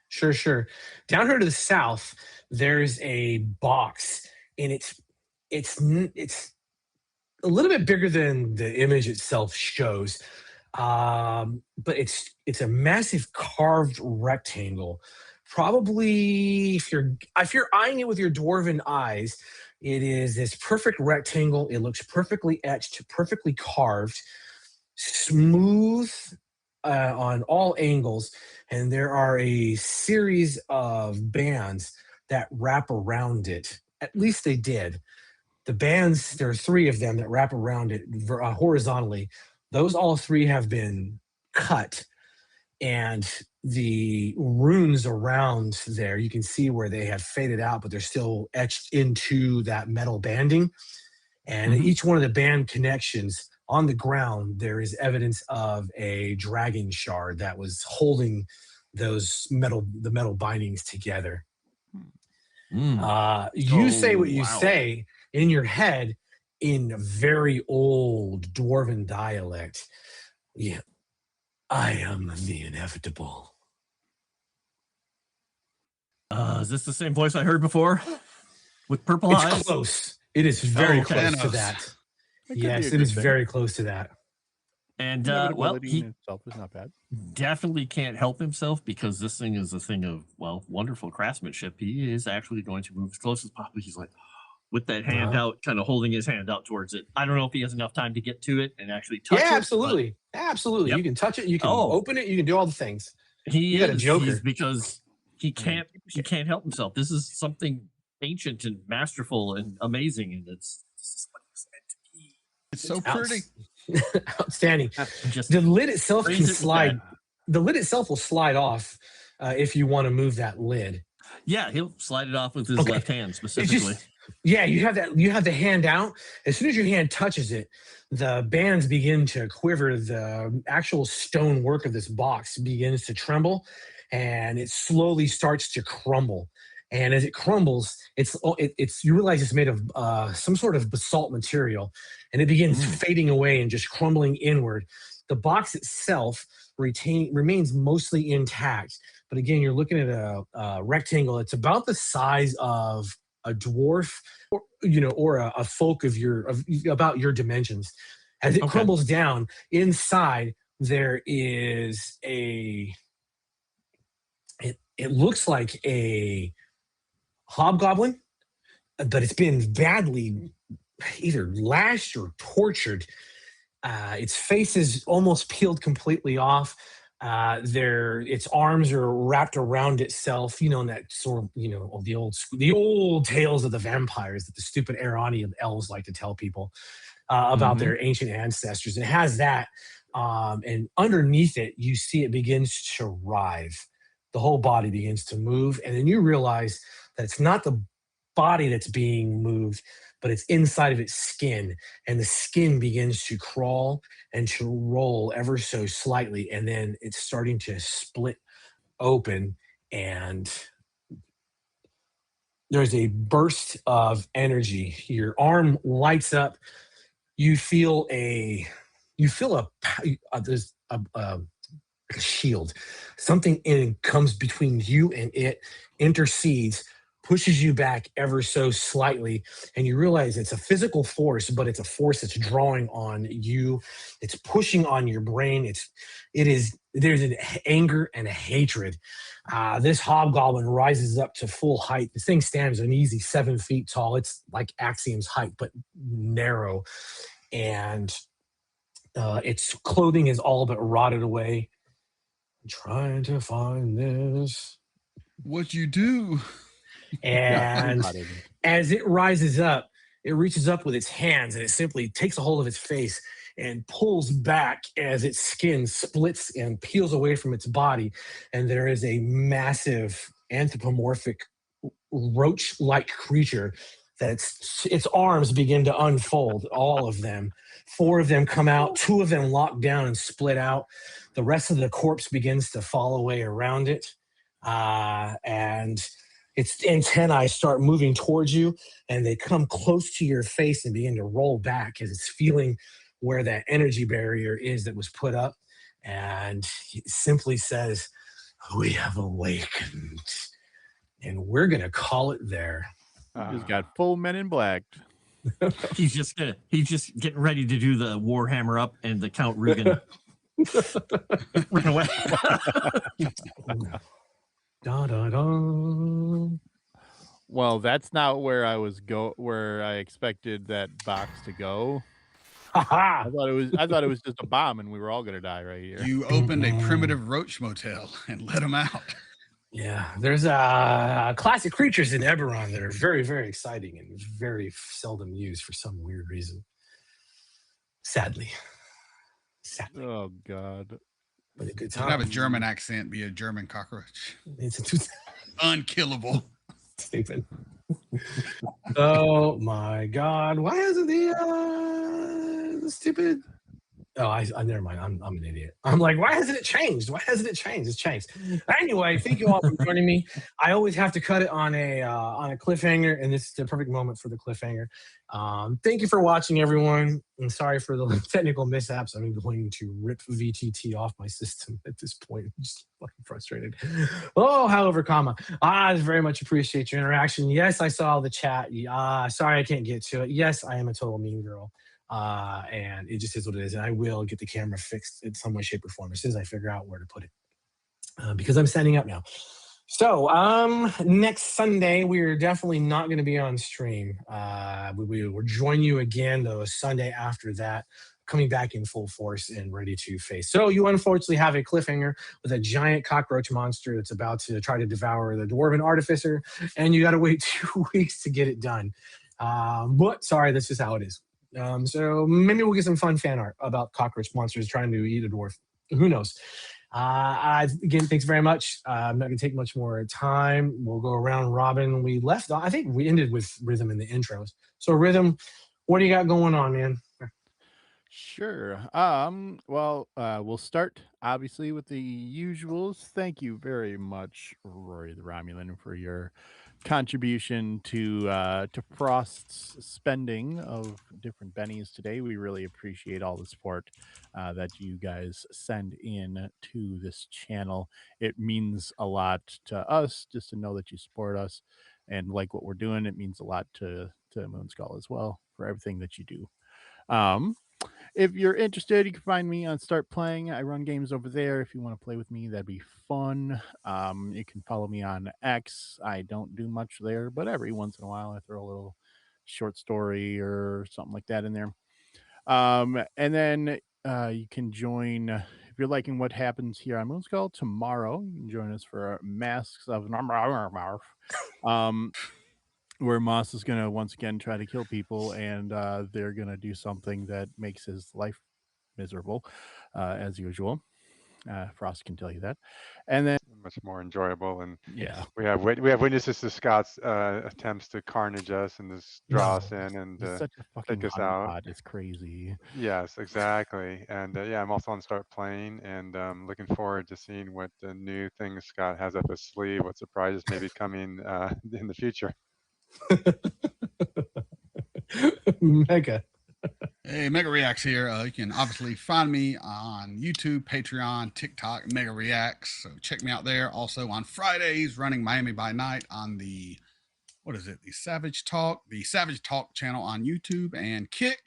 Sure. Down here to the south, there's a box, and it's a little bit bigger than the image itself shows, but it's a massive carved rectangle. Probably, if you're eyeing it with your dwarven eyes, it is this perfect rectangle. It looks perfectly etched, perfectly carved, smooth on all angles, and there are a series of bands that wrap around it. At least they did. The bands, there are 3 of them that wrap around it horizontally. Those all 3 have been cut, and the runes around there, you can see where they have faded out, but they're still etched into that metal banding. And each one of the band connections on the ground, there is evidence of a dragon shard that was holding those metal bindings together. You say what you say in your head in a very old dwarven dialect. Yeah, I am the inevitable. Is this the same voice I heard before? With purple It's eyes? close. It is very okay. close to Thanos. that. That could be Yes, a it good is thing. very close to that. And Inevitability in he itself is not bad. definitely can't help himself because this thing is a thing of, well, wonderful craftsmanship. He is actually going to move as close as possible. He's like, with that hand out, kind of holding his hand out towards it. I don't know if he has enough time to get to it and actually touch it. Yeah, but absolutely. Absolutely. Yep. You can touch it, you can Oh. open it, you can do all the things. He got a is. Joker. He's because he can't help himself. This is something ancient and masterful and amazing, and this is what it's meant to be. It's so pretty. Outstanding. Just The lid itself raise can it with slide. that. The lid itself will slide off if you want to move that lid. Yeah, he'll slide it off with his Okay. left hand It's specifically. just, yeah, you have that. You have the hand out. As soon as your hand touches it, the bands begin to quiver. The actual stonework of this box begins to tremble, and it slowly starts to crumble. And as it crumbles, it's you realize it's made of some sort of basalt material, and it begins fading away and just crumbling inward. The box itself remains mostly intact, but again, you're looking at a rectangle. It's about the size of a dwarf, or a folk of about your dimensions. As it crumbles down, inside there is it looks like a hobgoblin, but it's been badly either lashed or tortured. Its face is almost peeled completely off. Its arms are wrapped around itself, in that sort of, the old tales of the vampires that the stupid Aronian elves like to tell people about their ancient ancestors. It has that, and underneath it, you see it begins to writhe. The whole body begins to move, and then you realize that it's not the body that's being moved, but it's inside of its skin, and the skin begins to crawl and to roll ever so slightly, and then it's starting to split open, and there's a burst of energy. Your arm lights up. You feel there's a shield. Something comes between you and it, intercedes, pushes you back ever so slightly, and you realize it's a physical force, but it's a force that's drawing on you. It's pushing on your brain. There's an anger and a hatred. This hobgoblin rises up to full height. This thing stands an easy 7 feet tall. It's like Axiom's height, but narrow. And its clothing is all but rotted away. I'm trying to find this. What'd you do? And as it rises up, it reaches up with its hands and it simply takes a hold of its face and pulls back as its skin splits and peels away from its body. And there is a massive anthropomorphic roach-like creature that its arms begin to unfold, all of them. 4 of them come out, 2 of them lock down and split out. The rest of the corpse begins to fall away around it. And its antennae start moving towards you, and they come close to your face and begin to roll back as it's feeling where that energy barrier is that was put up. And it simply says, "We have awakened, and we're going to call it there." He's got full Men in Black. He's just getting ready to do the Warhammer up, and the Count Rugen run away. Da, da, da. Well, that's not where I expected that box to go. Ha-ha! I thought it was just a bomb and we were all gonna die right here. You opened a primitive roach motel and let them out. Yeah, there's classic creatures in Eberron that are very, very exciting and very seldom used for some weird reason. Sadly. Oh God. But a good You have a time. German accent, be a German cockroach. It's Unkillable. stupid. Oh my God! Why isn't the stupid? Oh, I never mind. I'm an idiot. I'm like, why hasn't it changed? Why hasn't it changed? It's changed. Anyway, thank you all for joining me. I always have to cut it on a cliffhanger, and this is the perfect moment for the cliffhanger. Thank you for watching, everyone. I'm sorry for the technical mishaps. I'm going to rip VTT off my system at this point. I'm just fucking frustrated. Oh, however, comma. I very much appreciate your interaction. Yes, I saw the chat. Sorry I can't get to it. Yes, I am a total mean girl. And it just is what it is. And I will get the camera fixed in some way, shape, or form as soon as I figure out where to put it. Because I'm standing up now. So next Sunday, we're definitely not going to be on stream. We will join you again the Sunday after that, coming back in full force and ready to face. So you unfortunately have a cliffhanger with a giant cockroach monster that's about to try to devour the Dwarven Artificer, and you got to wait 2 weeks to get it done. But sorry, that's just how it is. So maybe we'll get some fun fan art about cockroach monsters trying to eat a dwarf. Who knows? Again, thanks very much. I'm not going to take much more time. We'll go around robin. We left, I think we ended with Rhythm in the intros. So Rhythm, what do you got going on, man? Sure. Well, we'll start obviously with the usuals. Thank you very much, Rory the Romulan, for your contribution to Frost's spending of different bennies today. We really appreciate all the support that you guys send in to this channel. It means a lot to us just to know that you support us and like what we're doing. It means a lot to Moonskull as well for everything that you do. If you're interested, you can find me on Start Playing. I run games over there. If you want to play with me, that'd be fun. You can follow me on X. I don't do much there, but every once in a while I throw a little short story or something like that in there. And then you can join, if you're liking what happens here on Moonskull tomorrow, you can join us for Masks of where Moss is going to once again try to kill people, and they're going to do something that makes his life miserable, as usual. Frost can tell you that. And then Much more enjoyable, and yeah, we have witnesses to Scott's attempts to carnage us and just draw us in and he's such a fucking take us out. honeypot. It's crazy. Yes, exactly. And yeah, I'm also on Start Playing, and looking forward to seeing what the new things Scott has up his sleeve, what surprises may be coming in the future. Mega. Hey, Mega Reacts here. You can obviously find me on YouTube, Patreon, TikTok, Mega Reacts. So check me out there. Also on Fridays, running Miami by Night on the, what is it? The Savage Talk channel on YouTube and Kick.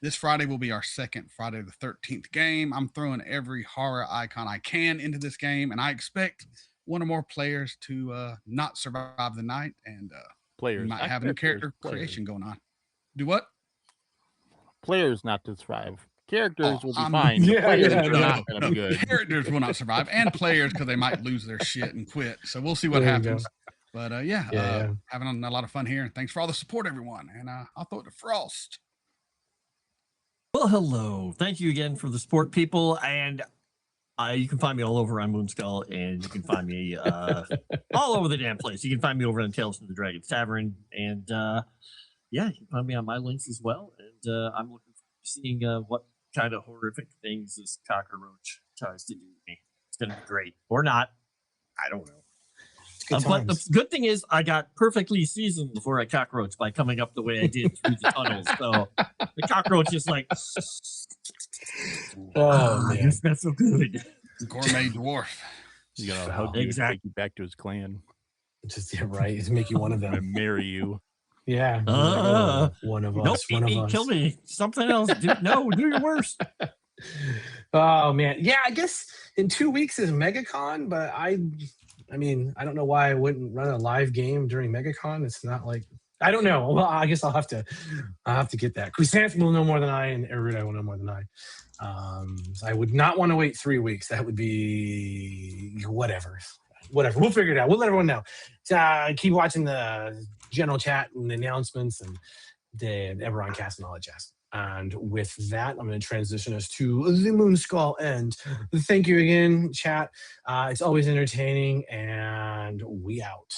This Friday will be our second Friday the 13th game. I'm throwing every horror icon I can into this game, and I expect one or more players to not survive the night, and we might have a new character creation going on. Do what? Players not to survive. Characters will be I'm- fine. Yeah, Players yeah, are no. not going to be good. Characters will not survive, and players because they might lose their shit and quit. So we'll see what There you go. happens. But having a lot of fun here, and thanks for all the support, everyone. And I'll throw it to Frost. Well, hello. Thank you again for the support, people. And you can find me all over on Moonskull, and you can find me all over the damn place. You can find me over on Tales from the Dragon's Tavern. And you can find me on my links as well. And I'm looking forward to seeing what kind of horrific things this cockroach tries to do to me. It's going to be great. Or not. I don't know. But the good thing is I got perfectly seasoned before I cockroach by coming up the way I did through the tunnels. So the cockroach is like, man. you smell so good. Gourmet dwarf. You know, how do you take you back to his clan? Just right. Just make you one of And them. marry you. Yeah. One of Don't us. eat One me, of us. kill me. Something else. No, do your worst. Oh man. Yeah, I guess in 2 weeks is MegaCon, but I mean, I don't know why I wouldn't run a live game during MegaCon. It's not like I don't know. Well, I guess I'll have to get that. Chrysanthemum will know more than I, and Erudite will know more than I. So I would not want to wait 3 weeks. That would be whatever. We'll figure it out. We'll let everyone know. Keep watching the general chat and the announcements and the Eberron cast and all that jazz. And with that, I'm going to transition us to the Moonskull end. Thank you again, chat. It's always entertaining, and we out.